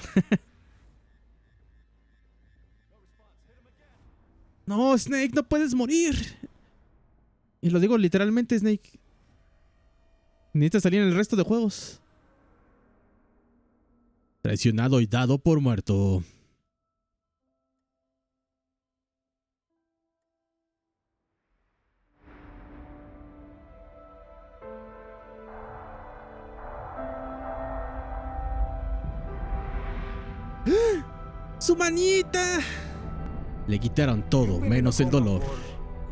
No, Snake, no puedes morir. Y lo digo literalmente, Snake. Necesitas salir en el resto de juegos. Traicionado y dado por muerto. ¡Su manita! Le quitaron todo, menos el dolor.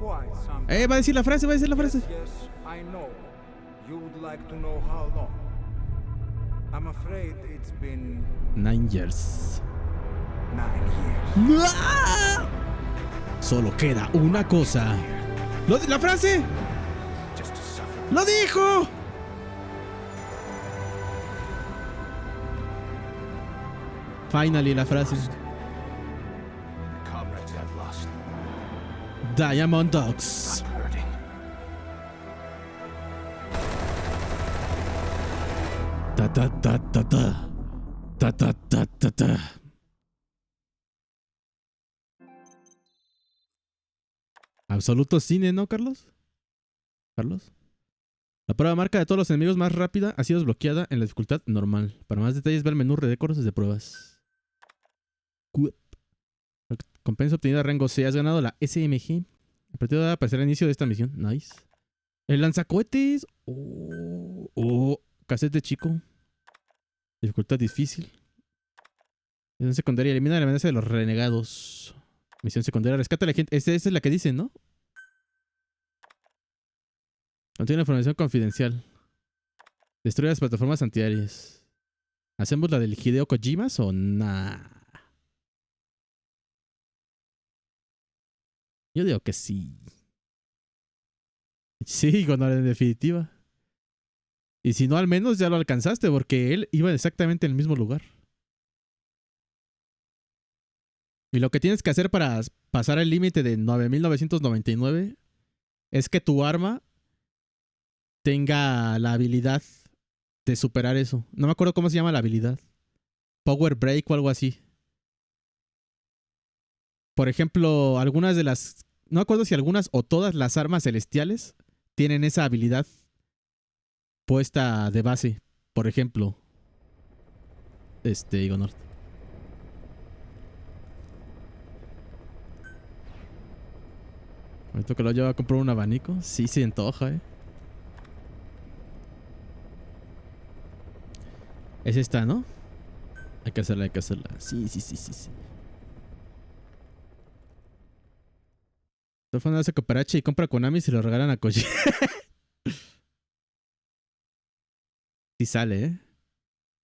Va a decir la frase, va a decir la frase. Yes, I know. You would like to know how long. I'm afraid it's been 9 years. 9 years. ¡Ah! Solo queda una cosa. ¡La frase! ¡Lo dijo! Finally, la frase. Diamond Dogs. Ta ta ta ta ta. Ta ta ta ta ta. Absoluto cine, ¿no, Carlos? ¿Carlos? La prueba marca de todos los enemigos más rápida ha sido desbloqueada en la dificultad normal. Para más detalles, ve el menú récords de pruebas. Compensa obtenida rango C. Has ganado la SMG. A partir de ahora aparecerá el inicio de esta misión. Nice. El lanzacohetes. Casete chico. Dificultad difícil. Misión secundaria. Elimina la amenaza de los renegados. Misión secundaria. Rescata a la gente. Esa es la que dicen, ¿no? Contiene información confidencial. Destruye las plataformas antiaéreas. ¿Hacemos la del Hideo Kojimas o nah? Yo digo que sí. Sí, Gonor, en definitiva. Y si no, al menos ya lo alcanzaste, porque él iba exactamente en el mismo lugar. Y lo que tienes que hacer para pasar el límite de 9.999 es que tu arma tenga la habilidad de superar eso. No me acuerdo cómo se llama la habilidad. Power Break o algo así. Por ejemplo, algunas de las... No me acuerdo si algunas o todas las armas celestiales tienen esa habilidad puesta de base. Por ejemplo, Igonort. Ahorita que lo lleva a comprar un abanico. Sí se antoja, Es esta, ¿no? Hay que hacerla, hay que hacerla. Sí. Teléfono hace cooperache y compra Konami y se lo regalan a Koji. Sí sale,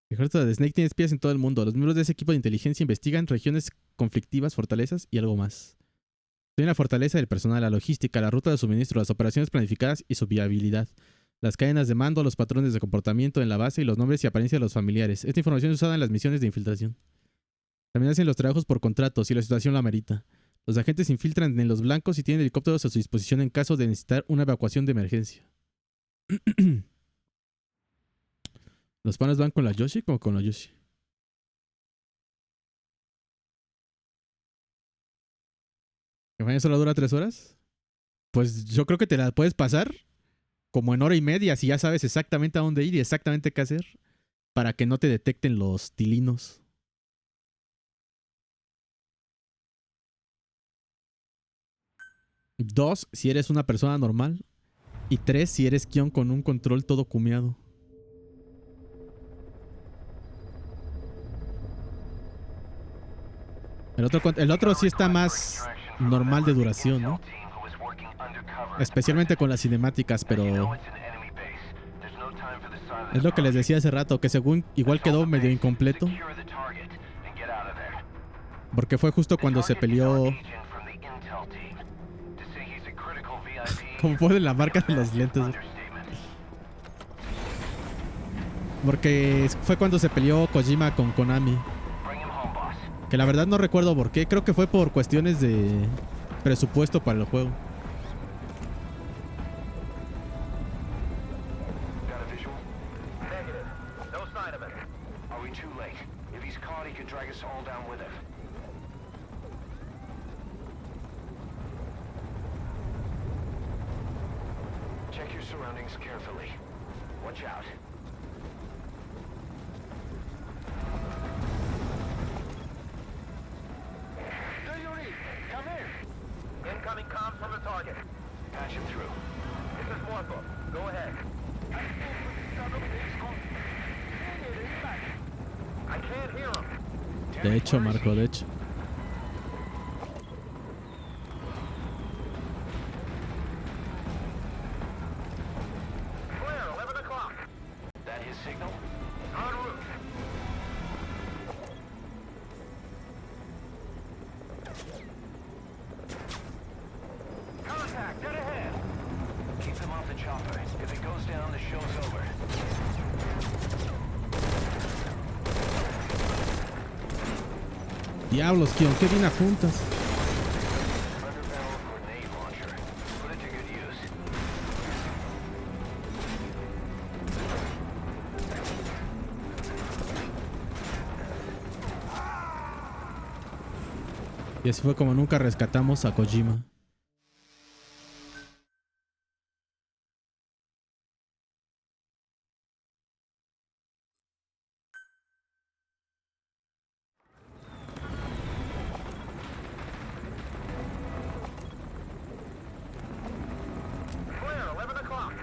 El ejército de Snake tiene espías en todo el mundo. Los miembros de ese equipo de inteligencia investigan regiones conflictivas, fortalezas y algo más. Tiene la fortaleza del personal, la logística, la ruta de suministro, las operaciones planificadas y su viabilidad. Las cadenas de mando, los patrones de comportamiento en la base y los nombres y apariencia de los familiares. Esta información es usada en las misiones de infiltración. También hacen los trabajos por contrato si la situación lo amerita. Los agentes se infiltran en los blancos y tienen helicópteros a su disposición en caso de necesitar una evacuación de emergencia. ¿Los panes van con la Yoshi o con la Yoshi? ¿La campaña solo dura 3 horas? Pues yo creo que te la puedes pasar como en hora y media si ya sabes exactamente a dónde ir y exactamente qué hacer para que no te detecten los tilinos. 2, si eres una persona normal. Y 3, si eres Kion con un control todo cumeado. El otro sí está más normal de duración, ¿no? Especialmente con las cinemáticas, pero... Es lo que les decía hace rato, que según igual quedó medio incompleto. Porque fue justo cuando se peleó... Como ponen la marca de los lentes. Porque fue cuando se peleó Kojima con Konami. Que la verdad no recuerdo por qué. Creo que fue por cuestiones de presupuesto para el juego. Check your surroundings carefully. Watch out. Do you read? Come in. Incoming comms from the target. Patch him through. This is Morpho. Go ahead. I can't hear him. De hecho, Marco, de hecho. Clear, 11 o'clock. That his signal? En route. Contact, dead ahead. Keep them off the chopper. If it goes down, the show's over. Diablos, Kion, qué bien apuntas. Underbarrel grenade launcher. Put it to good use. Y así fue como nunca rescatamos a Kojima. Clear, 11 o'clock.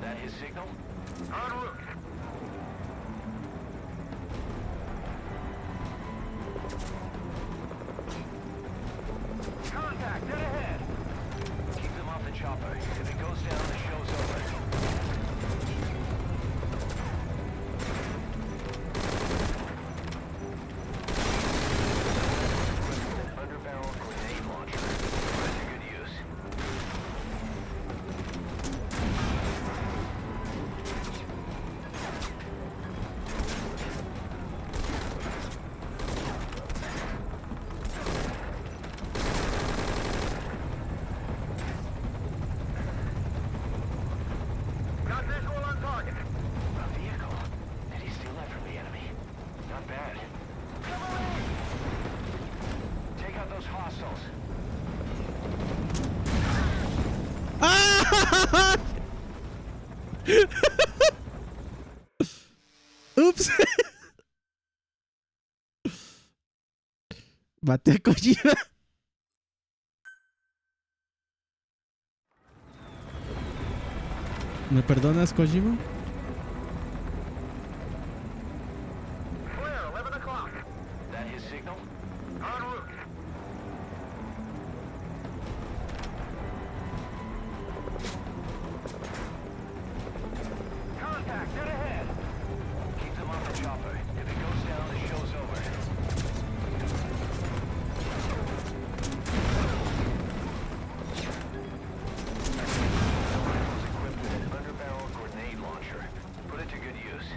That his signal? En route. Contact, dead ahead. Keep them off the chopper. If it goes down, the show's over. Underbarrel grenade launcher. Put it to good use. Got visual on target. A vehicle. Did he steal that from the enemy? Not bad. Take out those hostiles. Ups. Maté a Kojima. ¿Me perdonas, Kojima? Clear, 11 o'clock. That his signal? En route. Contact, dead ahead. Keep them off the chopper. If it goes down, the show's over. Rifle's equipped with an underbarrel grenade launcher. Put it to good use.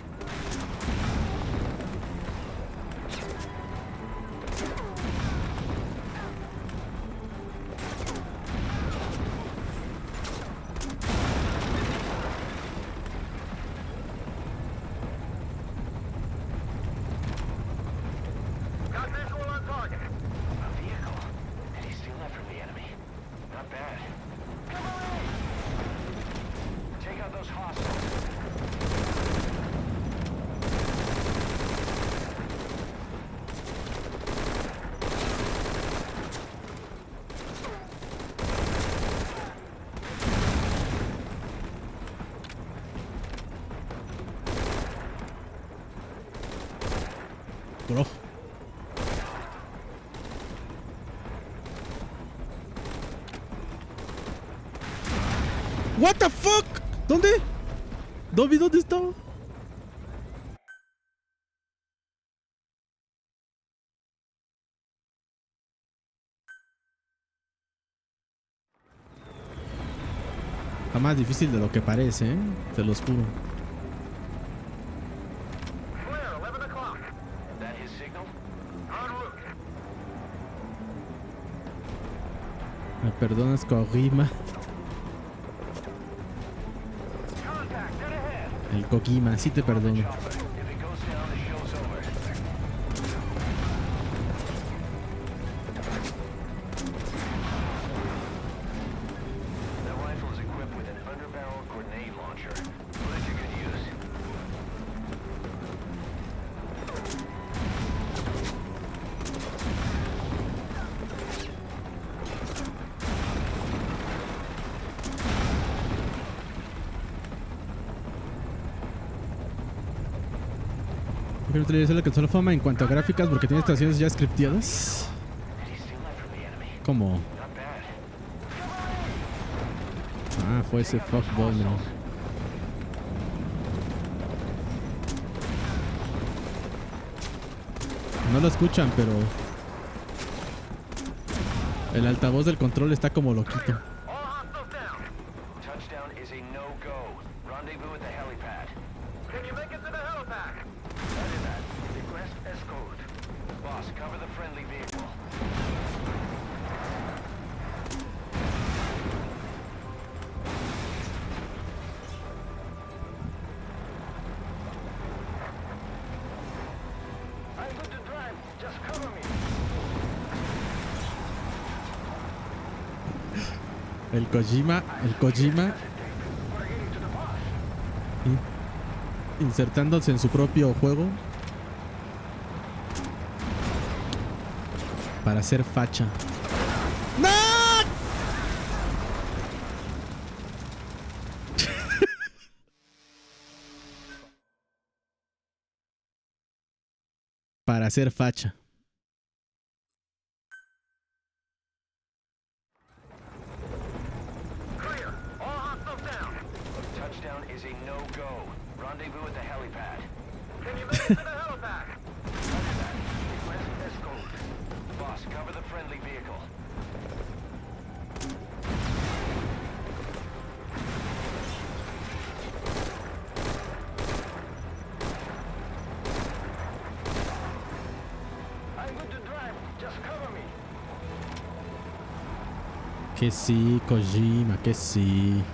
Got visual on target. A vehicle. Did he steal that from the enemy? Not bad. Take out those hostiles. bro. What the fuck? ¿Dónde? Dobby, ¿dónde estaba? Está más difícil de lo que parece, ¿eh? Se los juro. Me perdonas, Kojima. El Kojima, sí te perdono. Creo que le alcanzó la fama en cuanto a gráficas porque tiene estaciones ya scripteadas. ¿Cómo? Ah, fue ese fuckball, ¿no? No lo escuchan, pero el altavoz del control está como loquito. El Kojima insertándose en su propio juego para hacer facha. ¡No! Para hacer facha. Que sí, Kojima, que sí.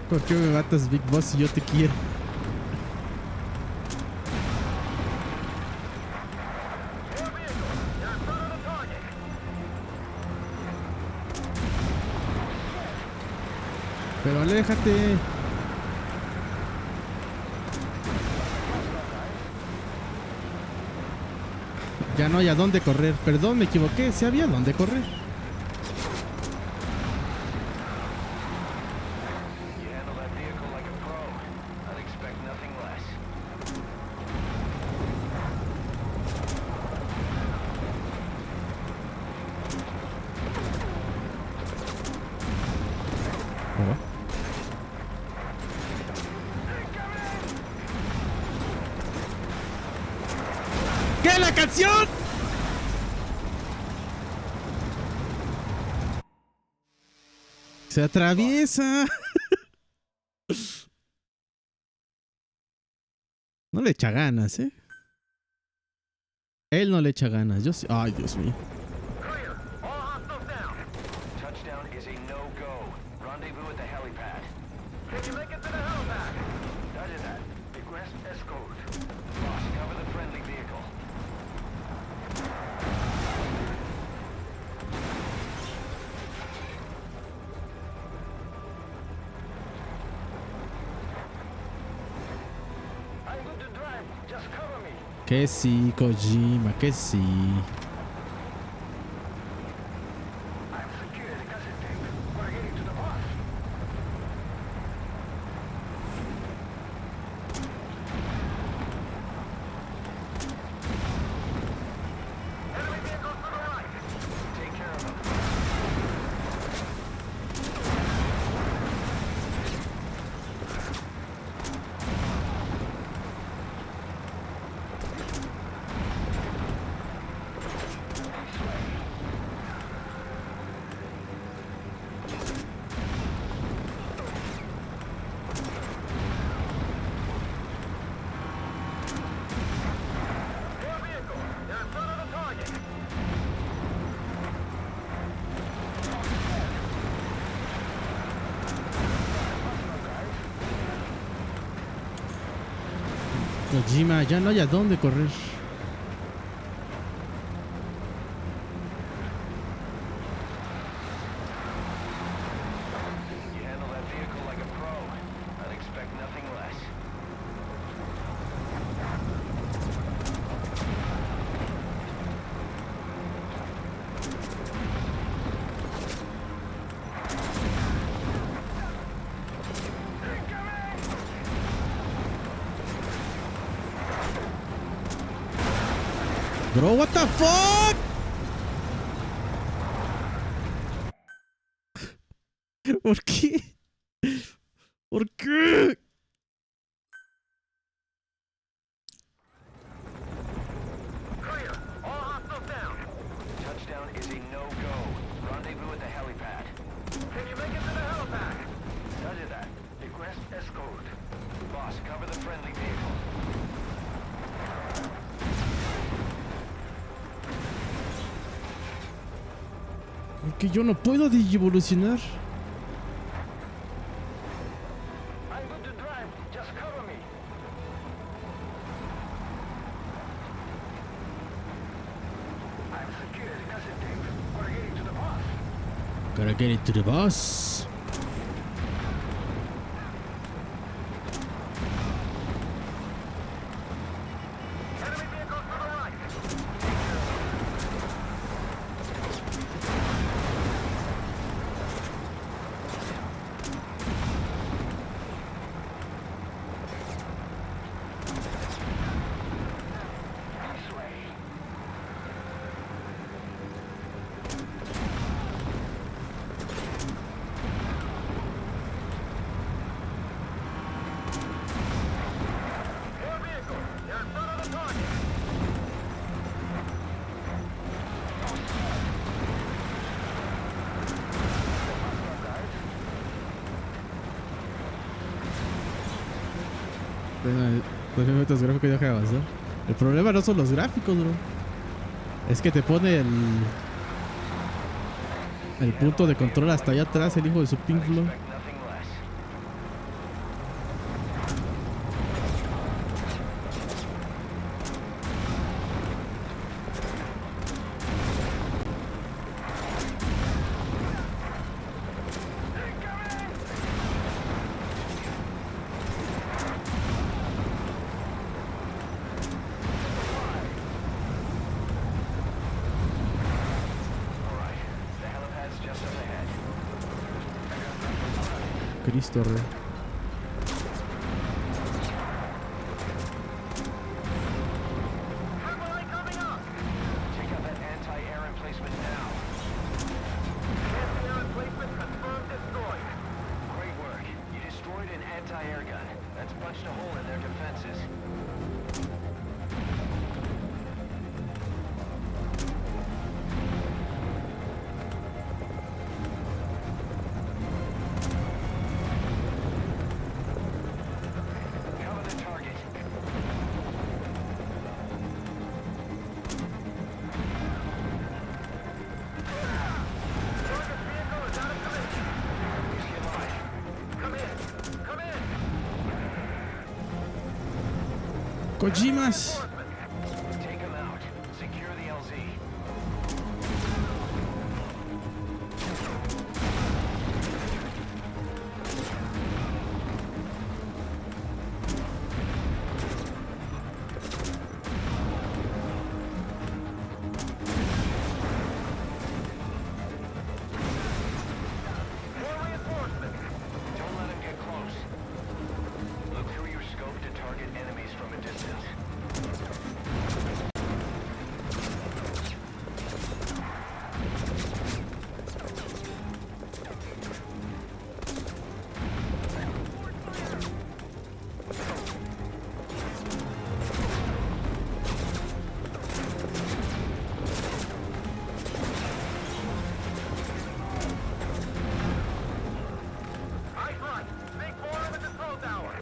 ¿Por qué me matas, Big Boss, si yo te quiero? Pero aléjate. Ya no hay a dónde correr. Perdón, me equivoqué. Sí había dónde correr. ¡Que la canción! Se atraviesa. No le echa ganas, ¿eh? Él no le echa ganas. Yo sí. Ay, Dios mío. Egress escort. Boss, cover the friendly vehicle. I'm good to drive. Just cover me. Que sí, Kojima, que sí. I'm secured the cassette tape. We're getting to the boss. Enemy vehicles to the right. Take care of them. Your vehicle. They're in front of the target. Kojima, ya no hay a dónde correr. You handle that vehicle like a pro. I'd expect nothing less. Bro, what the fuck? ¿Por qué? ¿Por qué? Clear. All hostiles down. Touchdown is a no-go. Rendezvous at the helipad. Can you make it to the helipad? Roger that. Egress escort. Boss, cover the friendly vehicle. Porque yo no puedo evolucionar. I'm good to drive. Just cover me. I'm secured the cassette tape. We're getting to the boss. Gotta get it to the boss. Enemy vehicles to the right. This way. Your vehicle. You're in front of the target. Bueno, los efectos gráficos ya deja de avanzar. El problema no son los gráficos, bro. Es que te pone el punto de control hasta allá atrás, el hijo de su Pink Floyd. Expect nothing less. Cristo, rey. Take out that anti-air emplacement now. Anti-air emplacement confirmed destroyed. Great work. You destroyed an anti-air gun. That's punched a hole in their defenses. Cover the target. Target vehicle is out of commission. Is he alive? Come in. Come in. Kojimas. Take him out. Secure the LZ. More reinforcements. Don't let him get close. Look through your scope to target enemies from a distance. Ice run. Make more of the control tower.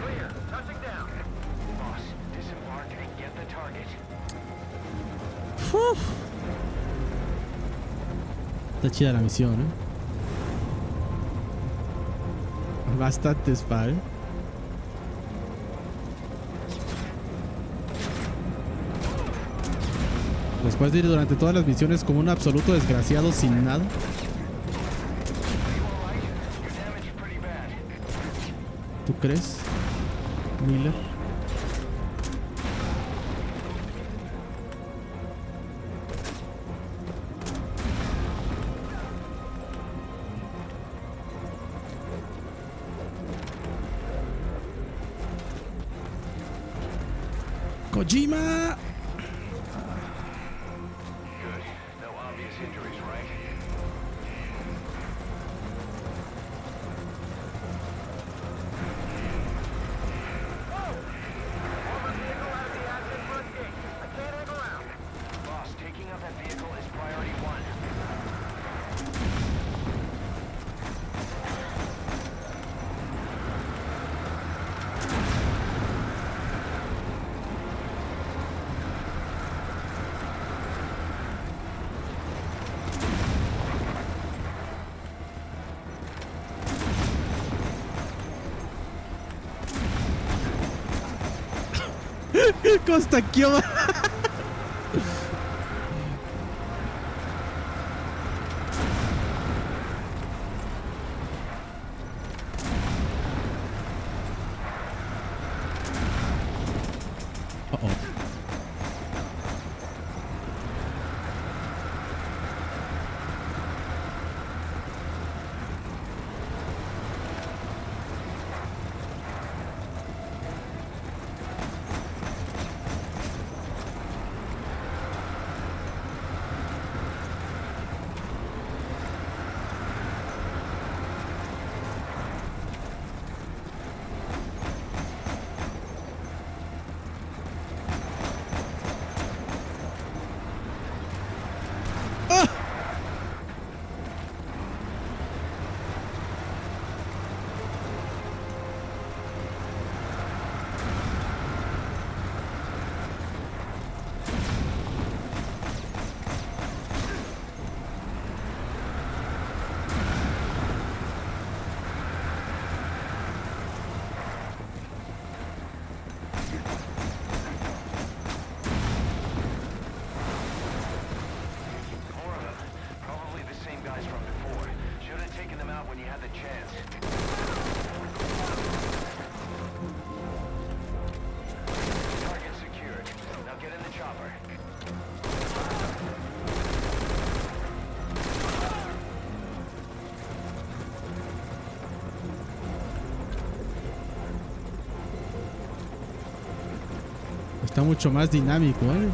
Clear. Touching down. Boss, disembark and get the target. Uf. Está chida la misión, ¿eh? Bastante spa, ¿eh? Después de ir durante todas las misiones como un absoluto desgraciado sin nada. ¿Tú crees, Miller? Kojima! Good. No obvious injuries, right? Boss, taking out that vehicle is priority one. Costa Kyoba. Está mucho más dinámico, ¿eh?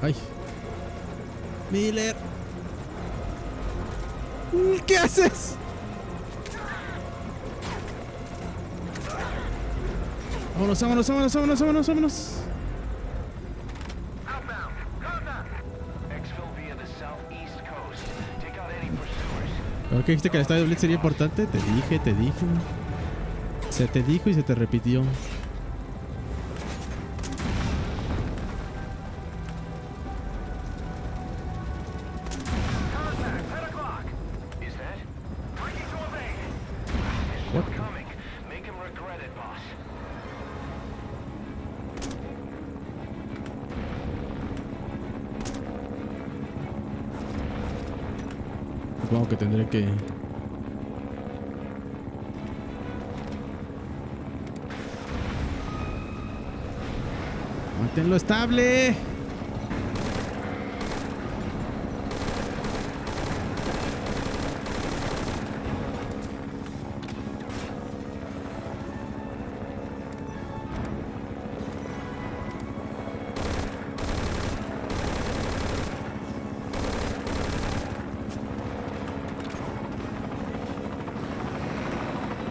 Ay. Miller. ¿Qué haces? Vámonos, vámonos, vámonos, vámonos, vámonos, vámonos. ¿Pero qué dijiste que el estadio de Blitz sería importante? Te dije, te dije. Se te dijo y se te repitió. supongo que tendré que... ¡Manténlo estable!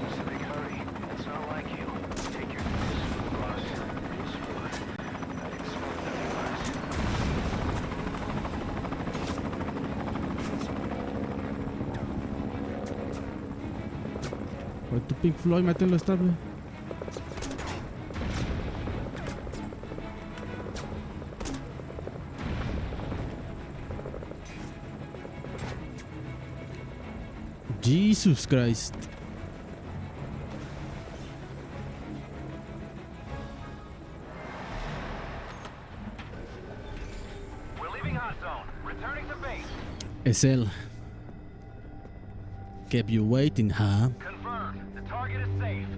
It's a big hurry. It's not like you. Take your boss. Real smooth. I expect nothing less. Por tu Pink Floyd, manténlo estable. Jesus Christ. We're leaving hot zone. Returning to base. Es él. Kept you waiting, huh? Confirmed. The target is safe.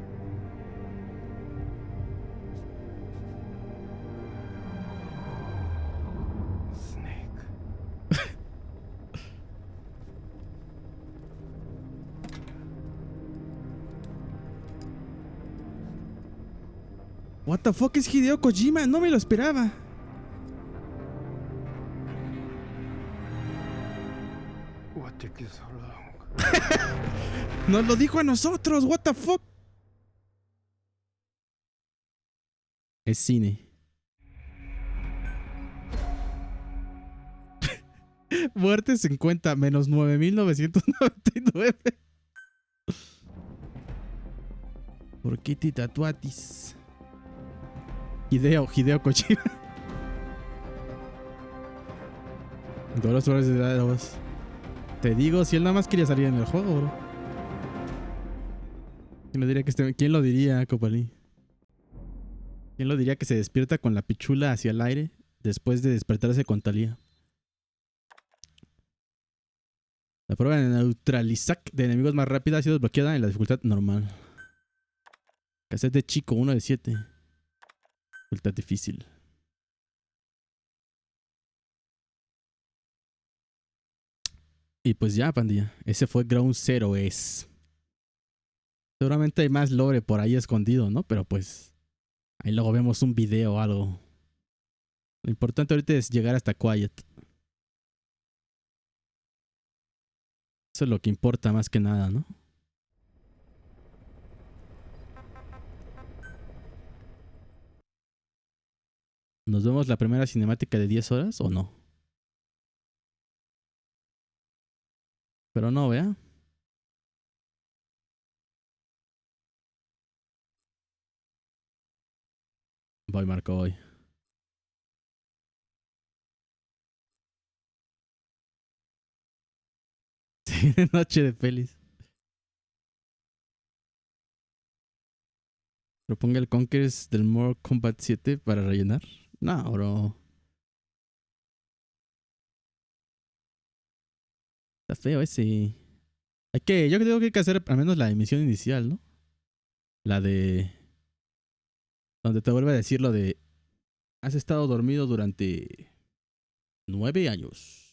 What the fuck es Hideo Kojima? No me lo esperaba. What took you so long? Nos lo dijo a nosotros. What the fuck? Es cine. Muerte 50 menos 9,999. ¿Por qué te tatuatis? Hideo Kojima. Todas las horas de edad, vos. Te digo, si él nada más quería salir en el juego, bro. ¿Quién lo diría, Copalí? ¿Quién lo diría que se despierta con la pichula hacia el aire después de despertarse con Thalía? La prueba de neutralizar de enemigos más rápida ha sido desbloqueada en la dificultad normal. Cassette de chico, 1 de 7. Dificultad difícil. Y pues ya, pandilla. Ese fue Ground Zero es. Seguramente hay más lore por ahí escondido, ¿no? Pero pues ahí luego vemos un video o algo. Lo importante ahorita es llegar hasta Quiet. Eso es lo que importa más que nada, ¿no? ¿Nos vemos la primera cinemática de 10 horas o no? Pero no, vea. Voy, Marco, voy. Sí, noche de pelis. Proponga el Conquers del Mortal Kombat 7 para rellenar. No, bro. Está feo ese. Yo creo que hay que hacer al menos la emisión inicial, ¿no? La de... donde te vuelve a decir lo de... Has estado dormido durante 9 años.